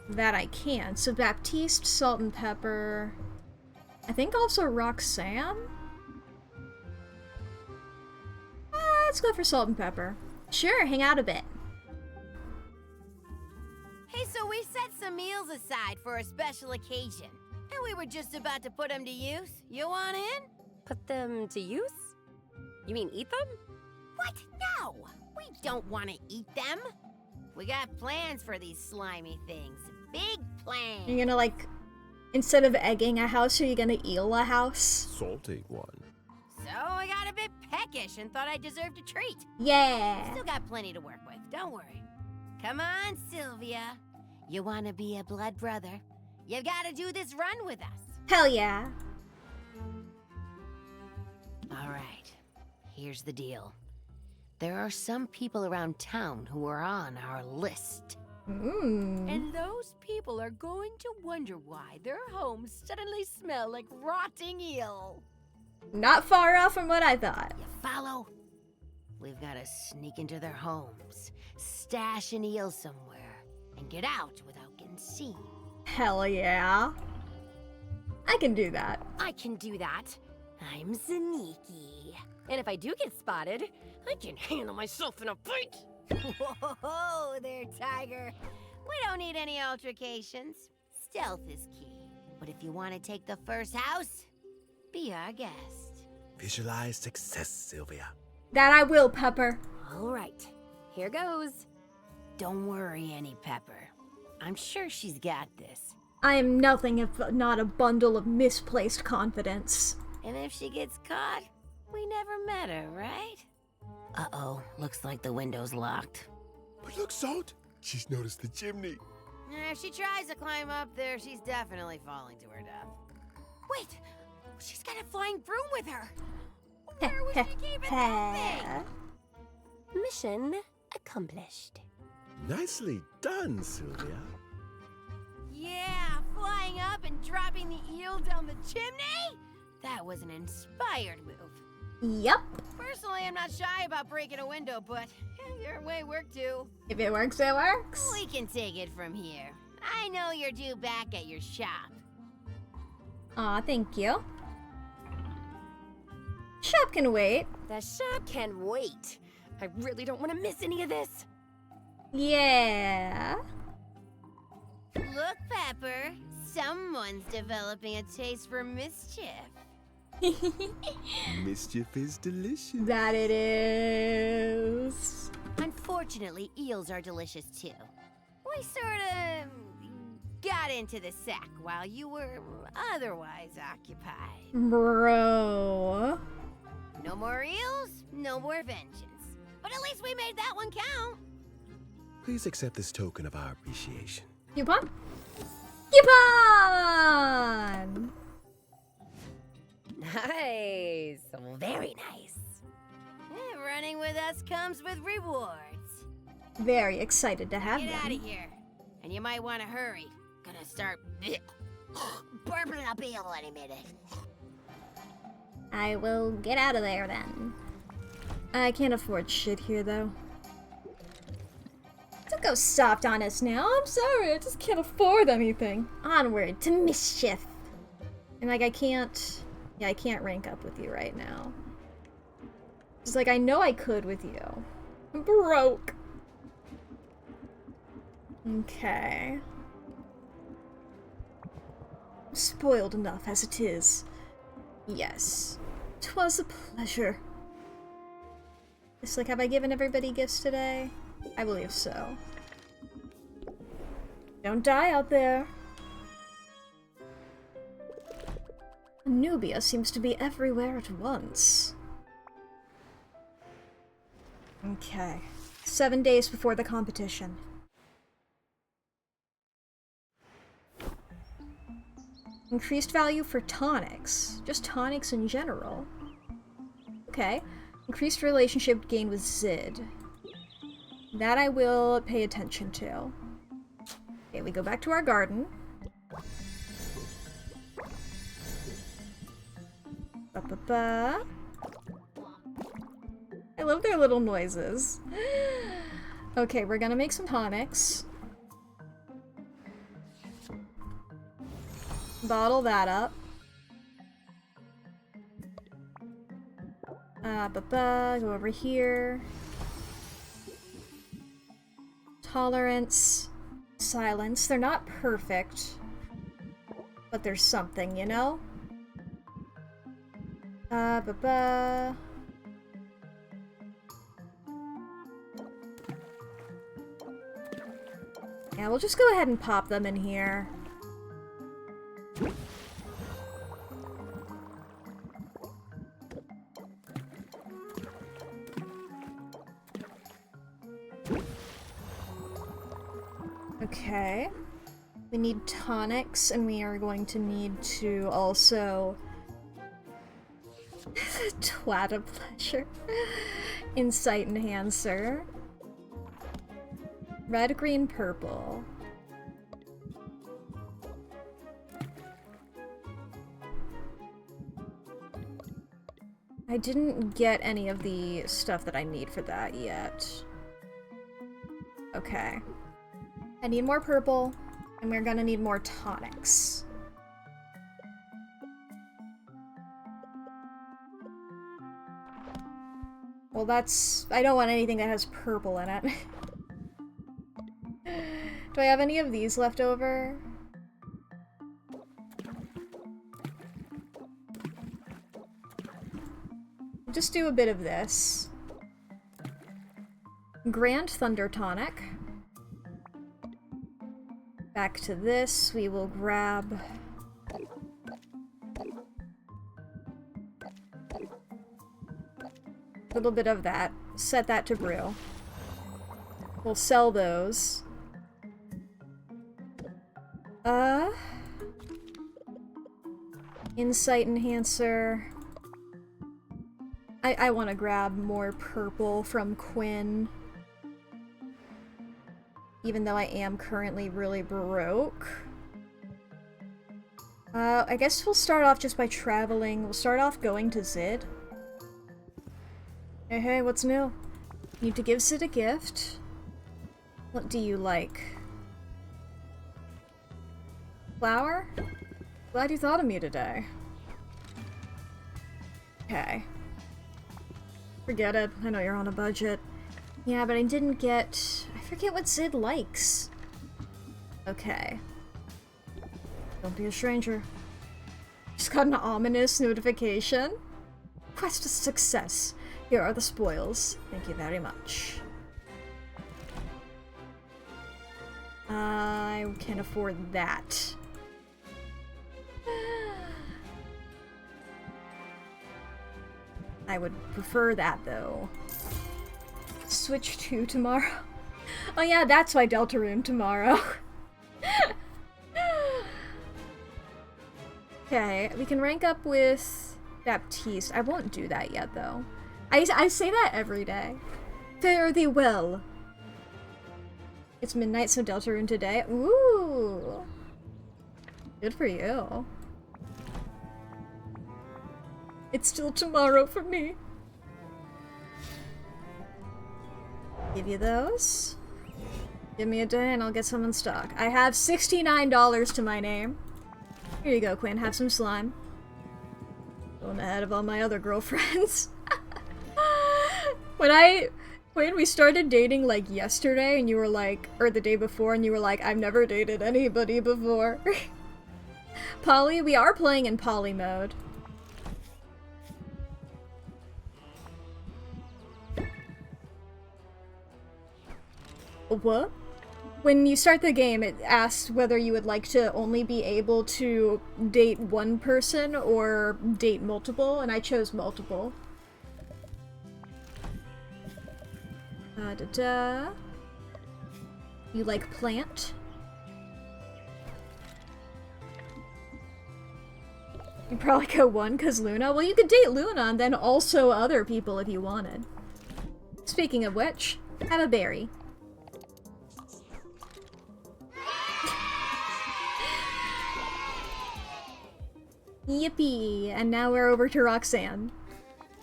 That I can. So Baptiste, Salt and Pepper. I think also Roxanne? Let's go for Salt and Pepper. Sure, hang out a bit. Hey, so we set some meals aside for a special occasion. And we were just about to put them to use. You want in? Put them to use? You mean eat them? What? No! We don't want to eat them. We got plans for these slimy things. Big plans. You're gonna, like, instead of egging a house, are you gonna eel a house? Salty one. So I got a bit peckish and thought I deserved a treat. Yeah. Still got plenty to work with, don't worry. Come on, Sylvia. You want to be a blood brother? You've got to do this run with us. Hell yeah. All right. Here's the deal. There are some people around town who are on our list. And those people are going to wonder why their homes suddenly smell like rotting eel. Not far off from what I thought. You follow? We've got to sneak into their homes, stash an eel somewhere, and get out without getting seen. Hell yeah. I can do that. I can do that. I'm sneaky. And if I do get spotted, I can handle myself in a fight. Whoa there, Tiger. We don't need any altercations. Stealth is key. But if you want to take the first house, be our guest. Visualize success, Sylvia. That I will, Pepper. All right, here goes. Don't worry, Annie Pepper. I'm sure she's got this. I am nothing if not a bundle of misplaced confidence. And if she gets caught, we never met her, right? Uh-oh, looks like the window's locked. But look, Salt. She's noticed the chimney. If she tries to climb up there, she's definitely falling to her death. Wait, she's got a flying broom with her. Where was she keeping that thing? Mission accomplished. Nicely done, Sylvia. Yeah, flying up and dropping the eel down the chimney? That was an inspired move. Yep. Personally, I'm not shy about breaking a window, but your way worked too. If it works, it works. We can take it from here. I know you're due back at your shop. Aw, thank you. Shop can wait. The shop can wait. I really don't want to miss any of this. Yeah. Look, Pepper. Someone's developing a taste for mischief. Mischief is delicious. That it is. Unfortunately, eels are delicious too. We sort of got into the sack while you were otherwise occupied. Bro. No more eels, no more vengeance. But at least we made that one count. Please accept this token of our appreciation. Coupon? Coupon! Nice. Very nice. Running with us comes with rewards. Very excited to have Get them. out of here. And you might want to hurry. Gonna start burping up eel any minute. I will get out of there then. I can't afford shit here though. Don't go soft on us now. I'm sorry, I just can't afford anything. Onward to mischief. And like I can't rank up with you right now. Just like I know I could with you. I'm broke. Okay. I'm spoiled enough as it is. Yes. 'Twas a pleasure. It's like, have I given everybody gifts today? I believe so. Don't die out there. Nubia seems to be everywhere at once. Okay. 7 days before the competition. Increased value for tonics. Just tonics in general. Okay. Increased relationship gain with Zid. That I will pay attention to. Okay, we go back to our garden. Ba-ba-ba. I love their little noises. Okay, we're gonna make some tonics. Bottle that up. Go over here. Tolerance. Silence. They're not perfect. But there's something, you know? Yeah, we'll just go ahead and pop them in here. Okay. We need tonics, and we are going to need to also... Twat a pleasure. Insight enhancer. Red, green, purple. I didn't get any of the stuff that I need for that yet. Okay. I need more purple, and we're gonna need more tonics. Well, that's... I don't want anything that has purple in it. Do I have any of these left over? Just do a bit of this. Grand Thunder Tonic. Back to this, we will grab... a little bit of that. Set that to brew. We'll sell those. Insight Enhancer. I want to grab more purple from Quinn. Even though I am currently really broke. I guess we'll start off just by traveling. We'll start off going to Zid. Hey, hey, what's new? Need to give Sid a gift. What do you like? Flower? Glad you thought of me today. Okay. Forget it. I know you're on a budget. Yeah, but I didn't get... I forget what Sid likes. Okay. Don't be a stranger. Just got an ominous notification. Quest a success. Here are the spoils. Thank you very much. I can't afford that. I would prefer that, though. Switch 2 tomorrow. Oh yeah, that's why Deltarune tomorrow. Okay, we can rank up with Baptiste. I won't do that yet, though. I say that every day. Fare thee well. It's midnight, so Deltarune today. Ooh. Good for you. It's still tomorrow for me. Give you those. Give me a day and I'll get some in stock. I have $69 to my name. Here you go, Quinn. Have some slime. Going ahead of all my other girlfriends. When we started dating like yesterday and you were like, or the day before, and you were like, I've never dated anybody before. Poly, we are playing in poly mode. What? When you start the game, it asks whether you would like to only be able to date one person or date multiple, and I chose multiple. You like plant? You'd probably go one because Luna? Well, you could date Luna and then also other people if you wanted. Speaking of which, have a berry. Yippee! And now we're over to Roxanne.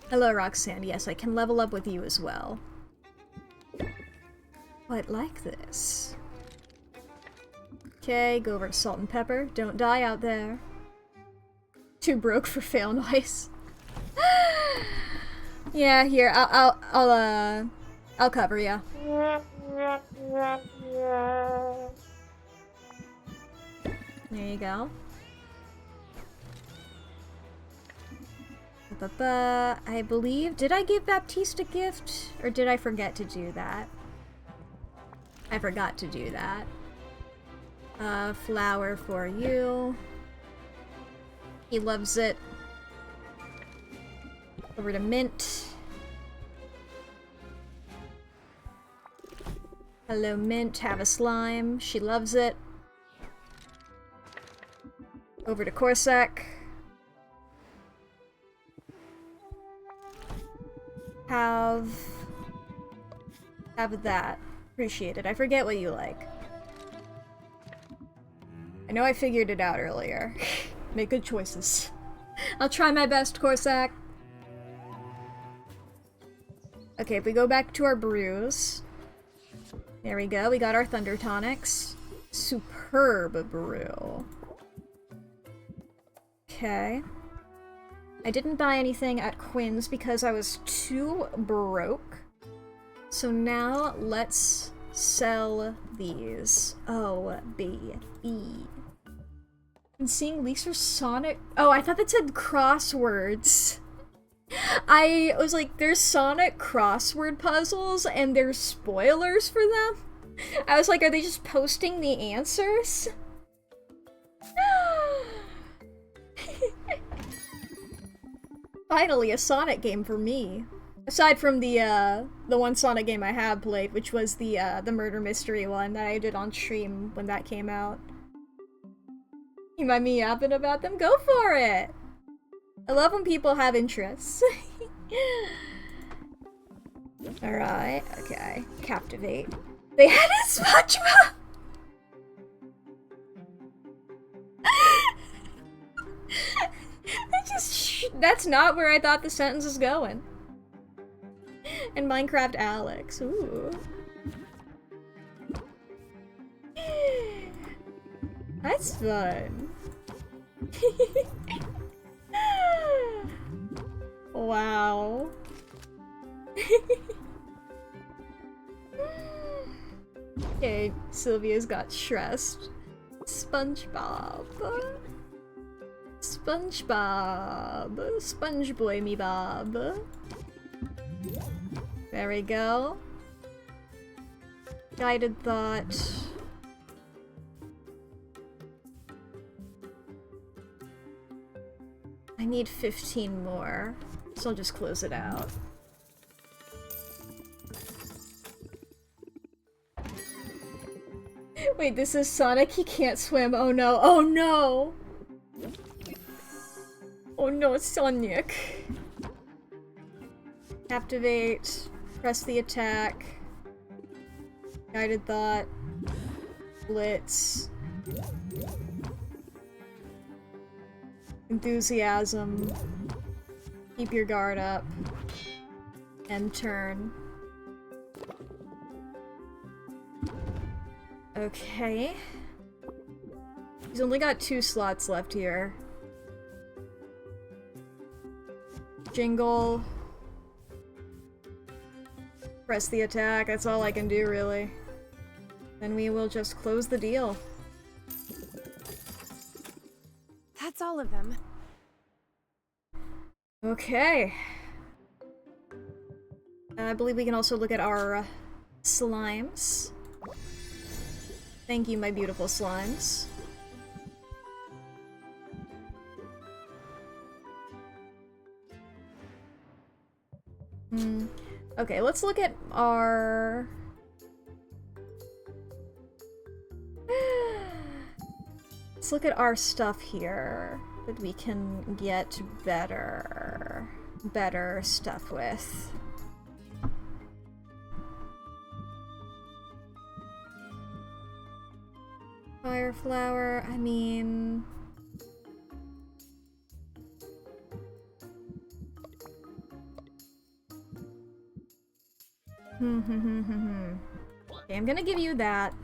Hello, Roxanne. Yes, I can level up with you as well. Quite like this. Okay, go over to Salt and Pepper. Don't die out there. Too broke for fail noise. Yeah, here, I'll cover ya. There you go. I believe, did I give Baptiste a gift? Or did I forget to do that? I forgot to do that. Flower for you. He loves it. Over to Mint. Hello, Mint. Have a slime. She loves it. Over to Corsac. Have that. Appreciate it. I forget what you like. I know I figured it out earlier. Make good choices. I'll try my best, Corsac. Okay, if we go back to our brews. There we go. We got our Thunder Tonics. Superb brew. Okay. I didn't buy anything at Quinn's because I was too broke. So now let's sell these. O, B, E. And seeing leaks for Sonic. Oh, I thought that said crosswords. I was like, there's Sonic crossword puzzles and there's spoilers for them. I was like, are they just posting the answers? Finally, a Sonic game for me. Aside from the one Sonic game I have played, which was the murder mystery one that I did on stream when that came out. You mind me yapping about them? Go for it! I love when people have interests. Alright, okay. Captivate. They had a SpongeBob! That's not where I thought the sentence was going. And Minecraft Alex. Ooh. That's fun. Wow. Okay, Sylvia's got stressed. SpongeBob. SpongeBob. Sponge boy me Bob. There we go. Guided thought. I need 15 more, so I'll just close it out. Wait, this is Sonic? He can't swim. Oh no. Oh no! Oh no, it's Sonic. Captivate. Press the attack. Guided thought. Blitz. Enthusiasm. Keep your guard up. End turn. Okay. He's only got 2 slots left here. Jingle. Press the attack, that's all I can do, really. Then we will just close the deal. That's all of them. Okay. I believe we can also look at our slimes. Thank you, my beautiful slimes. Okay, let's look at our... Let's look at our stuff here that we can get better stuff with. Fire flower, I mean... Okay, I'm gonna give you that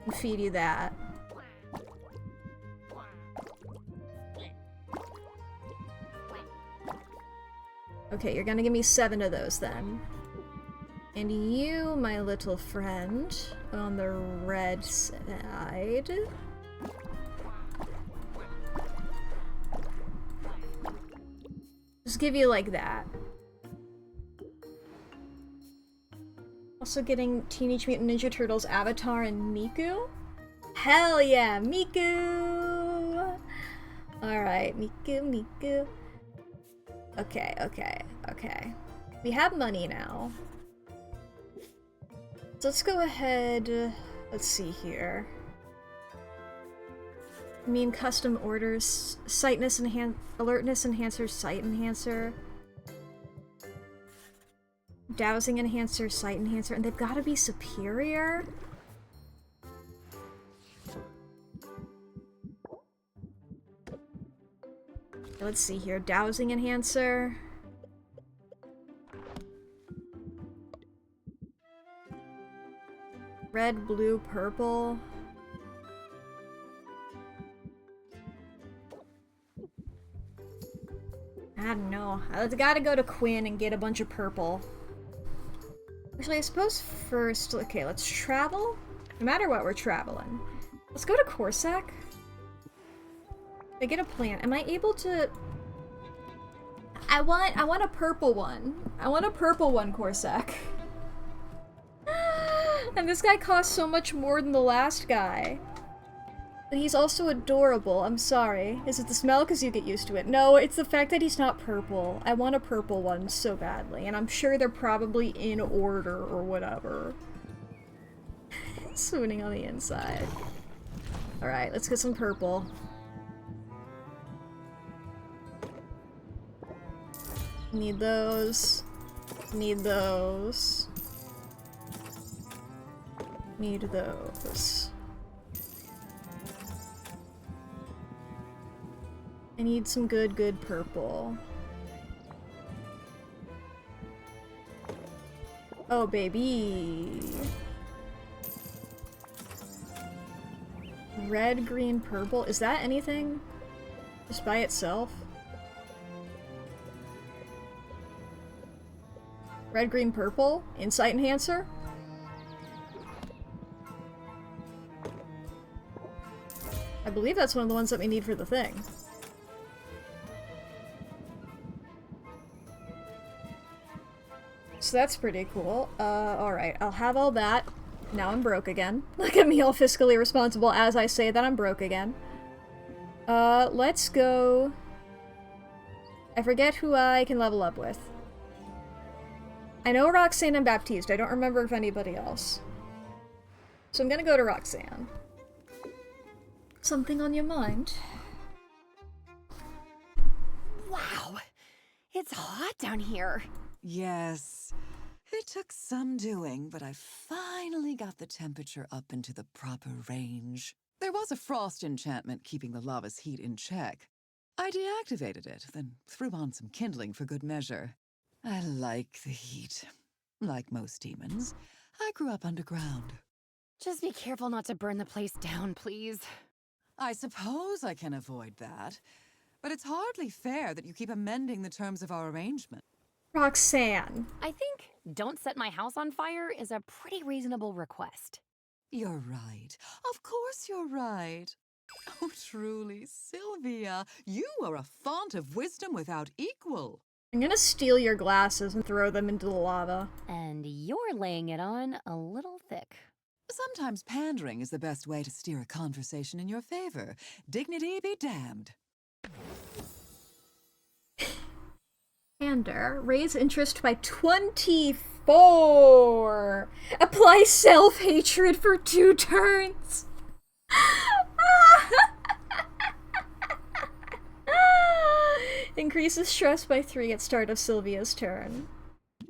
and feed you that. Okay, you're gonna give me 7 of those then. And you, my little friend, on the red side. Just give you like that. Also getting Teenage Mutant Ninja Turtles Avatar and Miku? Hell yeah, Miku! Alright, Miku. Okay. We have money now. So let's go ahead, let's see here. I mean, custom orders, alertness enhancer, sight enhancer. Dowsing enhancer, sight enhancer, and they've got to be superior? Let's see here. Dowsing enhancer. Red, blue, purple. I don't know. I gotta go to Quinn and get a bunch of purple. Actually, I suppose first... Okay, let's travel. No matter what, we're traveling. Let's go to Corsac. I get a plant. Am I able to... I want a purple one. I want a purple one, Corsac. And this guy costs so much more than the last guy. But he's also adorable. I'm sorry. Is it the smell? Because you get used to it. No, it's the fact that he's not purple. I want a purple one so badly. And I'm sure they're probably in order or whatever. Swooning on the inside. Alright, let's get some purple. Need those. Need those. Need those. I need some good purple. Oh, baby. Red, green, purple. Is that anything? Just by itself? Red, green, purple? Insight enhancer? I believe that's one of the ones that we need for the thing. So that's pretty cool. Alright, I'll have all that. Now I'm broke again. Look at me all fiscally responsible as I say that I'm broke again. Let's go... I forget who I can level up with. I know Roxanne and Baptiste. I don't remember if anybody else. So I'm gonna go to Roxanne. Something on your mind? Wow! It's hot down here. Yes. It took some doing, but I finally got the temperature up into the proper range. There was a frost enchantment keeping the lava's heat in check. I deactivated it, then threw on some kindling for good measure. I like the heat. Like most demons, I grew up underground. Just be careful not to burn the place down, please. I suppose I can avoid that, but it's hardly fair that you keep amending the terms of our arrangement. Roxanne. I think don't set my house on fire is a pretty reasonable request. You're right. Of course you're right. Oh, truly, Sylvia, you are a font of wisdom without equal. I'm gonna steal your glasses and throw them into the lava. And you're laying it on a little thick. Sometimes pandering is the best way to steer a conversation in your favor. Dignity be damned. Pander. Raise interest by 24. Apply self-hatred for 2 turns. Increases stress by 3 at start of Sylvia's turn.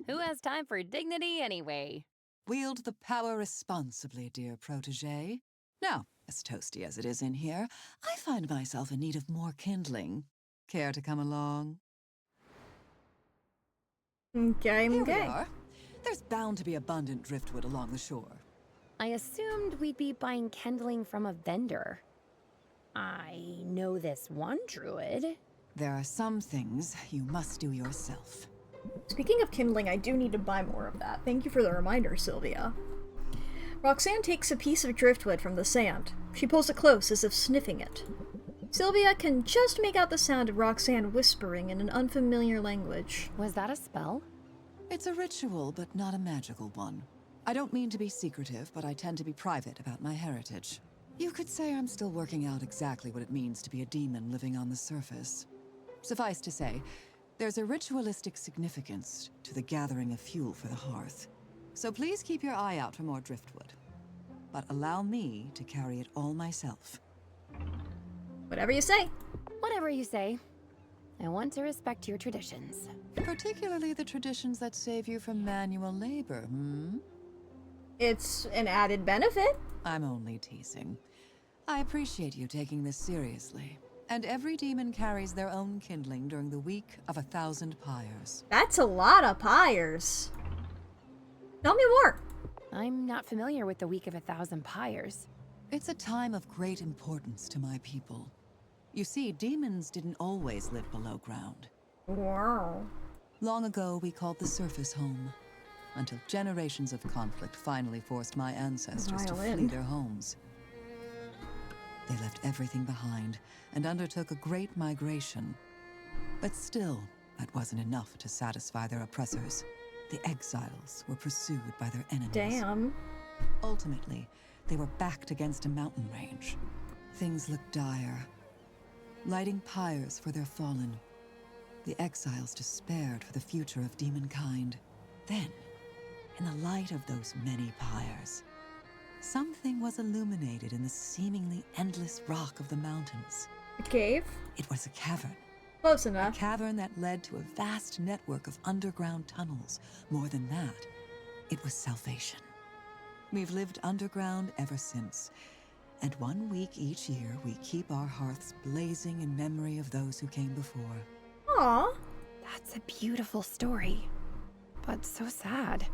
Who has time for dignity anyway? Wield the power responsibly, dear protege. Now, as toasty as it is in here, I find myself in need of more kindling. Care to come along? Okay, Here we are. There's bound to be abundant driftwood along the shore. I assumed we'd be buying kindling from a vendor. I know this one druid. There are some things you must do yourself. Speaking of kindling, I do need to buy more of that. Thank you for the reminder, Sylvia. Roxanne takes a piece of driftwood from the sand. She pulls it close as if sniffing it. Sylvia can just make out the sound of Roxanne whispering in an unfamiliar language. Was that a spell? It's a ritual, but not a magical one. I don't mean to be secretive, but I tend to be private about my heritage. You could say I'm still working out exactly what it means to be a demon living on the surface. Suffice to say, there's a ritualistic significance to the gathering of fuel for the hearth. So please keep your eye out for more driftwood. But allow me to carry it all myself. Whatever you say. Whatever you say. I want to respect your traditions. Particularly the traditions that save you from manual labor, hmm? It's an added benefit. I'm only teasing. I appreciate you taking this seriously. And every demon carries their own kindling during the week of 1,000 pyres. That's a lot of pyres. Tell me more. I'm not familiar with the Week of 1,000 Pyres. It's a time of great importance to my people. You see, demons didn't always live below ground. Wow. Long ago, we called the surface home, until generations of conflict finally forced my ancestors to flee their homes. They left everything behind and undertook a great migration. But still, that wasn't enough to satisfy their oppressors. The exiles were pursued by their enemies. Damn. Ultimately, they were backed against a mountain range. Things looked dire. Lighting pyres for their fallen, the exiles despaired for the future of demonkind. Then, in the light of those many pyres, something was illuminated in the seemingly endless rock of the mountains. A cave? It was a cavern. Close enough. A cavern that led to a vast network of underground tunnels. More than that, it was salvation. We've lived underground ever since. And 1 week each year, we keep our hearths blazing in memory of those who came before. Aww. That's a beautiful story, but so sad.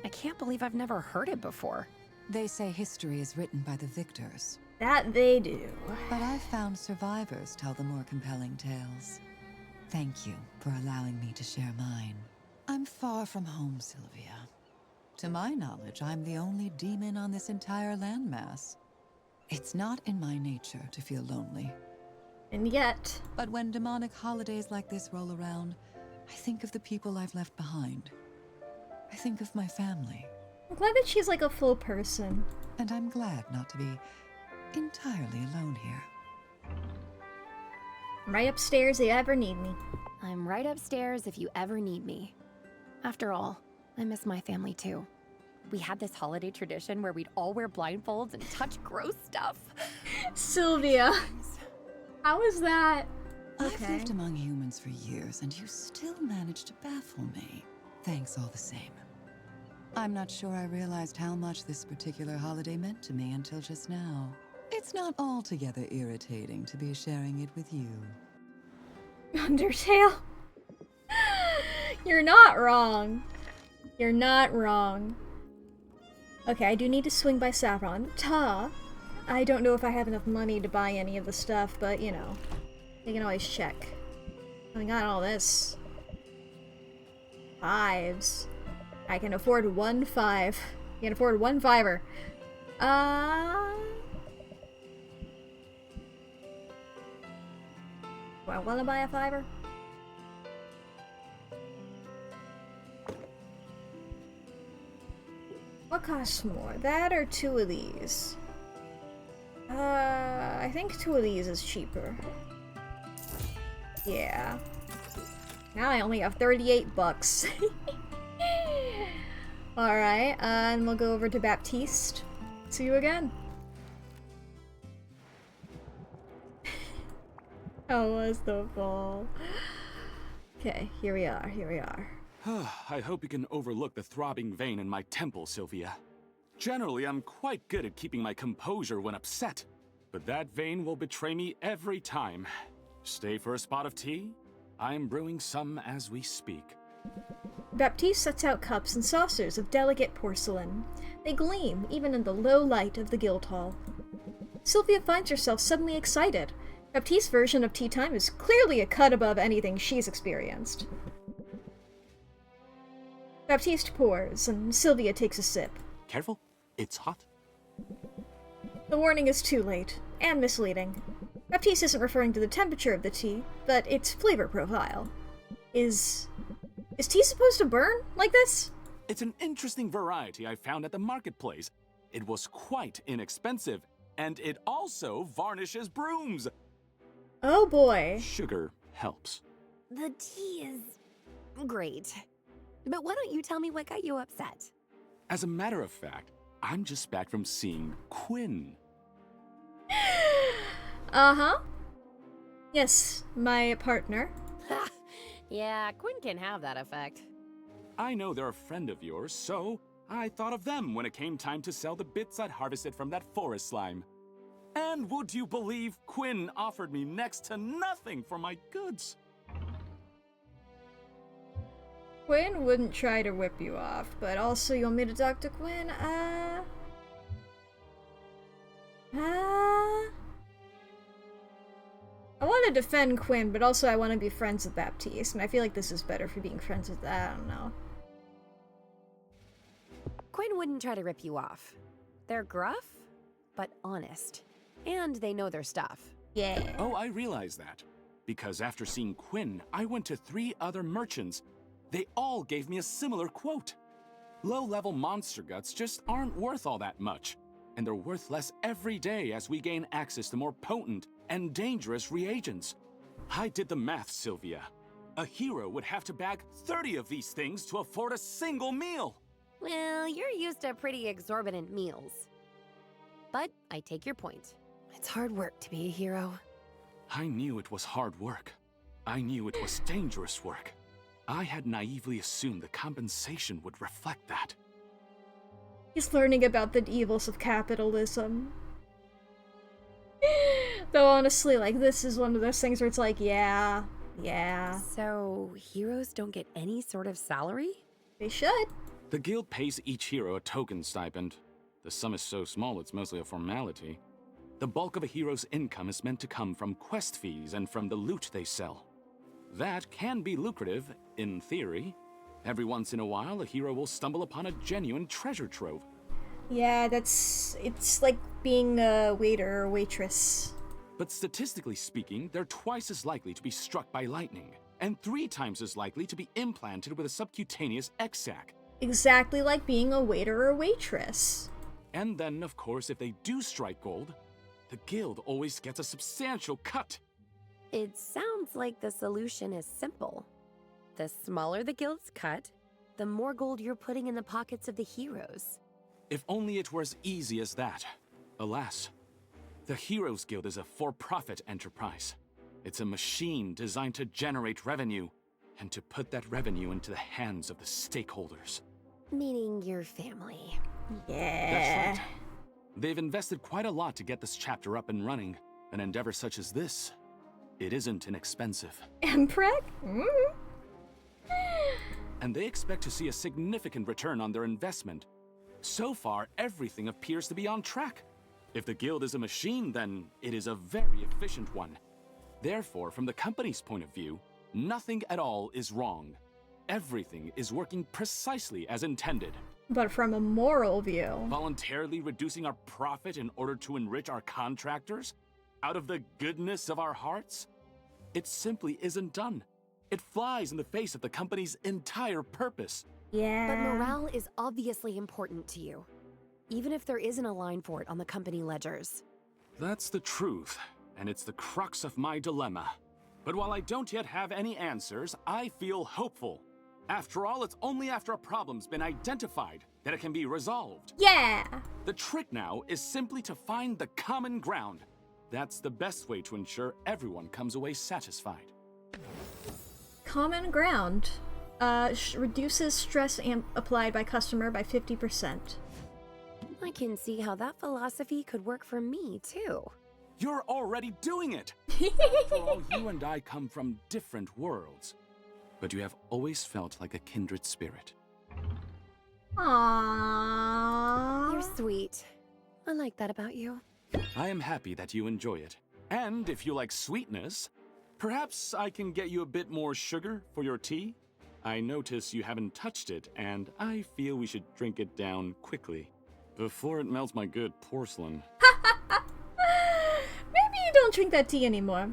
I can't believe I've never heard it before. They say history is written by the victors. That they do. But I've found survivors tell the more compelling tales. Thank you for allowing me to share mine. I'm far from home, Sylvia. To my knowledge, I'm the only demon on this entire landmass. It's not in my nature to feel lonely. And yet... But when demonic holidays like this roll around, I think of the people I've left behind. I think of my family. I'm glad that she's like a full person. And I'm glad not to be entirely alone here. I'm right upstairs if you ever need me. I'm right upstairs if you ever need me. After all, I miss my family too. We had this holiday tradition where we'd all wear blindfolds and touch gross stuff. Sylvia, how is that? I've lived among humans for years, and you still manage to baffle me. Thanks all the same. I'm not sure I realized how much this particular holiday meant to me until just now. It's not altogether irritating to be sharing it with you. Undertale? You're not wrong. You're not wrong. Okay, I do need to swing by Saffron. I don't know if I have enough money to buy any of the stuff, but you know, you can always check. I got all this. 5s. I can afford 1 5. You can afford 1 5er. Do I want to buy a 5er? What costs more, that or 2 of these? I think 2 of these is cheaper. Yeah. Now I only have 38 bucks. Alright, and we'll go over to Baptiste. See you again. How was the fall? Okay, here we are, here we are. I hope you can overlook the throbbing vein in my temple, Sylvia. Generally, I'm quite good at keeping my composure when upset, but that vein will betray me every time. Stay for a spot of tea? I'm brewing some as we speak. Baptiste sets out cups and saucers of delicate porcelain. They gleam even in the low light of the guild hall. Sylvia finds herself suddenly excited. Baptiste's version of tea time is clearly a cut above anything she's experienced. Baptiste pours, and Sylvia takes a sip. Careful, it's hot. The warning is too late, and misleading. Baptiste isn't referring to the temperature of the tea, but its flavor profile. Is tea supposed to burn like this? It's an interesting variety I found at the marketplace. It was quite inexpensive, and it also varnishes brooms. Oh boy. Sugar helps. The tea is great. But why don't you tell me what got you upset? As a matter of fact, I'm just back from seeing Quinn. Uh-huh. Yes, my partner. Yeah, Quinn can have that effect. I know they're a friend of yours, so I thought of them when it came time to sell the bits I'd harvested from that forest slime. And would you believe Quinn offered me next to nothing for my goods? Quinn wouldn't try to whip you off, but also you want me to talk to Quinn? I want to defend Quinn, but also I want to be friends with Baptiste, and I feel like this is better for being friends with that. I don't know. Quinn wouldn't try to rip you off. They're gruff, but honest. And they know their stuff. Yeah. Oh, I realize that. Because after seeing Quinn, I went to 3 other merchants. They all gave me a similar quote. Low-level monster guts just aren't worth all that much. And they're worth less every day as we gain access to more potent and dangerous reagents. I did the math, Sylvia. A hero would have to bag 30 of these things to afford a single meal. Well, you're used to pretty exorbitant meals. But I take your point. It's hard work to be a hero. I knew it was hard work. I knew it was dangerous work. I had naively assumed the compensation would reflect that. He's learning about the evils of capitalism. Though honestly, like, this is one of those things where it's like, yeah. So, heroes don't get any sort of salary? They should. The guild pays each hero a token stipend. The sum is so small it's mostly a formality. The bulk of a hero's income is meant to come from quest fees and from the loot they sell. That can be lucrative, in theory. Every once in a while, a hero will stumble upon a genuine treasure trove. Yeah, it's like being a waiter or waitress. But statistically speaking, they're twice as likely to be struck by lightning, and 3 times as likely to be implanted with a subcutaneous X-sac. Exactly like being a waiter or waitress. And then, of course, if they do strike gold, the guild always gets a substantial cut. It sounds like the solution is simple. The smaller the guild's cut, the more gold you're putting in the pockets of the heroes. If only it were as easy as that. Alas, the Heroes Guild is a for-profit enterprise. It's a machine designed to generate revenue, and to put that revenue into the hands of the stakeholders. Meaning your family. Yeah. That's right. They've invested quite a lot to get this chapter up and running. An endeavor such as this, it isn't inexpensive. Empreg? And they expect to see a significant return on their investment. So far, everything appears to be on track. If the guild is a machine, then it is a very efficient one. Therefore, from the company's point of view, nothing at all is wrong. Everything is working precisely as intended. But from a moral view. Voluntarily reducing our profit in order to enrich our contractors? Out of the goodness of our hearts? It simply isn't done. It flies in the face of the company's entire purpose. Yeah. But morale is obviously important to you, even if there isn't a line for it on the company ledgers. That's the truth, and it's the crux of my dilemma. But while I don't yet have any answers, I feel hopeful. After all, it's only after a problem's been identified that it can be resolved. Yeah! The trick now is simply to find the common ground. That's the best way to ensure everyone comes away satisfied. Common ground. Reduces stress applied by customer by 50%. I can see how that philosophy could work for me, too. You're already doing it! After all, you and I come from different worlds. But you have always felt like a kindred spirit. Aww. You're sweet. I like that about you. I am happy that you enjoy it. And if you like sweetness, perhaps I can get you a bit more sugar for your tea? I notice you haven't touched it, and I feel we should drink it down quickly, before it melts my good porcelain. Maybe you don't drink that tea anymore.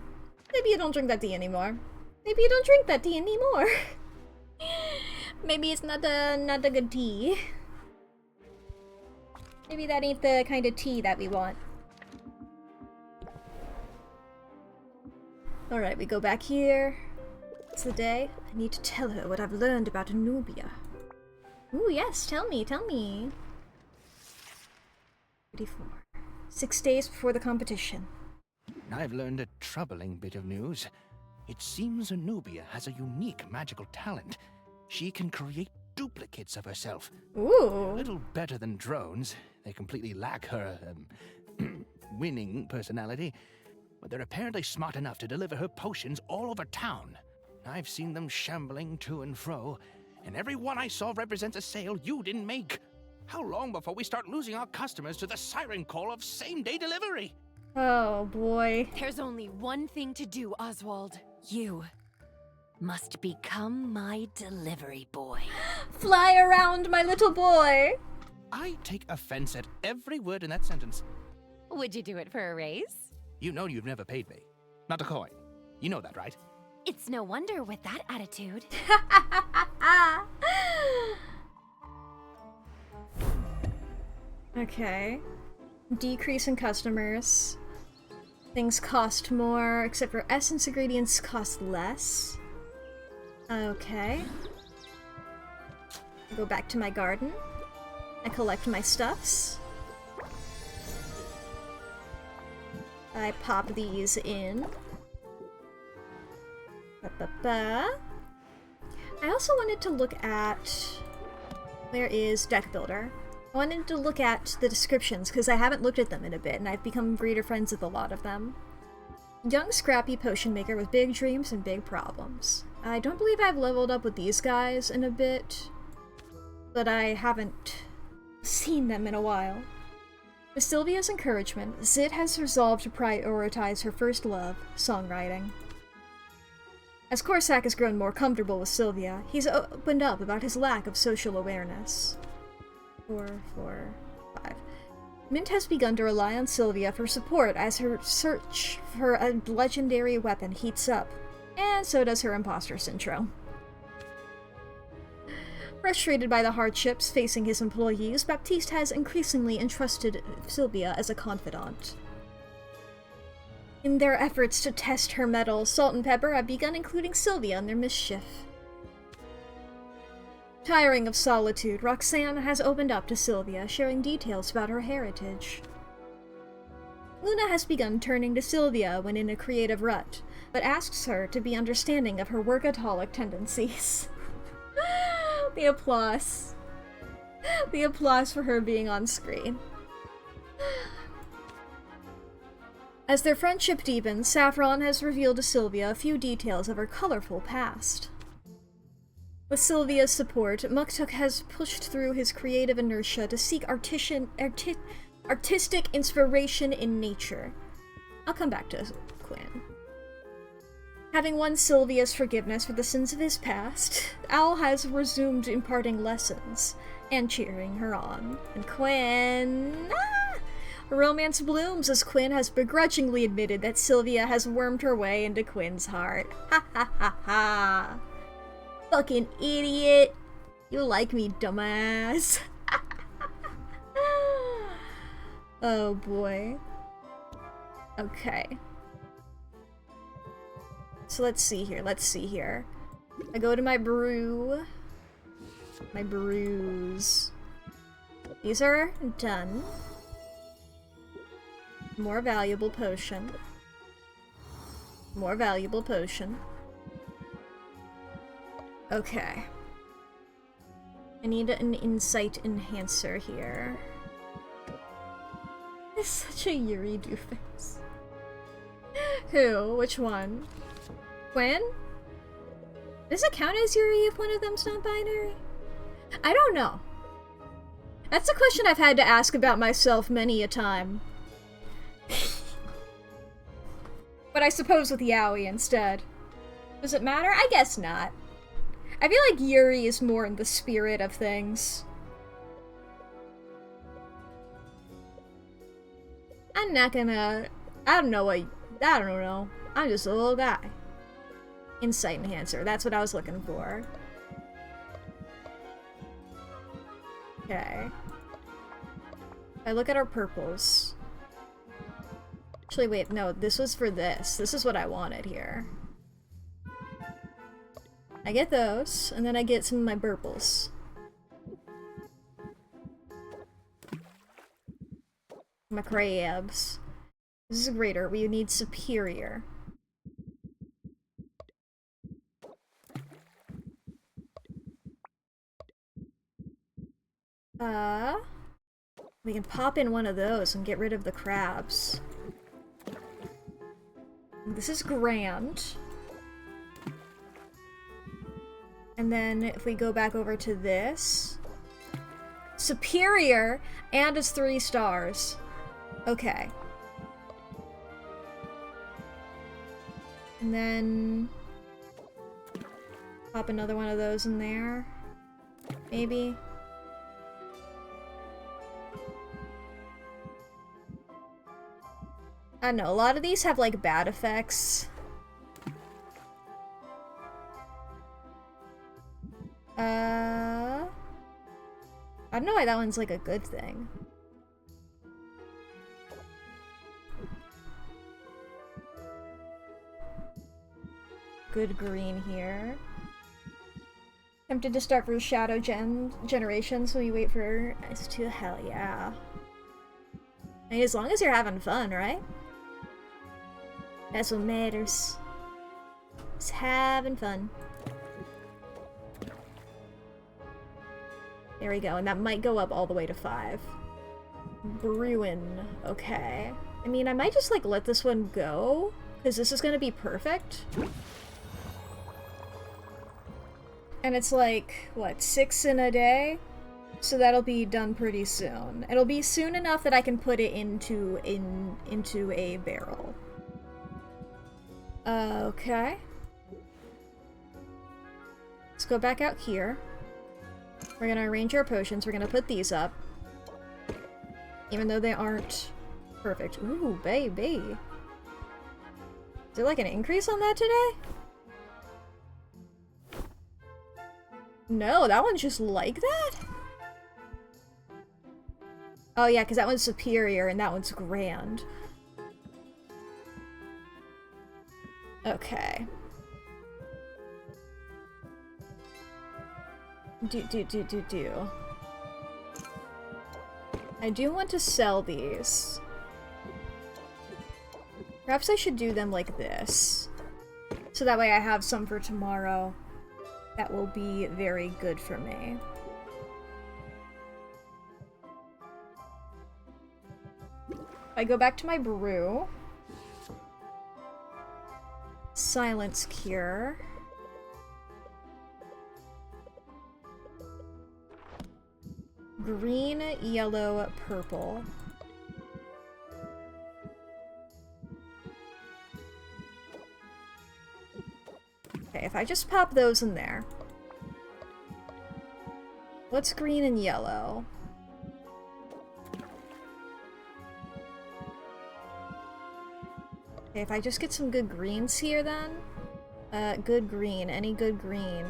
Maybe you don't drink that tea anymore. Maybe you don't drink that tea anymore. Maybe it's not a good tea. Maybe that ain't the kind of tea that we want. Alright, we go back here. It's the day. I need to tell her what I've learned about Nubia. Ooh, yes, tell me, tell me. 34. 6 days before the competition. I've learned a troubling bit of news. It seems Anubia has a unique magical talent. She can create duplicates of herself. Ooh. A little better than drones. They completely lack her, winning personality. But they're apparently smart enough to deliver her potions all over town. I've seen them shambling to and fro, and every one I saw represents a sale you didn't make. How long before we start losing our customers to the siren call of same-day delivery? Oh boy. There's only one thing to do, Oswald. You must become my delivery boy. Fly around, my little boy! I take offense at every word in that sentence. Would you do it for a raise? You know you've never paid me. Not a coin. You know that, right? It's no wonder with that attitude. Okay. Decrease in customers. Things cost more, except for essence ingredients cost less. Okay. Go back to my garden. I collect my stuffs. I pop these in. Ba-ba-ba. I also wanted to look at... Where is Deck Builder? I wanted to look at the descriptions, because I haven't looked at them in a bit, and I've become greater friends with a lot of them. Young, scrappy potion maker with big dreams and big problems. I don't believe I've leveled up with these guys in a bit, but I haven't seen them in a while. With Sylvia's encouragement, Zit has resolved to prioritize her first love, songwriting. As Corsac has grown more comfortable with Sylvia, he's opened up about his lack of social awareness. 4, 4, 5. Mint has begun to rely on Sylvia for support as her search for a legendary weapon heats up, and so does her imposter syndrome. Frustrated by the hardships facing his employees, Baptiste has increasingly entrusted Sylvia as a confidant. In their efforts to test her mettle, Salt and Pepper have begun including Sylvia in their mischief. Tiring of solitude, Roxanne has opened up to Sylvia, sharing details about her heritage. Luna has begun turning to Sylvia when in a creative rut, but asks her to be understanding of her workaholic tendencies. The applause. The applause for her being on screen. As their friendship deepens, Saffron has revealed to Sylvia a few details of her colorful past. With Sylvia's support, Muktuk has pushed through his creative inertia to seek artistic inspiration in nature. I'll come back to Quinn. Having won Sylvia's forgiveness for the sins of his past, Owl has resumed imparting lessons and cheering her on. And Quinn... Romance blooms as Quinn has begrudgingly admitted that Sylvia has wormed her way into Quinn's heart. Ha ha ha ha! Fucking idiot! You like me, dumbass! Oh boy. Okay. So let's see here. I go to my brew. My brews. These are done. More valuable potion. More valuable potion. Okay. I need an insight enhancer here. It's such a Yuri doofus. Who? Which one? Quinn? Does it count as Yuri if one of them's not binary? I don't know. That's a question I've had to ask about myself many a time. But I suppose with Yaoi instead. Does it matter? I guess not. I feel like Yuri is more in the spirit of things. I'm not gonna... I don't know. I'm just a little guy. Insight enhancer. That's what I was looking for. Okay. I look at our purples. Actually, wait, no, this was for this. This is what I wanted here. I get those, and then I get some of my purples. My crabs. This is greater. We need superior. We can pop in one of those and get rid of the crabs. This is grand. And then if we go back over to this... Superior! And it's 3 stars. Okay. And then pop another one of those in there. Maybe. I don't know, a lot of these have like bad effects. I don't know why that one's like a good thing. Good green here. Tempted to start for Shadow Generations when we wait for S2. Hell yeah. I mean, as long as you're having fun, right? That's what matters. Just having fun. There we go, and that might go up all the way to 5. Bruin. Okay. I mean, I might just, like, let this one go, because this is gonna be perfect. And it's like, what, 6 in a day? So that'll be done pretty soon. It'll be soon enough that I can put it into a barrel. Okay. Let's go back out here. We're gonna arrange our potions. We're gonna put these up. Even though they aren't perfect. Ooh, baby. Is there like an increase on that today? No, that one's just like that? Oh yeah, because that one's superior and that one's grand. Okay. I do want to sell these. Perhaps I should do them like this. So that way I have some for tomorrow. That will be very good for me. I go back to my brew. Silence Cure. Green, yellow, purple. Okay, if I just pop those in there. What's green and yellow? Okay, if I just get some good greens here then. Good green. Any good green.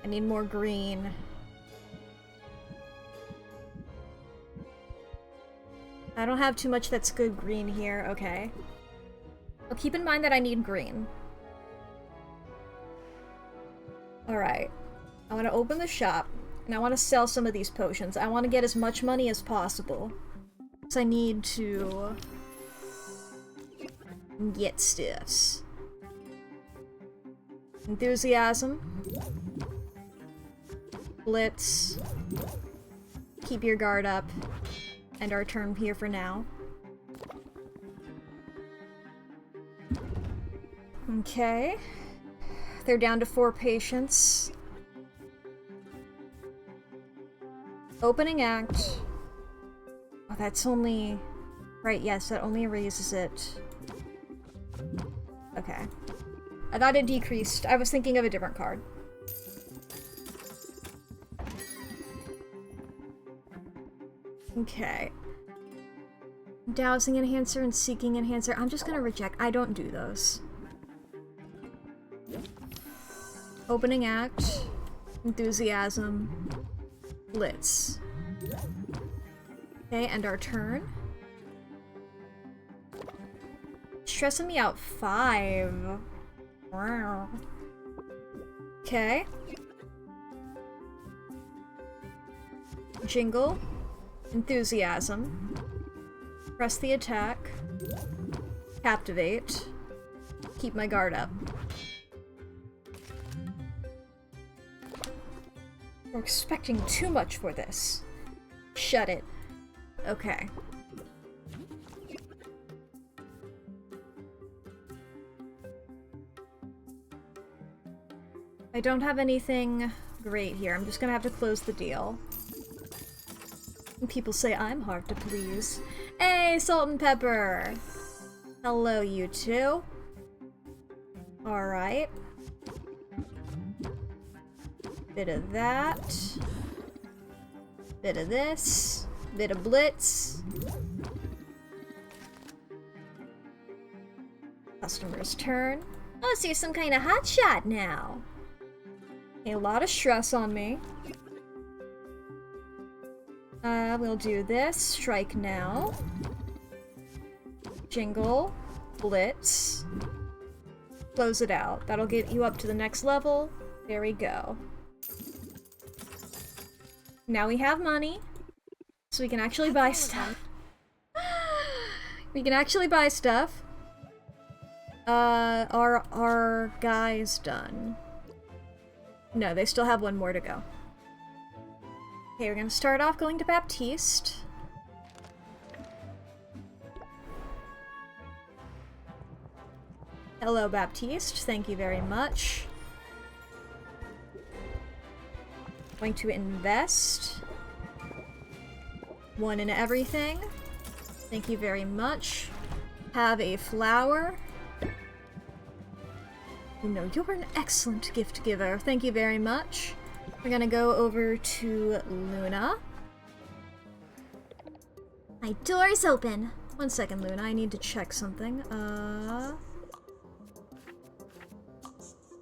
I need more green. I don't have too much that's good green here. Okay. Well, keep in mind that I need green. Alright. I want to open the shop, and I want to sell some of these potions. I want to get as much money as possible. Because I need to get stuffs. Enthusiasm. Blitz. Keep your guard up. End our turn here for now. Okay. They're down to 4 patients. Opening act. Oh, that's only... Right, yes, that only raises it. Okay. I thought it decreased. I was thinking of a different card. Okay. Dowsing Enhancer and Seeking Enhancer. I'm just gonna reject. I don't do those. Opening Act. Enthusiasm. Blitz. Okay, end our turn. Stressing me out 5. Wow. Okay. Jingle. Enthusiasm. Press the attack. Captivate. Keep my guard up. We're expecting too much for this. Shut it. Okay. I don't have anything great here. I'm just gonna have to close the deal. People say I'm hard to please. Hey, Salt and Pepper! Hello, you two. Alright. Bit of that. Bit of this. Bit of Blitz. Customer's turn. Oh, so you're some kind of hotshot now. A lot of stress on me. We'll do this. Strike now. Jingle. Blitz. Close it out. That'll get you up to the next level. There we go. Now we have money. So we can actually buy stuff. We can actually buy stuff. Are our guys done? No, they still have one more to go. Okay, we're gonna start off going to Baptiste. Hello, Baptiste. Thank you very much. Going to invest. One in everything. Thank you very much. Have a flower. You know, you're an excellent gift giver. Thank you very much. We're gonna go over to Luna. My door's open. One second, Luna. I need to check something.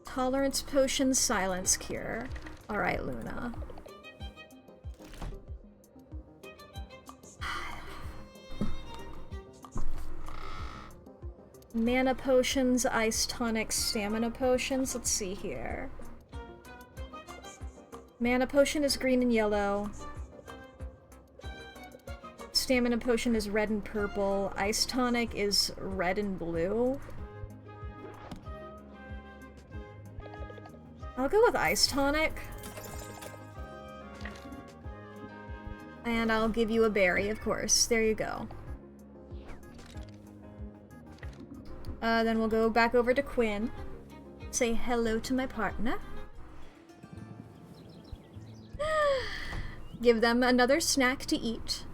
Tolerance potion, silence cure. Alright, Luna. Mana potions, ice tonic, stamina potions. Let's see here. Mana potion is green and yellow. Stamina potion is red and purple. Ice tonic is red and blue. I'll go with ice tonic. And I'll give you a berry, of course. There you go. Then we'll go back over to Quinn. Say hello to my partner. Give them another snack to eat.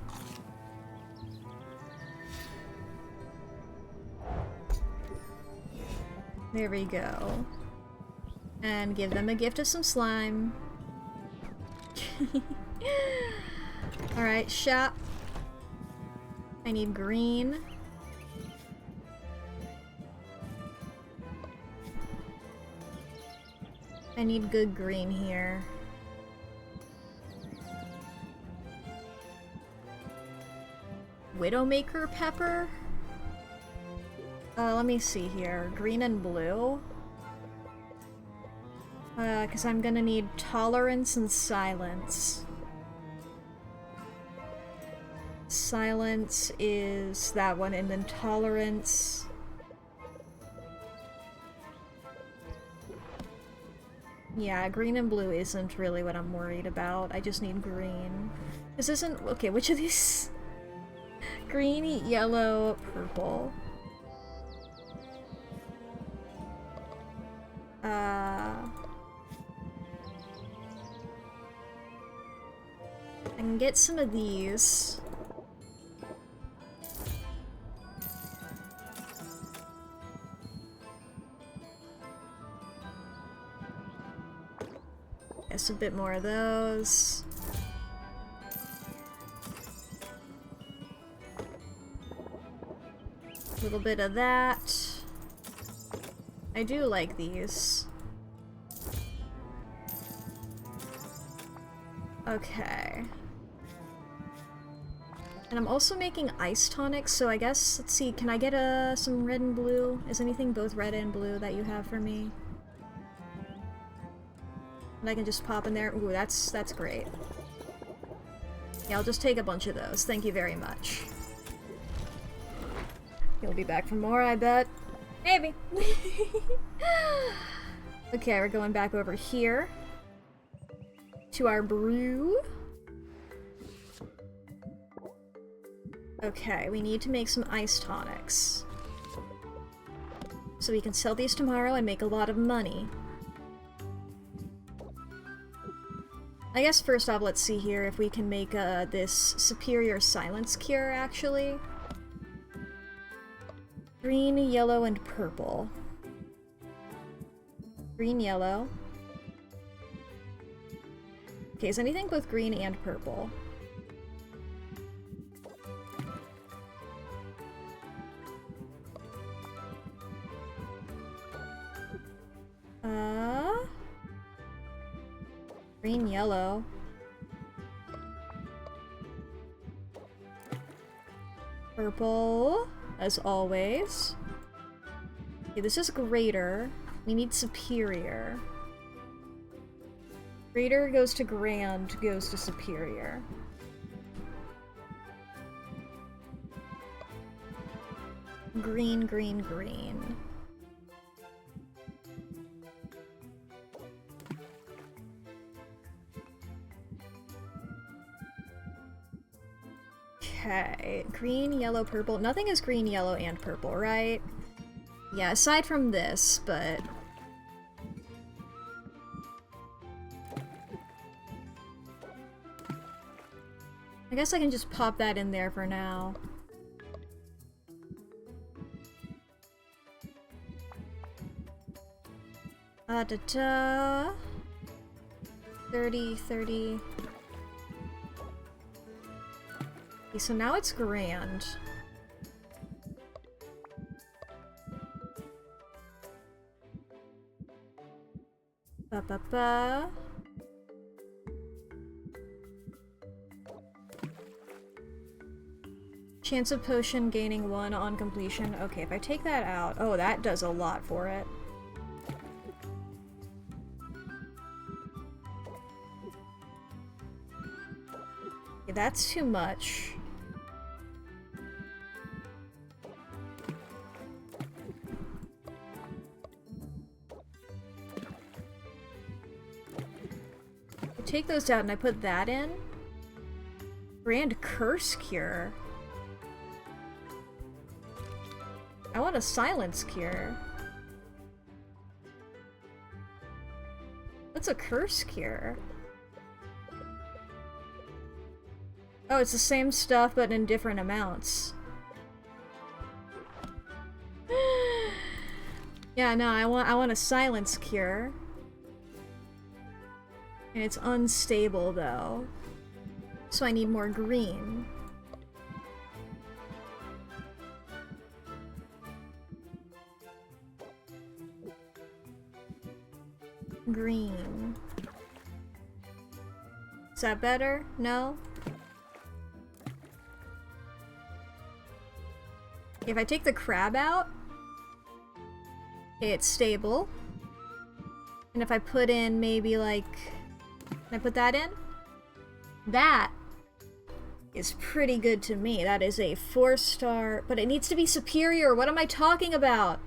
There we go. And give them a gift of some slime. Alright, shop. I need green. I need good green here. Widowmaker pepper? Let me see here. Green and blue? Because I'm gonna need tolerance and silence. Silence is that one, and then tolerance... Yeah, green and blue isn't really what I'm worried about. I just need green. This isn't... Okay, which of these... Green, yellow, purple. I can get some of these. Guess a bit more of those. A little bit of that. I do like these. Okay. And I'm also making ice tonics, so I guess, let's see, can I get some red and blue? Is anything both red and blue that you have for me? And I can just pop in there. Ooh, that's great. Yeah, I'll just take a bunch of those. Thank you very much. You'll be back for more, I bet. Maybe. Okay, we're going back over here to our brew. Okay, we need to make some ice tonics. So we can sell these tomorrow and make a lot of money. I guess first off, let's see here if we can make this superior silence cure, actually. Green, yellow, and purple. Green, yellow. Okay, is anything both green and purple? Green, yellow. Purple, as always. Okay, this is greater. We need superior. Greater goes to grand, goes to superior. Green, green, green. Okay, green, yellow, purple. Nothing is green, yellow, and purple, right? Yeah, aside from this, but... I guess I can just pop that in there for now. Da-da. 30, 30... Okay, so now it's grand. Ba-ba-ba. Chance of potion gaining 1 on completion. Okay, if I take that out... Oh, that does a lot for it. Okay, that's too much. I take those out and I put that in. Grand Curse Cure. I want a Silence Cure. What's a Curse Cure? Oh, it's the same stuff, but in different amounts. Yeah, no, I want a Silence Cure. And it's unstable, though. So I need more green. Green. Is that better? No? If I take the crab out, okay, it's stable. And if I put in maybe like... Can I put that in? That is pretty good to me. That is a 4-star, but it needs to be superior. What am I talking about?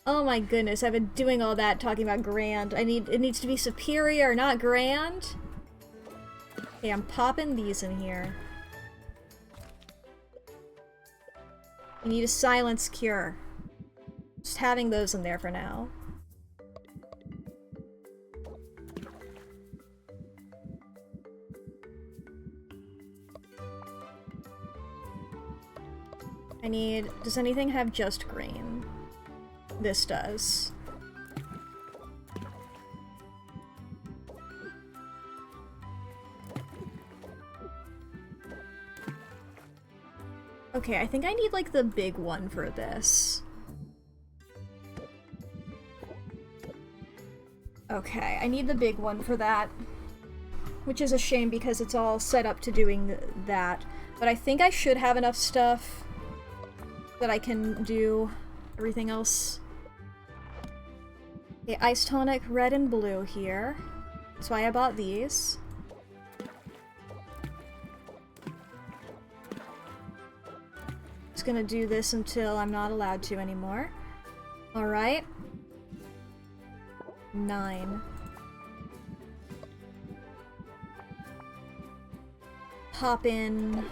Oh my goodness, I've been doing all that talking about grand. It needs to be superior, not grand. Okay, I'm popping these in here. We need a Silence Cure. Just having those in there for now. I need... Does anything have just green? This does. Okay, I think I need like the big one for this. Okay, I need the big one for that. Which is a shame because it's all set up to doing that. But I think I should have enough stuff that I can do everything else. Okay, Ice Tonic, red and blue here. That's why I bought these. Just gonna do this until I'm not allowed to anymore. Alright. 9. Pop in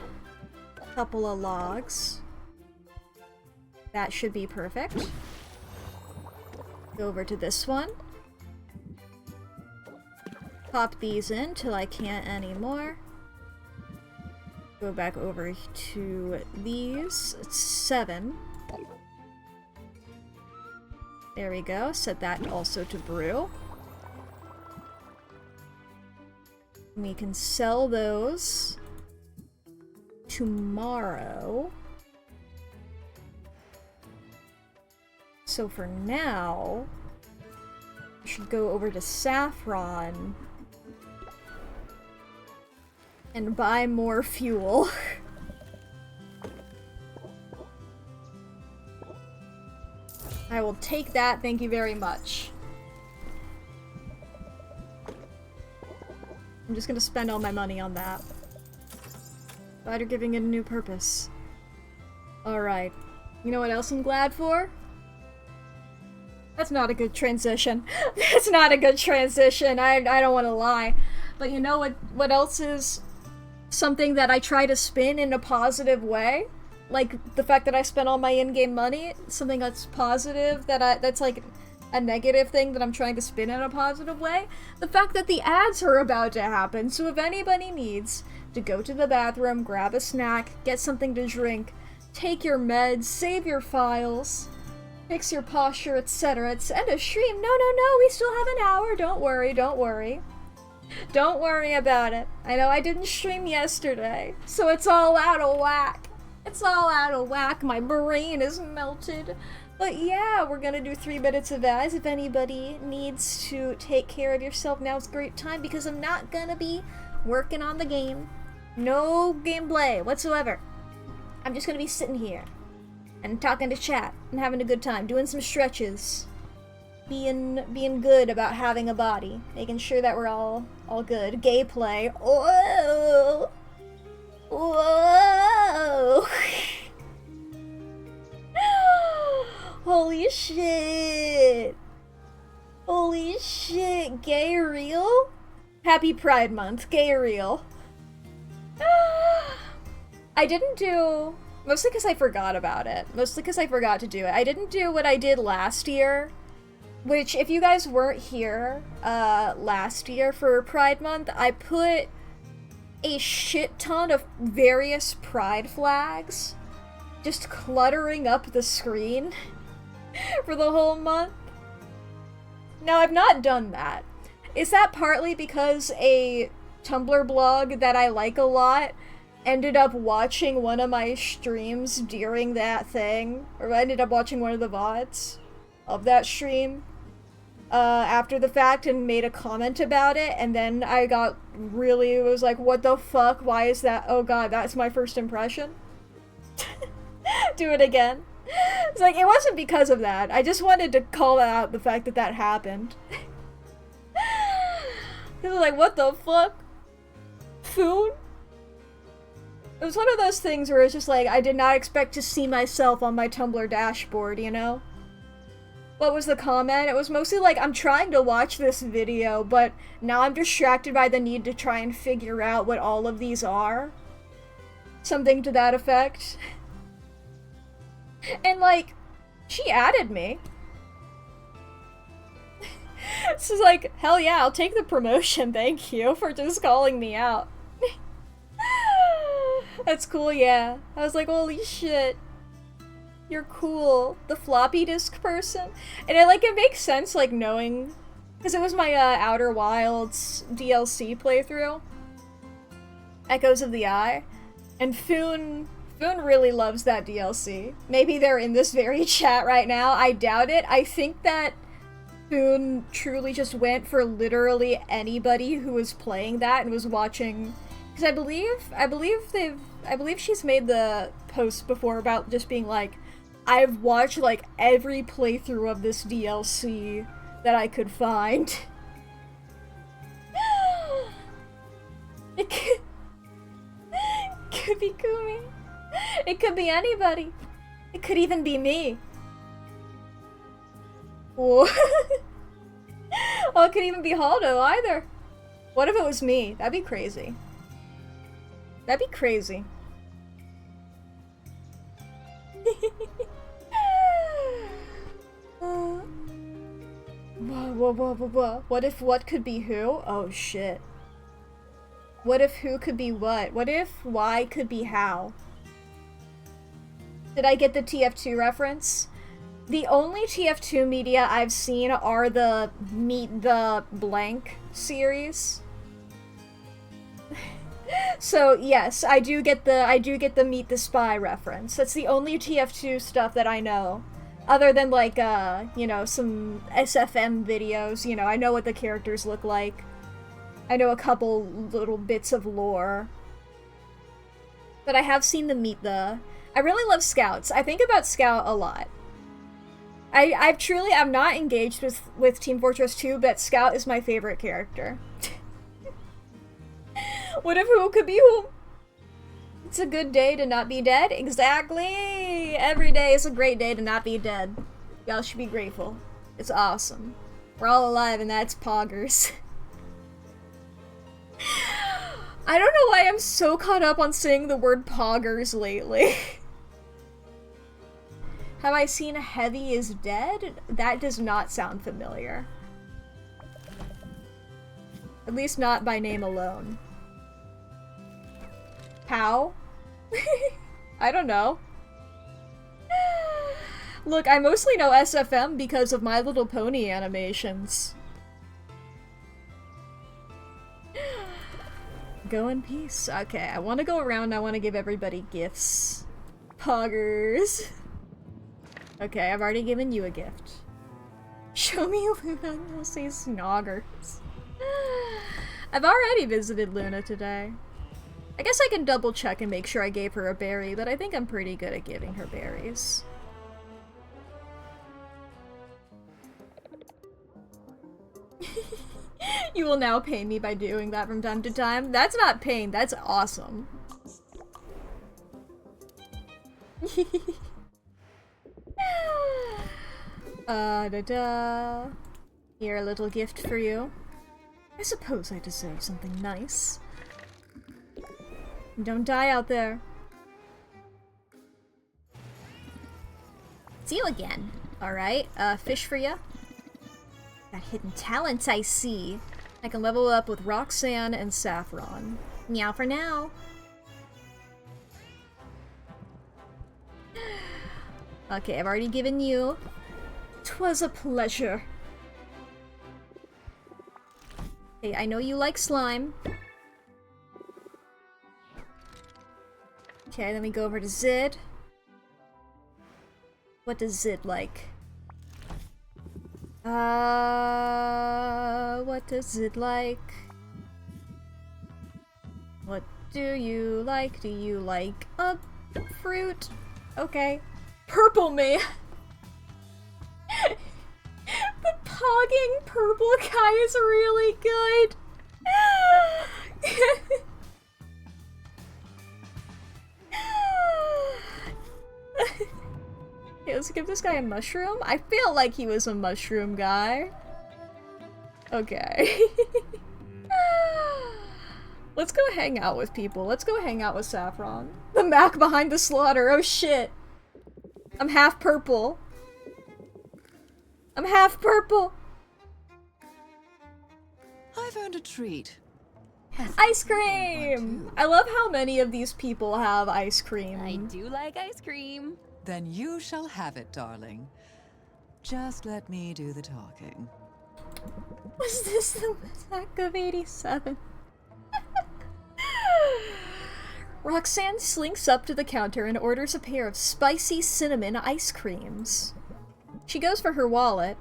a couple of logs. That should be perfect. Go over to this one. Pop these in till I can't anymore. Go back over to these. It's 7. There we go. Set that also to brew. We can sell those tomorrow. So for now, I should go over to Saffron and buy more fuel. I will take that, thank you very much. I'm just gonna spend all my money on that. Glad you're giving it a new purpose. Alright. You know what else I'm glad for? That's not a good transition. That's not a good transition. I don't want to lie. But you know what else is something that I try to spin in a positive way? Like the fact that I spent all my in-game money, something that's positive, that's like a negative thing that I'm trying to spin in a positive way. The fact that the ads are about to happen, so if anybody needs to go to the bathroom, grab a snack, get something to drink, take your meds, save your files, fix your posture, etc., it's end of stream. No, we still have an hour. Don't worry. Don't worry about it. I know I didn't stream yesterday, so it's all out of whack. It's all out of whack. My brain is melted. But yeah, we're gonna do 3 minutes of ads. If anybody needs to take care of yourself, now's a great time because I'm not gonna be working on the game. No gameplay whatsoever. I'm just gonna be sitting here and talking to chat and having a good time, doing some stretches, being good about having a body, making sure that we're all good. Gay play. Whoa! Whoa! Holy shit! Holy shit! Gay real? Happy Pride Month. Gay real. I didn't do... Mostly because I forgot about it. Mostly because I forgot to do it. I didn't do what I did last year. Which, if you guys weren't here last year for Pride Month, I put a shit ton of various pride flags just cluttering up the screen for the whole month. Now, I've not done that. Is that partly because a Tumblr blog that I like a lot ended up watching one of my streams during that thing? Or ended up watching one of the VODs of that stream after the fact and made a comment about it, and then I got really, it was like, what the fuck, why is that, oh god, that's my first impression? Do it again. It's like, it wasn't because of that, I just wanted to call out the fact that that happened. It was like, what the fuck? Food? It was one of those things where it's just like, I did not expect to see myself on my Tumblr dashboard, you know? What was the comment? It was mostly like, I'm trying to watch this video, but now I'm distracted by the need to try and figure out what all of these are. Something to that effect. And like, she added me. This is like, hell yeah, I'll take the promotion, thank you for just calling me out. That's cool, yeah. I was like, holy shit. You're cool. The floppy disk person. And it makes sense, like, knowing... Because it was my, Outer Wilds DLC playthrough. Echoes of the Eye. And Foon really loves that DLC. Maybe they're in this very chat right now. I doubt it. I think that Foon truly just went for literally anybody who was playing that and was watching... Because I believe she's made the post before about just being like, I've watched, like, every playthrough of this DLC that I could find. It could be Kumi. It could be anybody. It could even be me. Whoa. Oh, it could even be Haldo either. What if it was me? That'd be crazy. That'd be crazy. What if what could be who? Oh shit. What if who could be what? What if why could be how? Did I get the TF2 reference? The only TF2 media I've seen are the Meet the Blank series. So yes, I do get the Meet the Spy reference. That's the only TF2 stuff that I know. Other than like you know, some SFM videos, you know, I know what the characters look like. I know a couple little bits of lore. But I have seen the Meet the... I really love Scouts. I think about Scout a lot. I'm not engaged with Team Fortress 2, but Scout is my favorite character. What if who could be who? It's a good day to not be dead. Exactly! Every day is a great day to not be dead. Y'all should be grateful. It's awesome. We're all alive and that's poggers. I don't know why I'm so caught up on saying the word poggers lately. Have I seen Heavy is Dead? That does not sound familiar. At least not by name alone. How? I don't know. Look, I mostly know SFM because of My Little Pony animations. Go in peace. Okay, I want to go around. I want to give everybody gifts. Poggers. Okay, I've already given you a gift. Show me Luna and you'll see snoggers. I've already visited Luna today. I guess I can double check and make sure I gave her a berry, but I think I'm pretty good at giving her berries. You will now pay me by doing that from time to time. That's not pain, that's awesome. Here, a little gift for you. I suppose I deserve something nice. Don't die out there. See you again. Alright, fish for you. Got hidden talents I see. I can level up with Roxanne and Saffron. Meow for now. Okay, I've already given you. 'Twas a pleasure. Hey, I know you like slime. Okay, then we go over to Zid. What does Zid like? What does it like? What do you like? Do you like a fruit? Okay. Purple man! The pogging purple guy is really good! Okay, let's give this guy a mushroom. I feel like he was a mushroom guy. Okay. Let's go hang out with people. Let's go hang out with Saffron. The Mack behind the slaughter. Oh shit. I'm half purple. I'm half purple. I've earned a treat. Ice cream! I love how many of these people have ice cream. I do like ice cream. Then you shall have it, darling. Just let me do the talking. Was this the attack of 87? Roxanne slinks up to the counter and orders a pair of spicy cinnamon ice creams. She goes for her wallet,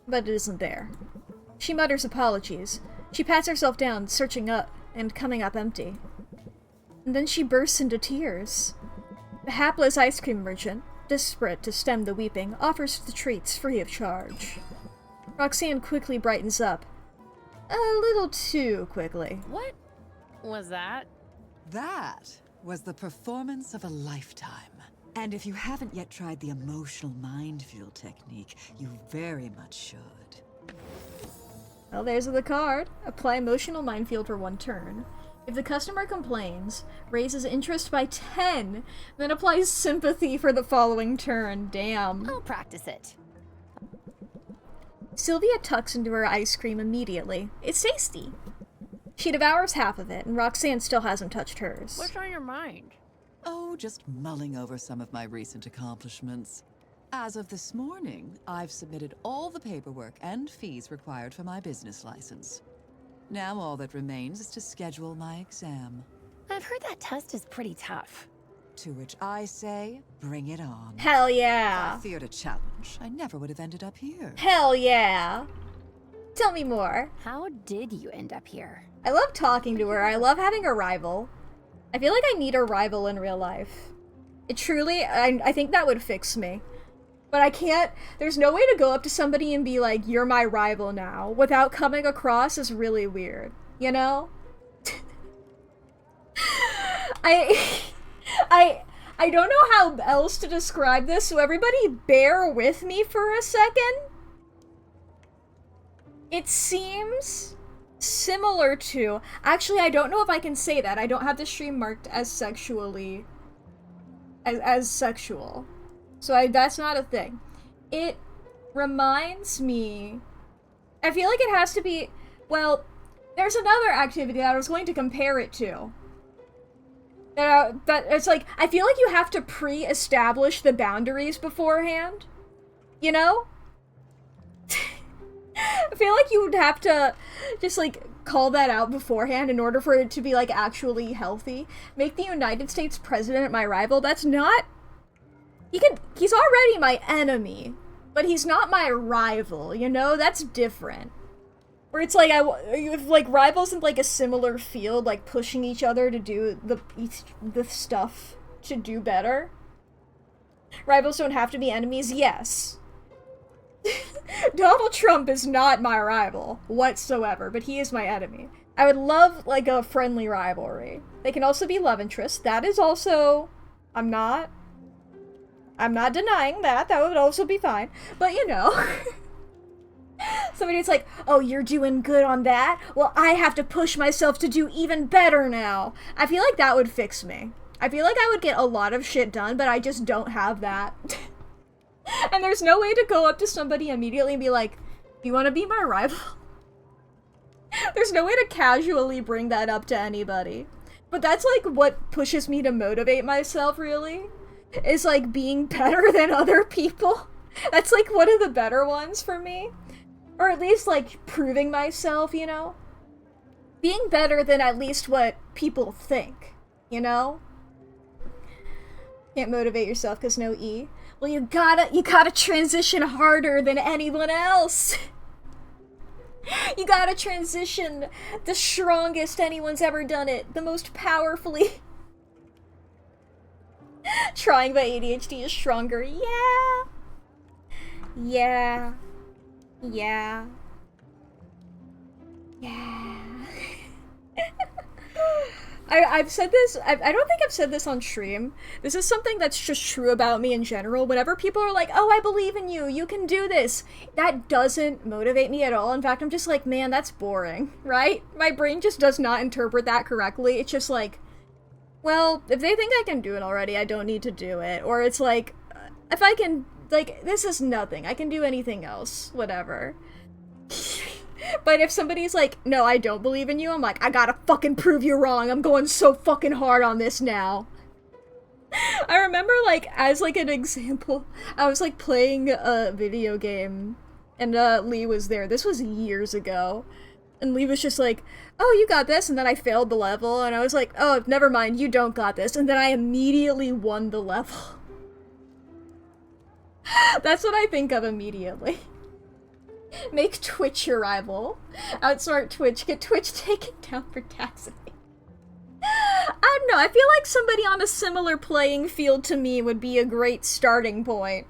but it isn't there. She mutters apologies. She pats herself down, searching up and coming up empty. And then she bursts into tears. The hapless ice cream merchant, desperate to stem the weeping, offers the treats free of charge. Roxanne quickly brightens up. A little too quickly. What was that? That was the performance of a lifetime. And if you haven't yet tried the emotional minefield technique, you very much should. Well, there's the card. Apply emotional minefield for 1 turn. If the customer complains, raises interest by 10, then applies sympathy for the following turn. Damn. I'll practice it. Sylvia tucks into her ice cream immediately. It's tasty. She devours half of it, and Roxanne still hasn't touched hers. What's on your mind? Oh, just mulling over some of my recent accomplishments. As of this morning, I've submitted all the paperwork and fees required for my business license. Now all that remains is to schedule my exam. I've heard that test is pretty tough. To which I say, bring it on. Hell yeah. If I feared a challenge, I never would have ended up here. Hell yeah. Tell me more. How did you end up here? I love talking to her. I love having a rival. I feel like I need a rival in real life. It truly, I think that would fix me. But I can't, there's no way to go up to somebody and be like, you're my rival now, without coming across as really weird, you know? I don't know how else to describe this, so everybody bear with me for a second. It seems similar to, actually I don't know if I can say that, I don't have the stream marked as sexually, as sexual. So that's not a thing. It reminds me, I feel like it has to be, well, there's another activity that I was going to compare it to. That it's like, I feel like you have to pre-establish the boundaries beforehand, you know? I feel like you would have to just, like, call that out beforehand in order for it to be, like, actually healthy. Make the United States president my rival, that's not... He's already my enemy, but he's not my rival, you know? That's different. Where it's like, if, like, rivals in, like, a similar field, like, pushing each other to do the stuff to do better. Rivals don't have to be enemies, yes. Donald Trump is not my rival whatsoever, but he is my enemy. I would love, like, a friendly rivalry. They can also be love interests. That is also... I'm not denying that. That would also be fine. But, you know... Somebody's like, oh, you're doing good on that? Well, I have to push myself to do even better now. I feel like that would fix me. I feel like I would get a lot of shit done, but I just don't have that. And there's no way to go up to somebody immediately and be like, you want to be my rival? There's no way to casually bring that up to anybody. But that's like what pushes me to motivate myself, really. Is like being better than other people. That's like one of the better ones for me. Or at least like proving myself, you know? Being better than at least what people think, you know? Can't motivate yourself because no E. Well, you gotta transition harder than anyone else. You gotta transition the strongest anyone's ever done it, the most powerfully. Trying by ADHD is stronger. Yeah. Yeah. Yeah. Yeah. I've said this, I don't think I've said this on stream. This is something that's just true about me in general. Whenever people are like, oh, I believe in you, you can do this, that doesn't motivate me at all. In fact, I'm just like, man, that's boring, right? My brain just does not interpret that correctly. It's just like, well, if they think I can do it already, I don't need to do it. Or it's like, if I can, like, this is nothing. I can do anything else. Whatever. But if somebody's like, no, I don't believe in you, I'm like, I gotta fucking prove you wrong. I'm going so fucking hard on this now. I remember, like, as, like, an example, I was, like, playing a video game, and, Lee was there. This was years ago. And Lee was just like, oh, you got this, and then I failed the level, and I was like, oh, never mind, you don't got this, and then I immediately won the level. That's what I think of immediately. Make Twitch your rival. Outsmart Twitch. Get Twitch taken down for taxing. I don't know, I feel like somebody on a similar playing field to me would be a great starting point.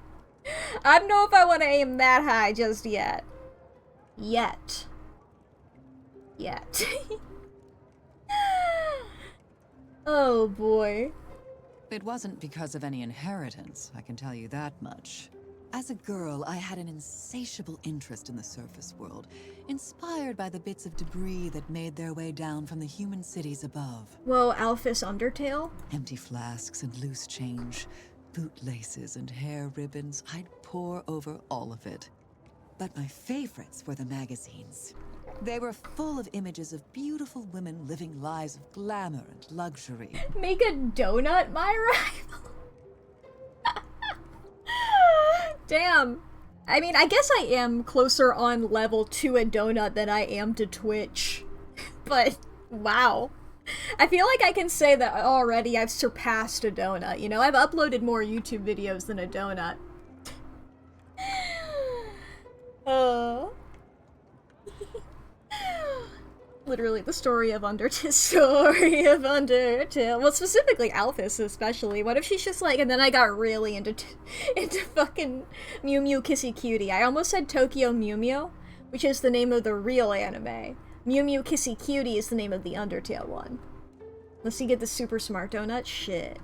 I don't know if I want to aim that high just yet. Yet. Oh boy. It wasn't because of any inheritance, I can tell you that much. As a girl, I had an insatiable interest in the surface world, inspired by the bits of debris that made their way down from the human cities above. Whoa, Alphys Undertale? Empty flasks and loose change, bootlaces and hair ribbons, I'd pore over all of it. But my favorites were the magazines. They were full of images of beautiful women living lives of glamour and luxury. Make a donut my rival? Damn. I mean, I guess I am closer on level to a donut than I am to Twitch. But, wow. I feel like I can say that already I've surpassed a donut, you know? I've uploaded more YouTube videos than a donut. Literally the story of Undertale. Well, specifically Alphys, especially. What if she's just like, and then I got really into fucking Mew Mew Kissy Cutie. I almost said Tokyo Mew Mew, which is the name of the real anime. Mew Mew Kissy Cutie is the name of the Undertale one. Unless you get the super smart donut, shit.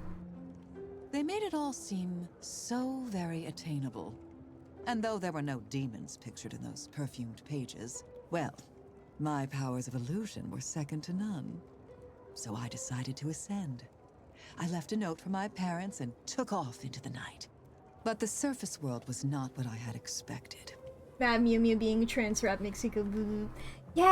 They made it all seem so very attainable. And though there were no demons pictured in those perfumed pages, well, my powers of illusion were second to none. So I decided to ascend. I left a note for my parents and took off into the night. But the surface world was not what I had expected. Mad Mew Mew being trans rap makes you go boo. Yeah!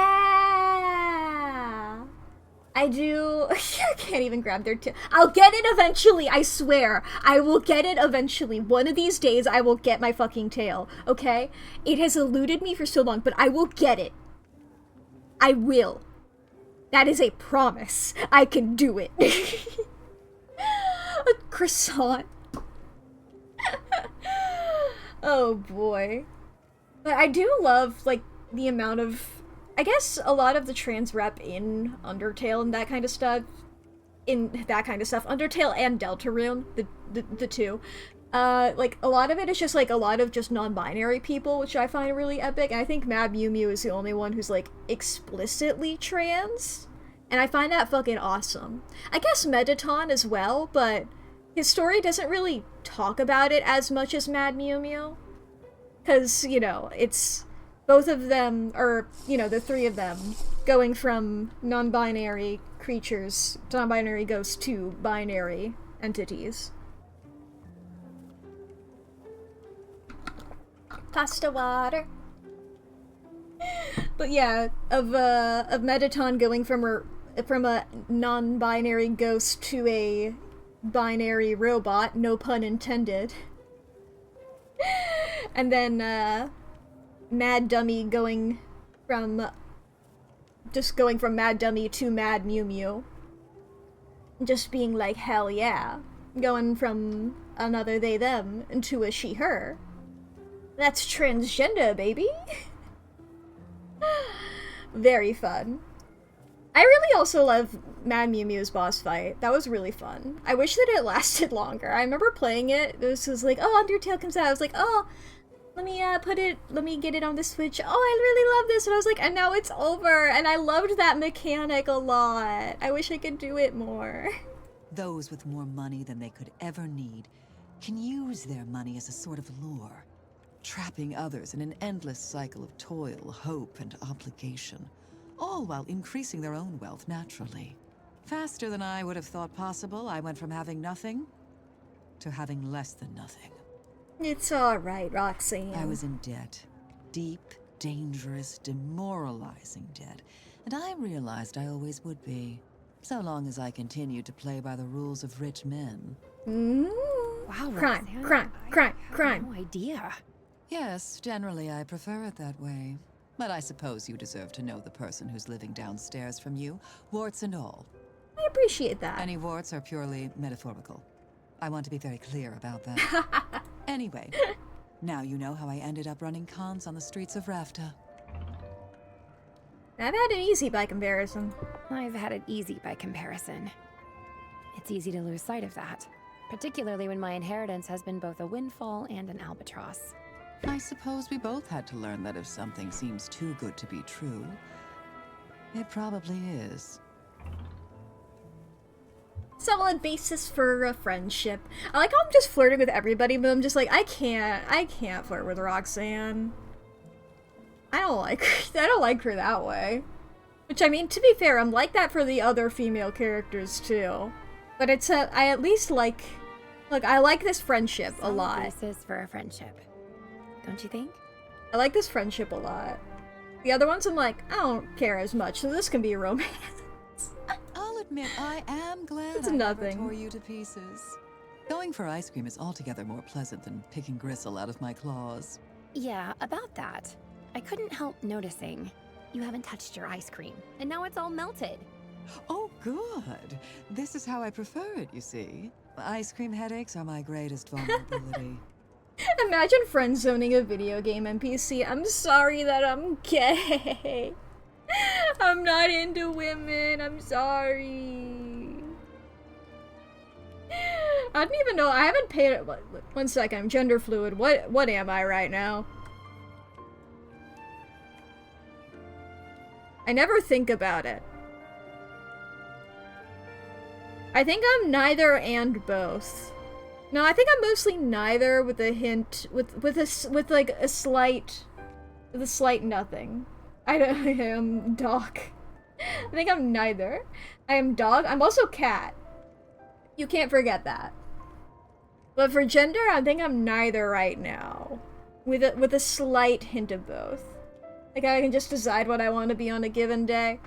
I do. I can't even grab their tail. I'll get it eventually, I swear. I will get it eventually. One of these days, I will get my fucking tail, okay? It has eluded me for so long, but I will get it. I will. That is a promise. I can do it. A croissant. Oh boy. But I do love, like, the amount of... I guess a lot of the trans rep in Undertale and that kind of stuff. Undertale and Deltarune, the two. Like, a lot of it is just, like, a lot of just non-binary people, which I find really epic. And I think Mad Mew Mew is the only one who's, like, explicitly trans. And I find that fucking awesome. I guess Mettaton as well, but his story doesn't really talk about it as much as Mad Mew Mew. Because, you know, it's... both of them, or, you know, the three of them, going from non-binary creatures, non-binary ghosts to binary entities. Pasta water. But yeah, of Mettaton going from a non-binary ghost to a binary robot, no pun intended. And then, Mad Dummy going from Mad Dummy to Mad Mew Mew. Just being like, hell yeah. Going from another they them into a she her. That's transgender, baby. Very fun. I really also love Mad Mew Mew's boss fight. That was really fun. I wish that it lasted longer. I remember playing it. This was like, oh, Undertale comes out. I was like, oh, let me get it on the Switch. Oh, I really love this. And I was like, and now it's over. And I loved that mechanic a lot. I wish I could do it more. Those with more money than they could ever need can use their money as a sort of lure, trapping others in an endless cycle of toil, hope, and obligation, all while increasing their own wealth naturally. Faster than I would have thought possible, I went from having nothing to having less than nothing. It's alright, Roxanne. I was in debt. Deep, dangerous, demoralizing debt. And I realized I always would be. So long as I continued to play by the rules of rich men. Wow, crime, Roxanne, crime. No idea. Yes, generally I prefer it that way. But I suppose you deserve to know the person who's living downstairs from you, warts and all. I appreciate that. Any warts are purely metaphorical. I want to be very clear about that. Anyway, now you know how I ended up running cons on the streets of Rafta. I've had it easy by comparison. I've had it easy by comparison. It's easy to lose sight of that, particularly when my inheritance has been both a windfall and an albatross. I suppose we both had to learn that if something seems too good to be true, it probably is. Solid basis for a friendship. I like how I'm just flirting with everybody, but I'm just like, I can't flirt with Roxanne. I don't like her that way. Which, I mean, to be fair, I'm like that for the other female characters too. But it's I at least like I like this friendship a lot. Basis for a friendship, don't you think? I like this friendship a lot. The other ones I'm like, I don't care as much, so this can be a romance. I'll admit, I am glad It's I never nothing. tore you to pieces. Going for ice cream is altogether more pleasant than picking gristle out of my claws. Yeah, about that. I couldn't help noticing. You haven't touched your ice cream, and now it's all melted. Oh, good. This is how I prefer it, you see. Ice cream headaches are my greatest vulnerability. Imagine friend zoning a video game NPC. I'm sorry that I'm gay. I'm not into women. I'm sorry. I don't even know. I haven't paid it. One second. I'm gender fluid. What am I right now? I never think about it. I think I'm neither and both. No, I think I'm mostly neither with a hint with a slight nothing. I am dog. I think I'm neither. I am dog. I'm also cat. You can't forget that. But for gender, I think I'm neither right now. With a slight hint of both. Like I can just decide what I want to be on a given day.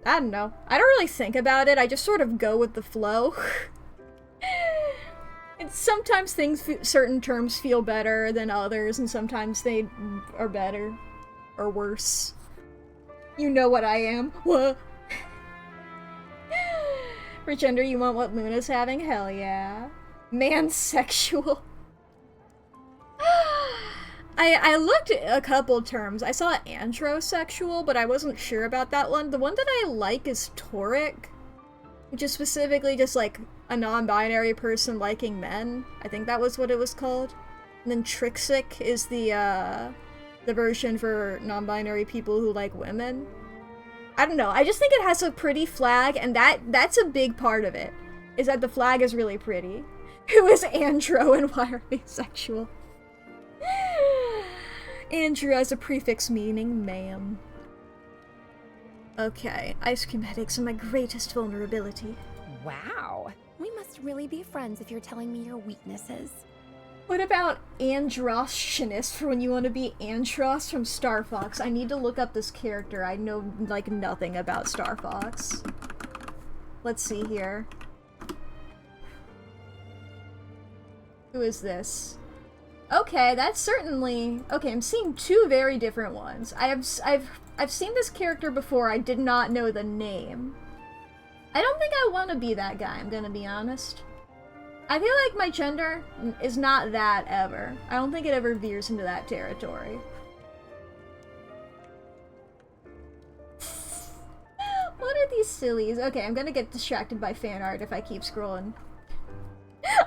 I don't know. I don't really think about it. I just sort of go with the flow. And sometimes certain terms feel better than others, and sometimes they are better. Or worse. You know what I am. What? For gender, you want what Luna's having? Hell yeah. Mansexual. I looked at a couple terms. I saw androsexual, but I wasn't sure about that one. The one that I like is tauric, which is specifically just like a non-binary person liking men. I think that was what it was called. And then trixic is the version for non-binary people who like women. I don't know. I just think it has a pretty flag, and that's a big part of it. Is that the flag is really pretty. Who is andro and why are they sexual? Andrew has a prefix meaning ma'am. Okay, ice cream headaches are my greatest vulnerability. Wow. We must really be friends if you're telling me your weaknesses. What about androgynous for when you want to be Andros from Star Fox? I need to look up this character. I know, like, nothing about Star Fox. Let's see here. Who is this? Okay, that's certainly... Okay, I'm seeing two very different ones. I've seen this character before. I did not know the name. I don't think I want to be that guy, I'm gonna be honest. I feel like my gender is not that ever. I don't think it ever veers into that territory. What are these sillies? Okay, I'm gonna get distracted by fan art if I keep scrolling.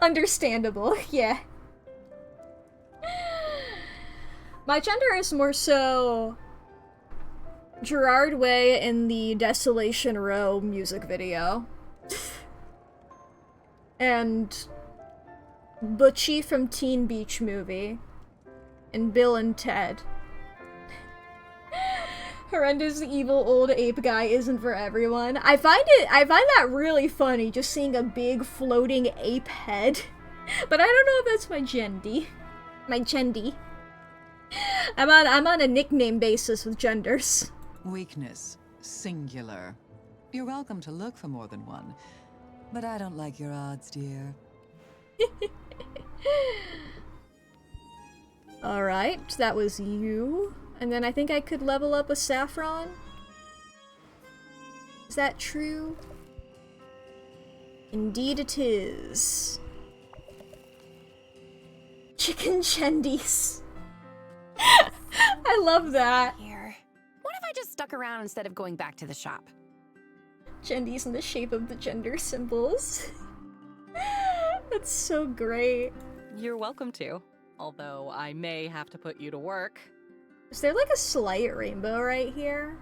Understandable, yeah. My gender is more so Gerard Way in the Desolation Row music video. And Butchie from Teen Beach Movie. And Bill and Ted. Horrendous evil old ape guy isn't for everyone. I find that really funny, just seeing a big floating ape head. But I don't know if that's my gendy. My gendy. I'm on a nickname basis with genders. Weakness. Singular. You're welcome to look for more than one. But I don't like your odds, dear. Alright, that was you. And then I think I could level up a Saffron. Is that true? Indeed it is. Chicken Chendies. I love that. Here. What if I just stuck around instead of going back to the shop? Gendies in the shape of the gender symbols. That's so great. You're welcome to. Although I may have to put you to work. Is there like a slight rainbow right here?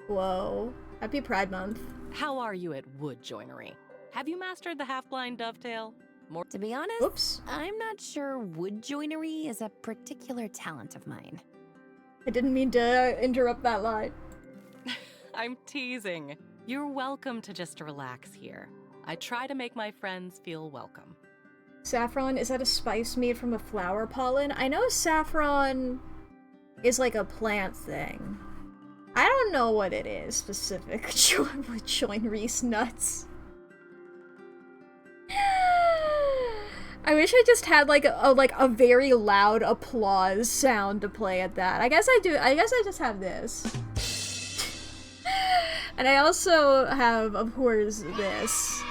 Whoa. Happy Pride Month. How are you at wood joinery? Have you mastered the half-blind dovetail? More to be honest, oops. I'm not sure wood joinery is a particular talent of mine. I didn't mean to interrupt that line. I'm teasing. You're welcome to just relax here. I try to make my friends feel welcome. Saffron, is that a spice made from a flower pollen? I know saffron is like a plant thing. I don't know what it is specific with join Reese nuts. I wish I just had like a very loud applause sound to play at that. I guess I do. I guess I just have this. And I also have, of course, this.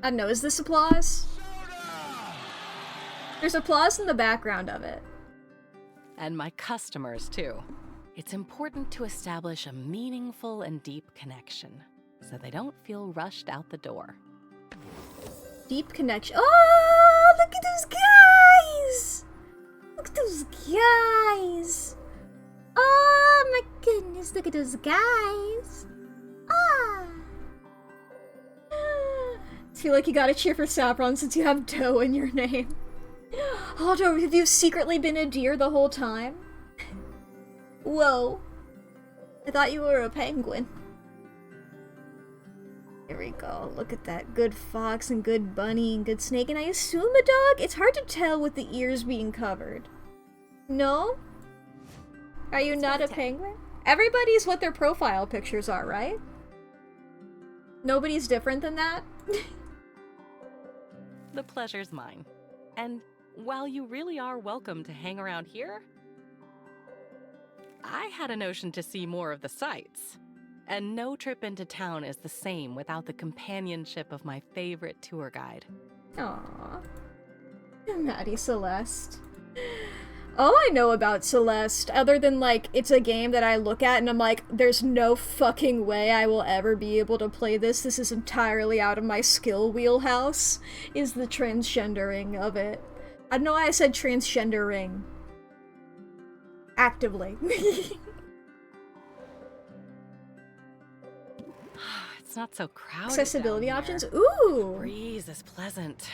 I don't know, is this applause? There's applause in the background of it. And my customers, too. It's important to establish a meaningful and deep connection, so they don't feel rushed out the door. Deep connection. Oh, look at those guys! Look at those guys! Oh my goodness, look at those guys! Ah! I feel like you gotta cheer for Saffron since you have Doe in your name. Oh, Doe, have you secretly been a deer the whole time? Whoa. I thought you were a penguin. Here we go. Look at that. Good fox and good bunny and good snake. And I assume a dog? It's hard to tell with the ears being covered. No? Are you not a penguin? Everybody's what their profile pictures are, right? Nobody's different than that? The pleasure's mine. And while you really are welcome to hang around here, I had a notion to see more of the sights. And no trip into town is the same without the companionship of my favorite tour guide. Aww. Maddie Celeste. All I know about Celeste, other than, like, it's a game that I look at and I'm like, there's no fucking way I will ever be able to play this. This is entirely out of my skill wheelhouse, is the transgendering of it. I don't know why I said transgendering. Actively. It's not so crowded. Accessibility options? Ooh! The breeze is pleasant.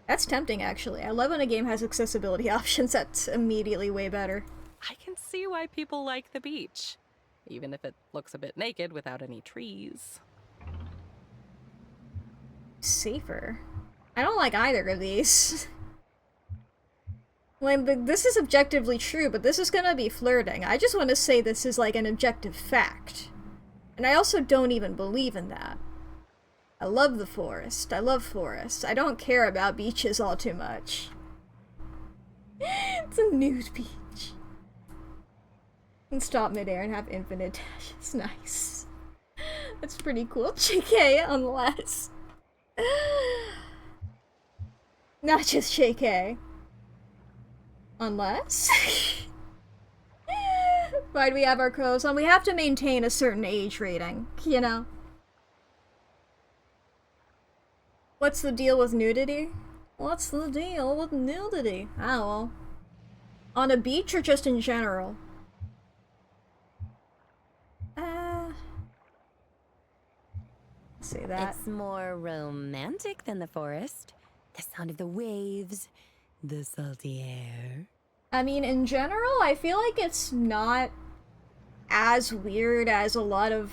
That's tempting, actually. I love when a game has accessibility options. That's immediately way better. I can see why people like the beach, even if it looks a bit naked without any trees. Safer. I don't like either of these. Like, this is objectively true, but this is gonna be flirting. I just want to say this is like an objective fact. And I also don't even believe in that. I love the forest. I love forests. I don't care about beaches all too much. It's a nude beach. And stop midair and have infinite dashes. Nice. That's pretty cool. JK, unless. Not just JK. Unless. Why do we have our clothes on? We have to maintain a certain age rating, you know? What's the deal with nudity? What's the deal with nudity? I don't know. On a beach or just in general? Say that. It's more romantic than the forest. The sound of the waves, the salty air. I mean, in general, I feel like it's not as weird as a lot of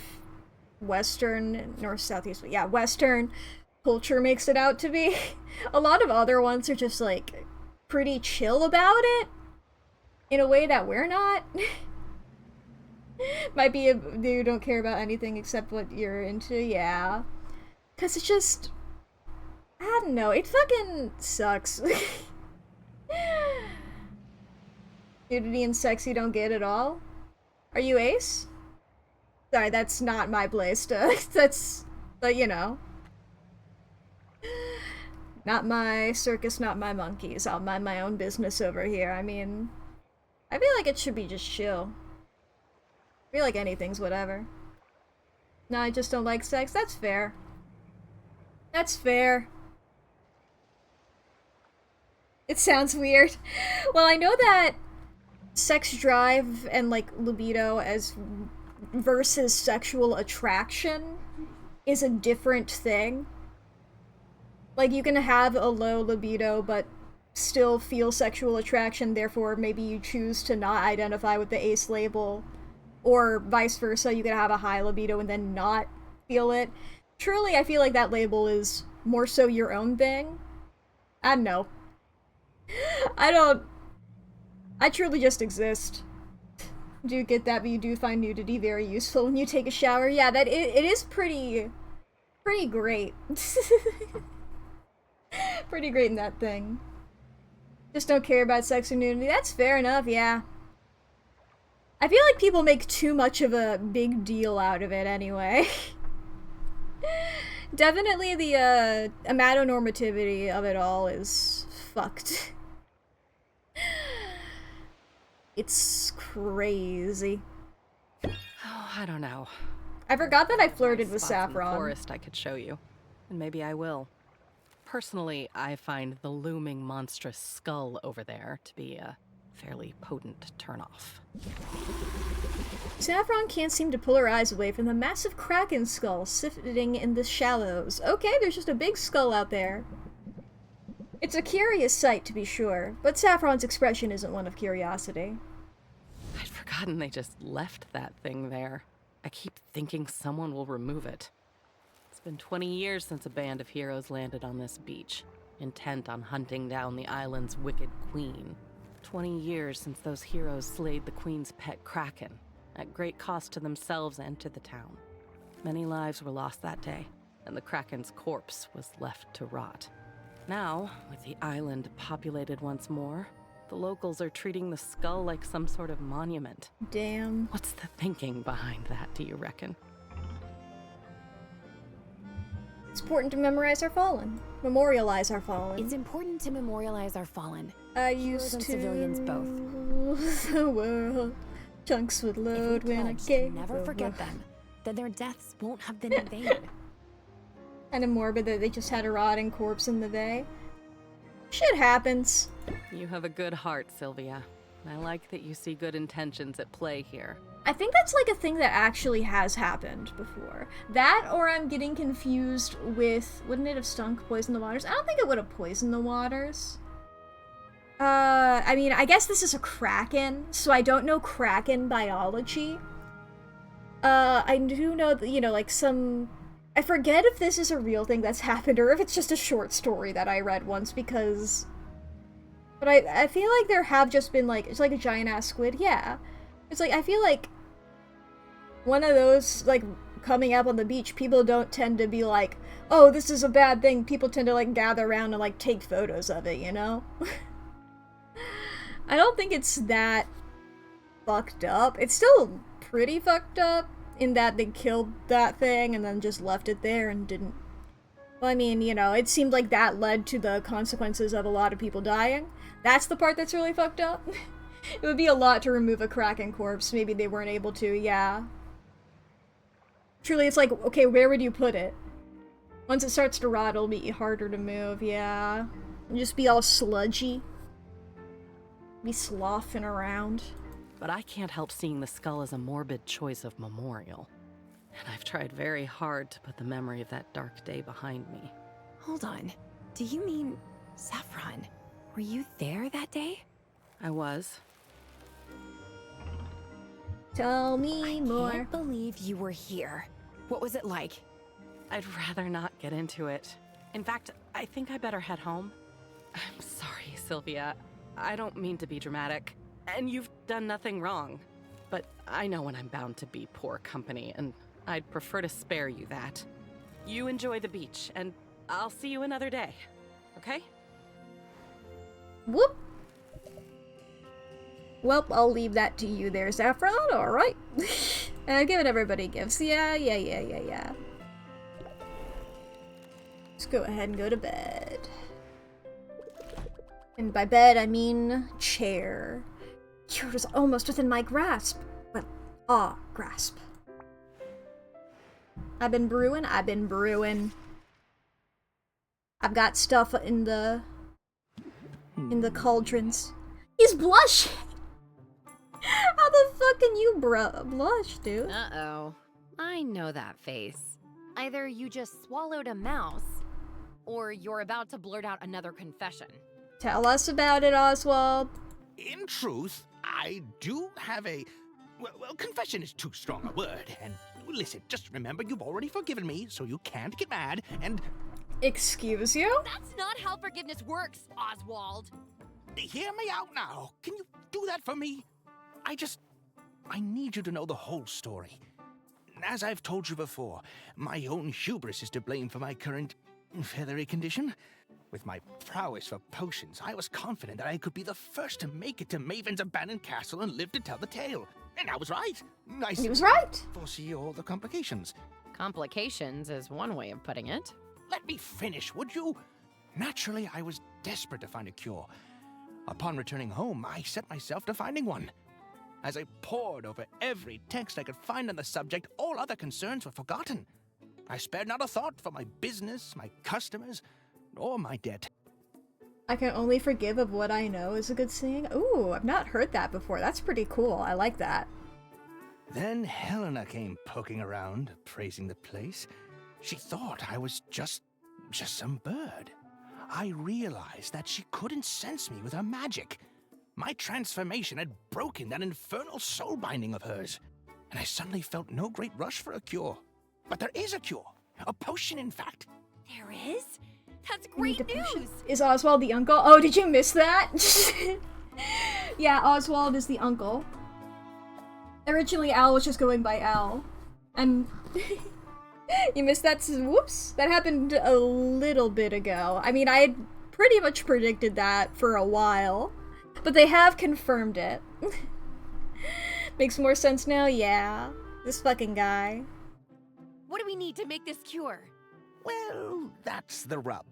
Western, North, Southeast, yeah, Western culture makes it out to be. A lot of other ones are just, like, pretty chill about it, in a way that we're not. Might be you don't care about anything except what you're into, yeah. Cause it's just, I don't know, it fucking sucks. Nudity and sex you don't get at all? Are you Ace? Sorry, that's not my place to, that's, but you know. Not my circus, not my monkeys. I'll mind my own business over here. I mean, I feel like it should be just chill. I feel like anything's whatever. No, I just don't like sex. That's fair. That's fair. It sounds weird. Well, I know that sex drive and, like, libido as versus sexual attraction is a different thing. Like, you can have a low libido, but still feel sexual attraction, therefore maybe you choose to not identify with the ace label. Or vice versa, you could have a high libido and then not feel it. Truly, I feel like that label is more so your own thing. I don't know. I truly just exist. Do get that, but you do find nudity very useful when you take a shower. Yeah, that it is pretty great. Pretty great in that thing. Just don't care about sex or nudity. That's fair enough, yeah. I feel like people make too much of a big deal out of it anyway. Definitely the amatonormativity of it all is fucked. It's crazy. Oh, I don't know. I forgot that I flirted with Spots in the Saffron. forest I could show you, and maybe I will. Personally, I find the looming monstrous skull over there to be a fairly potent turnoff. Saffron can't seem to pull her eyes away from the massive kraken skull sitting in the shallows. Okay, there's just a big skull out there. It's a curious sight, to be sure, but Saffron's expression isn't one of curiosity. I'd forgotten they just left that thing there. I keep thinking someone will remove it. It's been 20 years since a band of heroes landed on this beach, intent on hunting down the island's wicked queen. 20 years since those heroes slayed the queen's pet kraken, at great cost to themselves and to the town. Many lives were lost that day, and the kraken's corpse was left to rot. Now, with the island populated once more, the locals are treating the skull like some sort of monument. Damn. What's the thinking behind that, do you reckon? It's important to memorize our fallen. Memorialize our fallen. It's important to memorialize our fallen. I Heroes used and to civilians both. the world. Chunks would load when I gave never the forget world. them, then their deaths won't have been in vain. Kind of morbid that they just had a rotting corpse in the bay. Shit happens. You have a good heart, Sylvia. I like that you see good intentions at play here. I think that's like a thing that actually has happened before. That, or I'm getting confused with, wouldn't it have stunk, poisoned the waters? I don't think it would have poisoned the waters. I mean, I guess this is a kraken, so I don't know kraken biology. I do know that, you know, like some... I forget if this is a real thing that's happened or if it's just a short story that I read once because... But I feel like there have just been like, it's like a giant-ass squid, yeah. It's like, I feel like one of those, like, coming up on the beach, people don't tend to be like, oh, this is a bad thing. People tend to, like, gather around and, like, take photos of it, you know? I don't think it's that fucked up. It's still pretty fucked up in that they killed that thing and then just left it there and didn't... Well, I mean, you know, it seemed like that led to the consequences of a lot of people dying. That's the part that's really fucked up. It would be a lot to remove a kraken corpse. Maybe they weren't able to, yeah. Truly, it's like, okay, where would you put it? Once it starts to rot, it'll be harder to move, yeah. It'll just be all sludgy. Be sloughing around. But I can't help seeing the skull as a morbid choice of memorial. And I've tried very hard to put the memory of that dark day behind me. Hold on. Do you mean Saffron? Were you there that day? I was. Tell me more. I can't believe you were here. What was it like? I'd rather not get into it. In fact, I think I better head home. I'm sorry, Sylvia. I don't mean to be dramatic. And you've done nothing wrong. But I know when I'm bound to be poor company, and I'd prefer to spare you that. You enjoy the beach, and I'll see you another day. Okay? Whoop. Well, I'll leave that to you there, Saffron. Alright. I've given everybody gifts. Yeah. Let's go ahead and go to bed. And by bed, I mean chair. Yours is almost within my grasp. Well, our grasp. I've been brewing. I've got stuff in the cauldrons. He's blushing! How the fuck can you blush, dude? Uh-oh. I know that face. Either you just swallowed a mouse, or you're about to blurt out another confession. Tell us about it, Oswald. In truth, I do have a... Well, confession is too strong a word. And listen, just remember you've already forgiven me, so you can't get mad, and... Excuse you? That's not how forgiveness works, Oswald. Hear me out now. Can you do that for me? I need you to know the whole story. As I've told you before, my own hubris is to blame for my current feathery condition. With my prowess for potions, I was confident that I could be the first to make it to Maven's abandoned castle and live to tell the tale. And I was right. He was right. Foresee all the complications. Complications is one way of putting it. Let me finish, would you? Naturally, I was desperate to find a cure. Upon returning home, I set myself to finding one. As I pored over every text I could find on the subject, all other concerns were forgotten. I spared not a thought for my business, my customers, or my debt. I can only forgive of what I know is a good saying. Ooh, I've not heard that before. That's pretty cool. I like that. Then Helena came poking around, praising the place. She thought I was just some bird. I realized that she couldn't sense me with her magic. My transformation had broken that infernal soul binding of hers, and I suddenly felt no great rush for a cure. But there is a cure. A potion, in fact. There is? That's great news! Is Oswald the uncle? Oh, did you miss that? Yeah, Oswald is the uncle. Originally, Al was just going by Al. And you missed that? Whoops. That happened a little bit ago. I mean, I had pretty much predicted that for a while. But they have confirmed it. Makes more sense now? Yeah. This fucking guy. What do we need to make this cure? Well, that's the rub.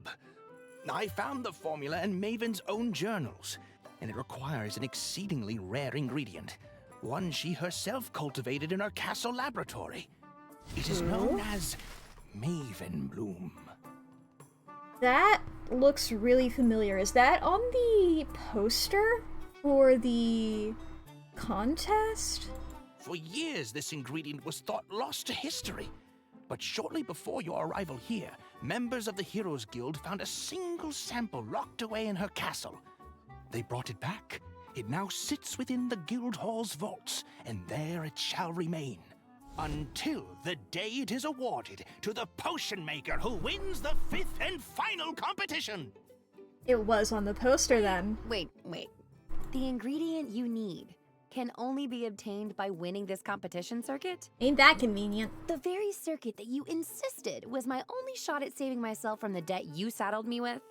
I found the formula in Maven's own journals, and it requires an exceedingly rare ingredient, one she herself cultivated in her castle laboratory. It is known as Maven Bloom. That looks really familiar. Is that on the poster for the contest? For years, this ingredient was thought lost to history. But shortly before your arrival here, members of the Heroes Guild found a single sample locked away in her castle. They brought it back. It now sits within the Guild Hall's vaults, and there it shall remain. Until the day it is awarded to the potion maker who wins the 5th and final competition. It was on the poster then. Wait. The ingredient you need can only be obtained by winning this competition circuit? Ain't that convenient? The very circuit that you insisted was my only shot at saving myself from the debt you saddled me with?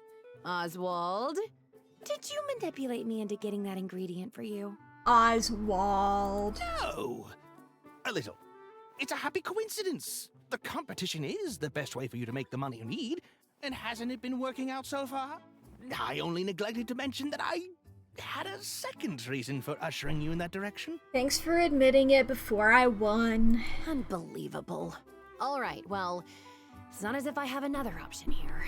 Oswald, did you manipulate me into getting that ingredient for you? Oswald. No! A little. It's a happy coincidence. The competition is the best way for you to make the money you need, and hasn't it been working out so far? I only neglected to mention that I had a second reason for ushering you in that direction. Thanks for admitting it before I won. Unbelievable. All right, well, it's not as if I have another option here.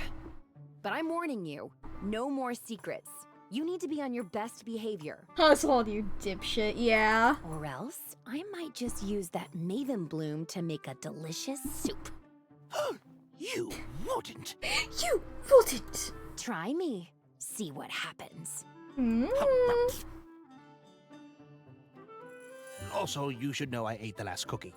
But I'm warning you, no more secrets. You need to be on your best behavior. Oswald, you dipshit, yeah. Or else, I might just use that Maven Bloom to make a delicious soup. You wouldn't. You wouldn't. Try me. See what happens. Also, you should know I ate the last cookie.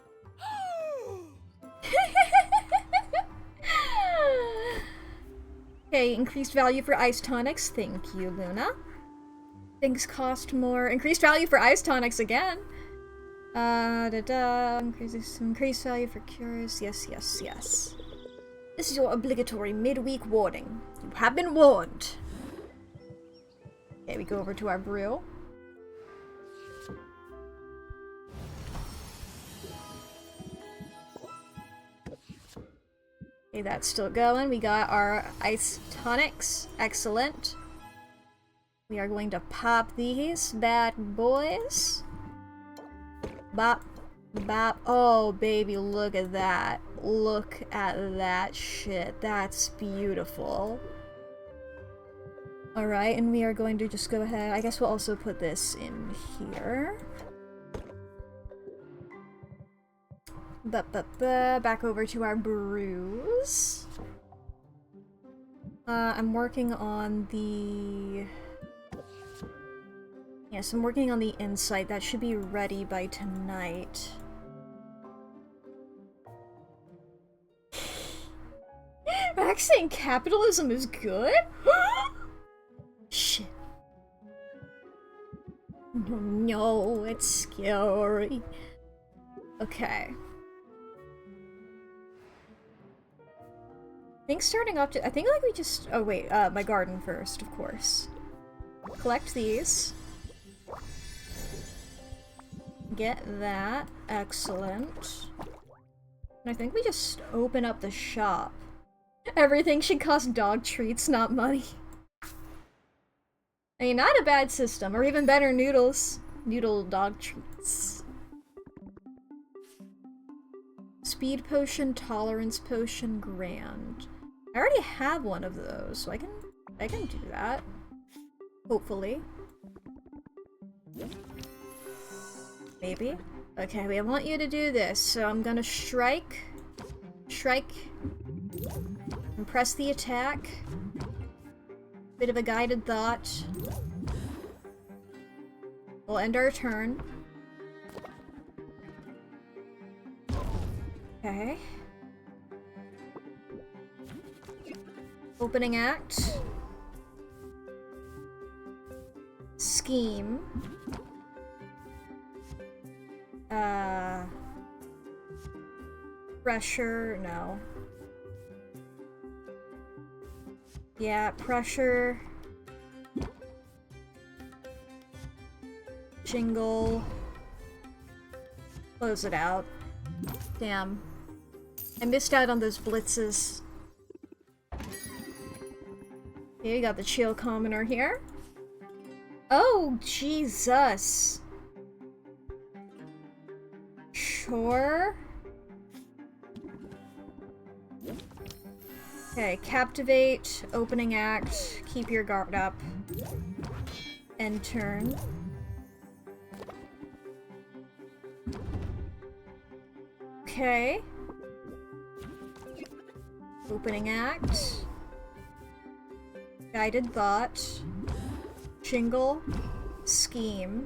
Okay, increased value for ice tonics. Thank you, Luna. Things cost more. Increased value for ice tonics again. Increased value for cures. Yes. This is your obligatory midweek warning. You have been warned. Okay, we go over to our brew. Okay, that's still going. We got our ice tonics. Excellent. We are going to pop these bad boys. Bop. Bop. Oh, baby, look at that. Look at that shit. That's beautiful. Alright, and we are going to just go ahead. I guess we'll also put this in here. Back over to our brews. I'm working on the... Yes, I'm working on the insight. That should be ready by tonight. Max saying capitalism is good? Shit. no, it's scary. Okay. I think starting off I think like we just... Oh wait, my garden first, of course. Collect these. Get that. Excellent. And I think we just open up the shop. Everything should cost dog treats, not money. I mean, not a bad system, or even better, noodles. Noodle dog treats. Speed potion, tolerance potion, grand. I already have one of those, so I can do that. Hopefully. Maybe. Okay, we want you to do this, so I'm gonna strike, and press the attack. Bit of a guided thought. We'll end our turn. Okay. Opening act. Scheme. Pressure, no. Yeah, pressure. Jingle. Close it out. Damn. I missed out on those blitzes. Okay, we got the chill commoner here. Oh, Jesus. Sure. Okay, captivate, opening act, keep your guard up. End turn. Okay. Opening act. Guided thought. Jingle. Scheme.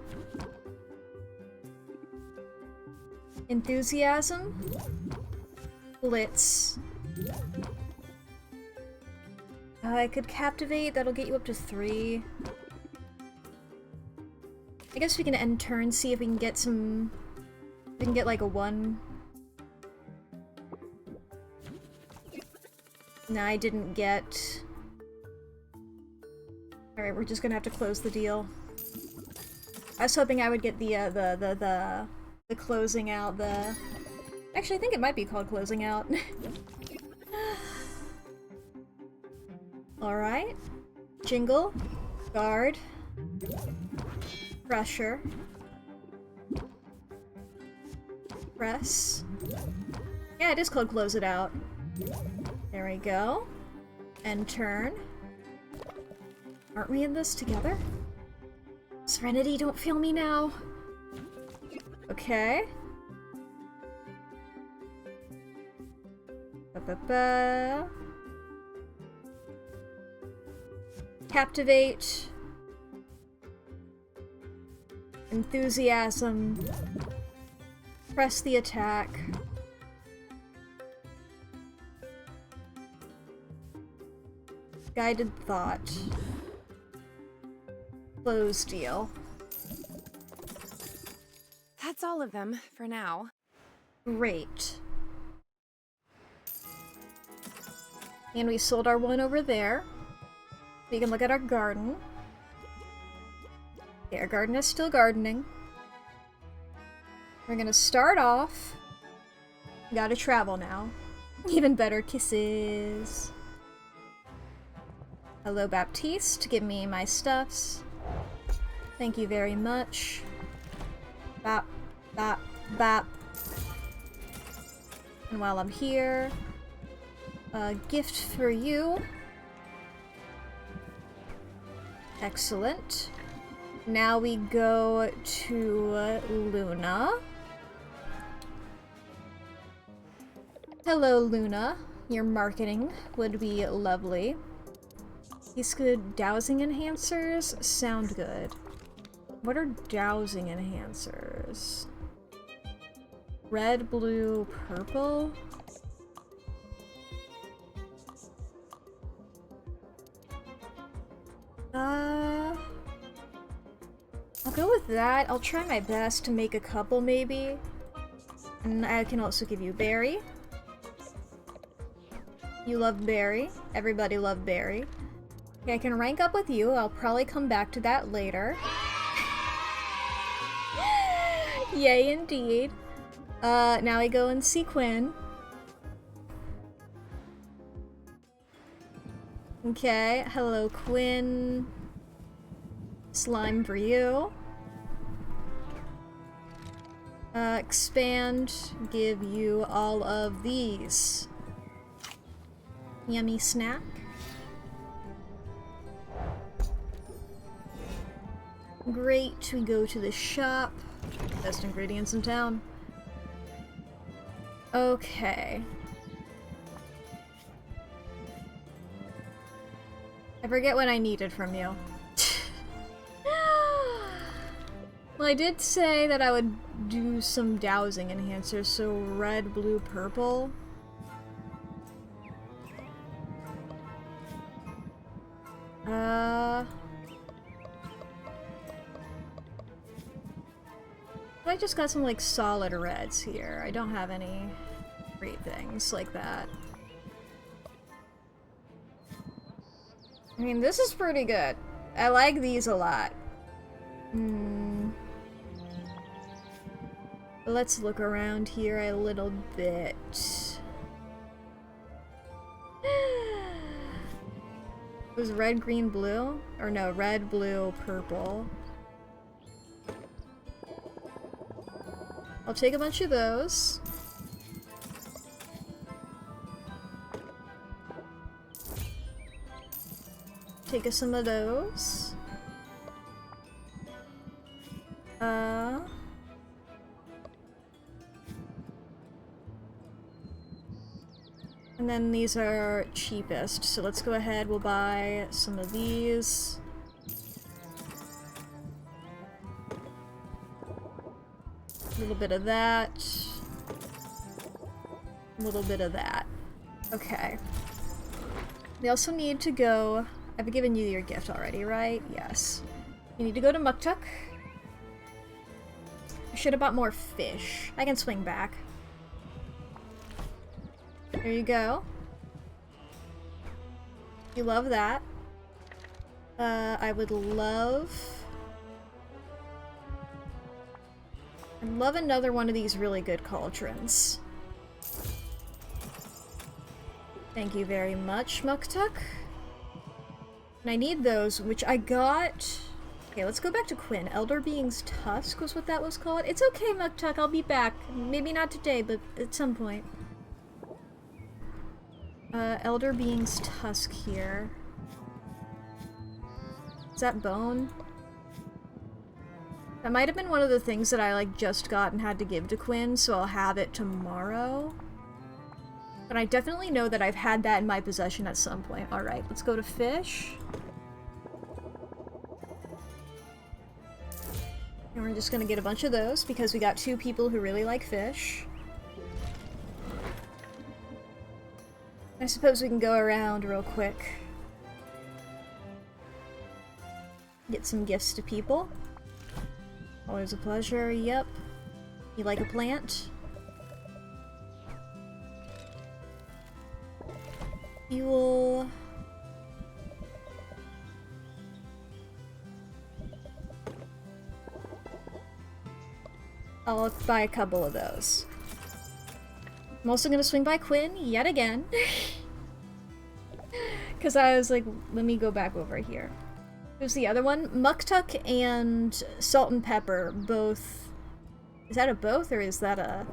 Enthusiasm. Blitz. I could captivate, that'll get you up to 3. I guess we can end turn, see if we can get some... We can get like a 1. No, I didn't get... Alright, we're just gonna have to close the deal. I was hoping I would get the closing out, Actually, I think it might be called closing out. Alright. Jingle. Guard. Pressure. Press. Yeah, it is called close it out. There we go. End turn. Aren't we in this together? Serenity, don't fail me now. Okay. Ba-ba-ba. Captivate. Enthusiasm. Press the attack. Guided thought. Close deal. That's all of them, for now. Great. And we sold our one over there. We can look at our garden. Okay, our garden is still gardening. We're gonna start off. Gotta travel now. Even better, kisses. Hello, Baptiste. Give me my stuffs. Thank you very much. Bop, bop, bop. And while I'm here, a gift for you. Excellent. Now we go to Luna. Hello, Luna. Your marketing would be lovely. These good dowsing enhancers sound good. What are dowsing enhancers? Red, blue, purple? go with that. I'll try my best to make a couple, maybe. And I can also give you berry. You love berry. Everybody loved berry. Okay, I can rank up with you. I'll probably come back to that later. Yay, indeed. Now I go and see Quinn. Okay, hello, Quinn. Slime for you. Expand, give you all of these. Yummy snack. Great, we go to the shop. Best ingredients in town. Okay. I forget what I needed from you. Well, I did say that I would do some dowsing enhancers, so red, blue, purple. I just got some, like, solid reds here. I don't have any great things like that. I mean, this is pretty good. I like these a lot. Let's look around here a little bit. It was red, green, blue? Or no, red, blue, purple. I'll take a bunch of those. Take some of those. And then these are cheapest, so let's go ahead, we'll buy some of these. A little bit of that. A little bit of that. Okay. We also need to go... I've given you your gift already, right? Yes. You need to go to Muktuk. I should have bought more fish. I can swing back. There you go. You love that. I would love... I'd love another one of these really good cauldrons. Thank you very much, Muktuk. And I need those, which I got... Okay, let's go back to Quinn. Elder Being's Tusk was what that was called. It's okay, Muktuk, I'll be back. Maybe not today, but at some point. Elder Being's Tusk here. Is that bone? That might have been one of the things that I, like, just got and had to give to Quinn, so I'll have it tomorrow. But I definitely know that I've had that in my possession at some point. Alright, let's go to fish. And we're just gonna get a bunch of those, because we got two people who really like fish. I suppose we can go around real quick. Get some gifts to people. Always a pleasure, yep. You like a plant? Fuel. I'll buy a couple of those. I'm also gonna swing by Quinn yet again. Because I was like, let me go back over here. Who's the other one? Muktuk and Salt and Pepper both... Is that a both or is that a...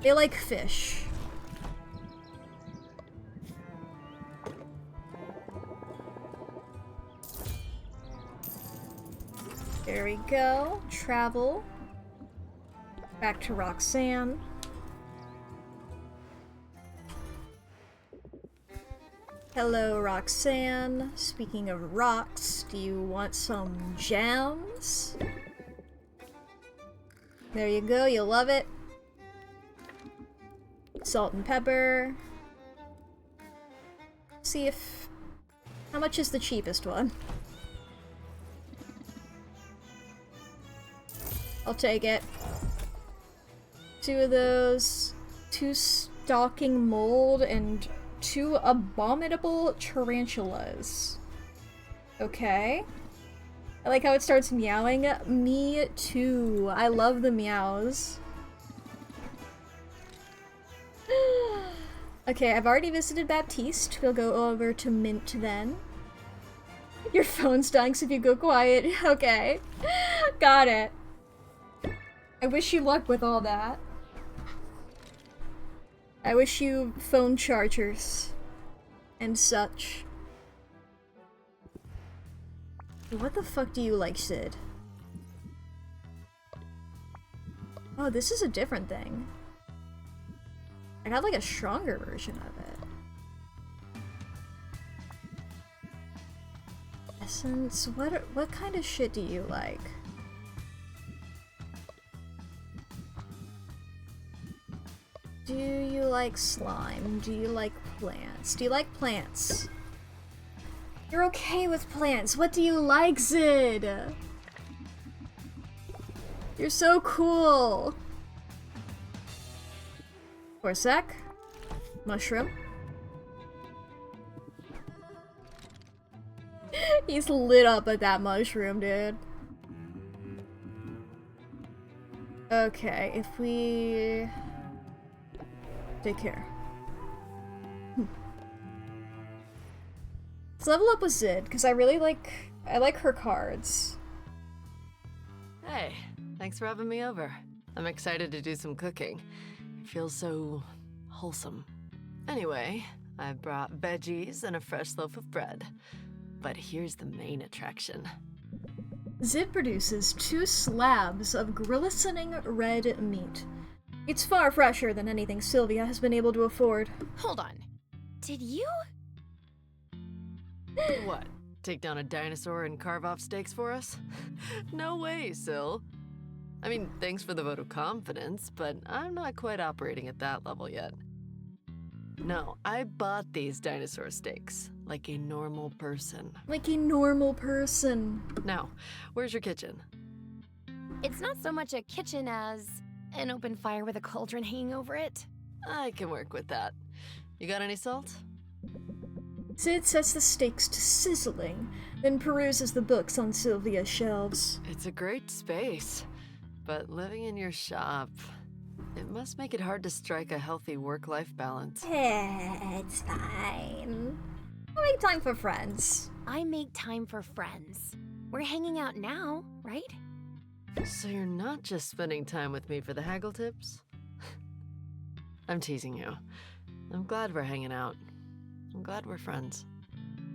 They like fish. There we go. Travel. Back to Roxanne. Hello, Roxanne. Speaking of rocks, do you want some jams? There you go, you'll love it. Salt and pepper. See if... How much is the cheapest one? I'll take it. 2 of those, 2 stalking mold, and 2 abominable tarantulas. Okay. I like how it starts meowing. Me too. I love the meows. Okay, I've already visited Baptiste. We'll go over to Mint then. Your phone's dying, so if you go quiet. Okay. Got it. I wish you luck with all that. I wish you phone chargers and such. What the fuck do you like, Sid? Oh, this is a different thing. I got like a stronger version of it. Essence, what kind of shit do you like? Do you like slime? Do you like plants? Do you like plants? You're okay with plants. What do you like, Zid? You're so cool. Corsac. Mushroom. He's lit up at that mushroom, dude. Okay, if we... take care. Let's level up with Zid, because I like her cards. Hey, thanks for having me over. I'm excited to do some cooking. It feels so wholesome. Anyway, I brought veggies and a fresh loaf of bread. But here's the main attraction. Zid produces 2 slabs of glistening red meat. It's far fresher than anything Sylvia has been able to afford. Hold on. Did you? What? Take down a dinosaur and carve off steaks for us? No way, Syl. I mean, thanks for the vote of confidence, but I'm not quite operating at that level yet. No, I bought these dinosaur steaks, like a normal person. Like a normal person. Now, where's your kitchen? It's not so much a kitchen as an open fire with a cauldron hanging over it. I can work with that. You got any salt? Sid sets the steaks to sizzling, then peruses the books on Sylvia's shelves. It's a great space, but living in your shop, it must make it hard to strike a healthy work-life balance. It's fine. I make time for friends. I make time for friends. We're hanging out now, right? So you're not just spending time with me for the haggle tips? I'm teasing you. I'm glad we're hanging out. I'm glad we're friends.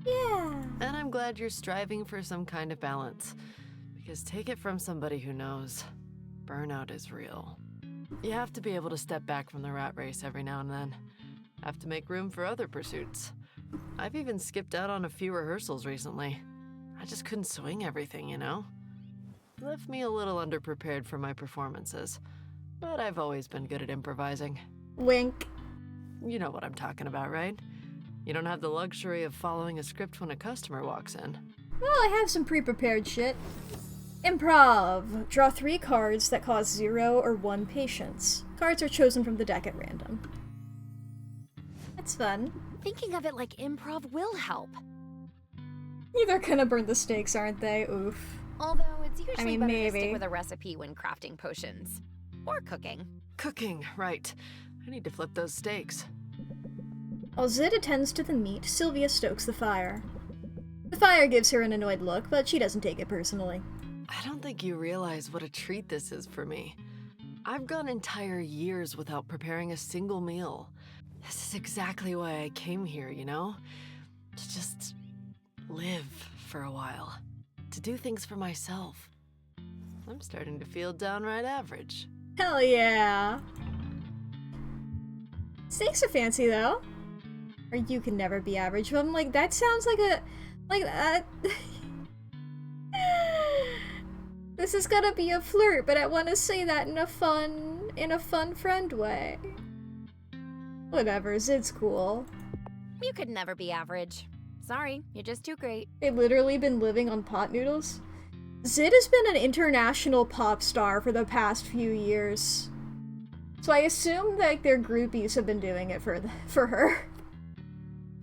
Yeah. And I'm glad you're striving for some kind of balance. Because take it from somebody who knows, burnout is real. You have to be able to step back from the rat race every now and then. Have to make room for other pursuits. I've even skipped out on a few rehearsals recently. I just couldn't swing everything, you know? Left me a little underprepared for my performances. But I've always been good at improvising. Wink. You know what I'm talking about, right? You don't have the luxury of following a script when a customer walks in. Well, I have some pre-prepared shit. Improv. Draw 3 cards that cost 0 or 1 patience. Cards are chosen from the deck at random. That's fun. Thinking of it like improv will help. They're gonna burn the stakes, aren't they? Oof. Although it's usually better maybe. to stick with a recipe when crafting potions. Or cooking. Cooking, right. I need to flip those steaks. While Zid attends to the meat, Sylvia stokes the fire. The fire gives her an annoyed look, but she doesn't take it personally. I don't think you realize what a treat this is for me. I've gone entire years without preparing a single meal. This is exactly why I came here, you know? To just live for a while. To do things for myself. I'm starting to feel downright average. Hell yeah! Steaks are fancy, though. Or you can never be average, but I'm like, that sounds like a... like that... This is gonna be a flirt, but I want to say that in a fun friend way. Whatever, Zid's cool. You could never be average. Sorry, you're just too great. They've literally been living on pot noodles. Zid has been an international pop star for the past few years. So I assume that their groupies have been doing it for her.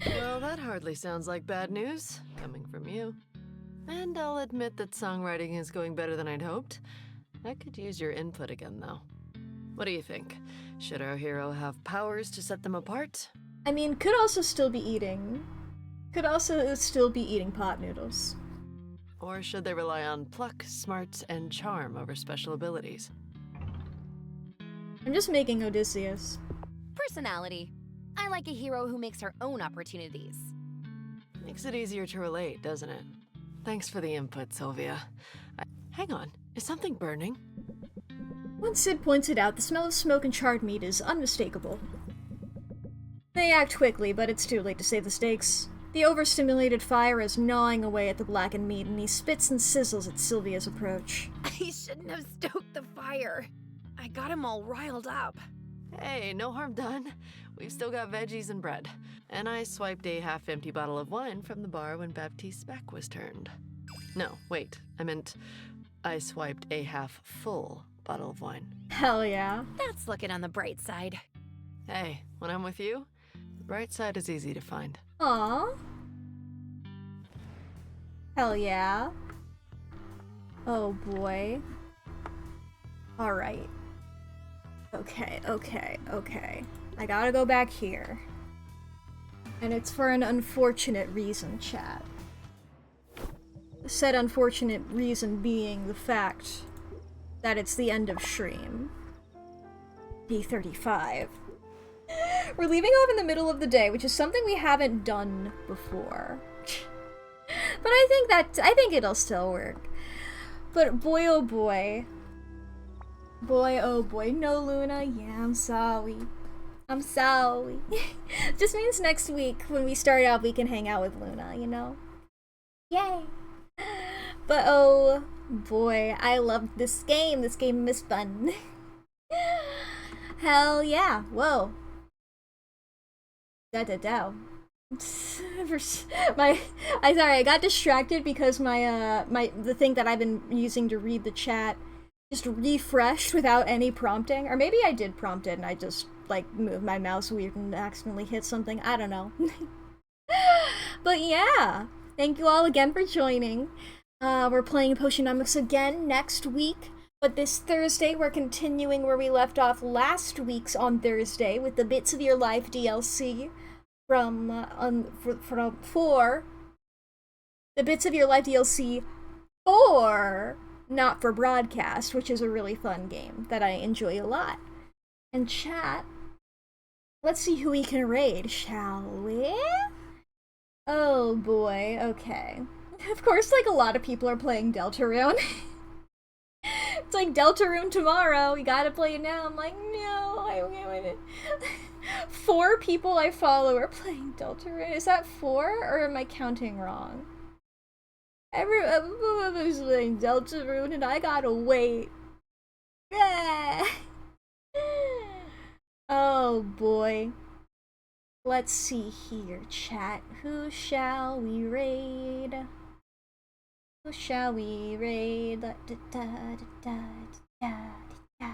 Well, that hardly sounds like bad news, coming from you. And I'll admit that songwriting is going better than I'd hoped. I could use your input again, though. What do you think? Should our hero have powers to set them apart? I mean, could also still be eating pot noodles. Or should they rely on pluck, smarts, and charm over special abilities? I'm just making Odysseus. Personality. I like a hero who makes her own opportunities. Makes it easier to relate, doesn't it? Thanks for the input, Sylvia. Hang on, is something burning? When Sid points it out, the smell of smoke and charred meat is unmistakable. They act quickly, but it's too late to save the stakes. The overstimulated fire is gnawing away at the blackened meat, and he spits and sizzles at Sylvia's approach. I shouldn't have stoked the fire. I got him all riled up. Hey, no harm done. We've still got veggies and bread. And I swiped a half-empty bottle of wine from the bar when Baptiste's back was turned. No, wait, I meant I swiped a half-full bottle of wine. Hell yeah. That's looking on the bright side. Hey, when I'm with you, the bright side is easy to find. Aww. Hell yeah. Oh boy. Alright. Okay. I gotta go back here. And it's for an unfortunate reason, chat. Said unfortunate reason being the fact that it's the end of stream. D35. We're leaving off in the middle of the day, which is something we haven't done before. But I think it'll still work. But boy oh boy. Boy oh boy. No, Luna. Yeah, I'm sorry. I'm sorry. Just means next week when we start out we can hang out with Luna, you know? Yay! But oh boy, I loved this game. This game is fun. Hell yeah. Whoa. Da-da-da. I got distracted because the thing that I've been using to read the chat just refreshed without any prompting. Or maybe I did prompt it and I just like moved my mouse weird and accidentally hit something. I don't know. But yeah, thank you all again for joining. We're playing Potionomics again next week. But this Thursday, we're continuing where we left off last week's on Thursday with the Bits of Your Life DLC for the Bits of Your Life DLC for Not for Broadcast, which is a really fun game that I enjoy a lot. And chat, let's see who we can raid, shall we? Oh boy, okay. Of course, like, a lot of people are playing Deltarune. It's like, Deltarune tomorrow, we gotta play it now. I'm like, no, I want it. 4 people I follow are playing Deltarune. Is that 4, or am I counting wrong? Everyone's playing Deltarune, and I gotta wait. Oh boy. Let's see here, chat. Who shall we raid? Who shall we raid? Da, da, da, da, da, da.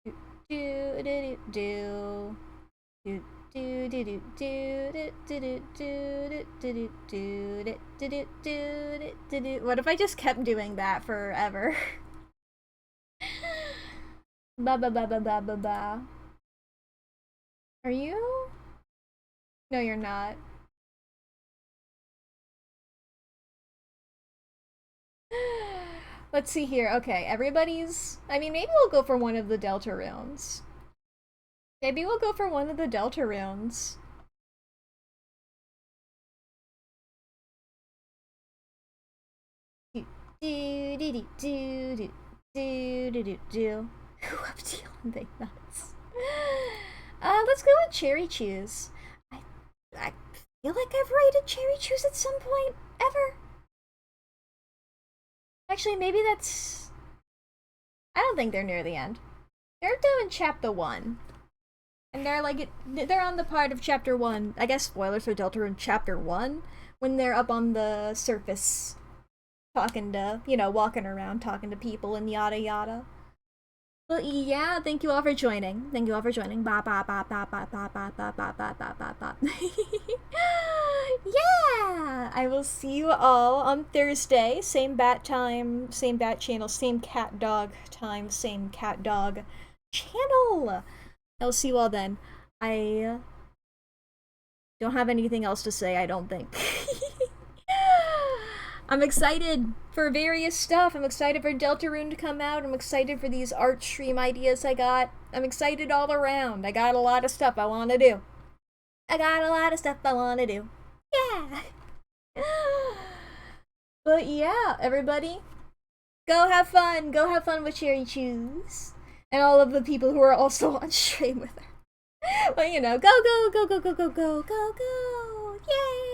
Do do do do do do do do do do do do. What if I just kept doing that forever? Ba ba ba ba ba ba ba. Are you? No, you're not. Let's see here. Okay, everybody's... I mean, maybe we'll go for one of the Deltarunes. Maybe we'll go for one of the Deltarunes. Do do do do do do do do do. Up to you, they nuts. Let's go with Cherry Chews. I feel like I've rated Cherry Chews at some point ever. Actually, maybe that's... I don't think they're near the end. They're doing chapter 1. And they're like, they're on the part of chapter 1. I guess spoilers for Deltarune chapter 1, when they're up on the surface, talking to, you know, walking around, talking to people and yada yada. Well, yeah, thank you all for joining. Thank you all for joining. Ba ba ba ba ba ba ba ba ba ba ba ba ba. Yeah! I will see you all on Thursday. Same bat time, same bat channel, same cat dog time, same cat dog channel. I will see you all then. I don't have anything else to say, I don't think. I'm excited for various stuff. I'm excited for Deltarune to come out. I'm excited for these art stream ideas I got. I'm excited all around. I got a lot of stuff I want to do. Yeah. But yeah, everybody, go have fun. Go have fun with Cherry Chews. And all of the people who are also on stream with her. Well, you know, go, go, go, go, go, go, go, go, go. Yay!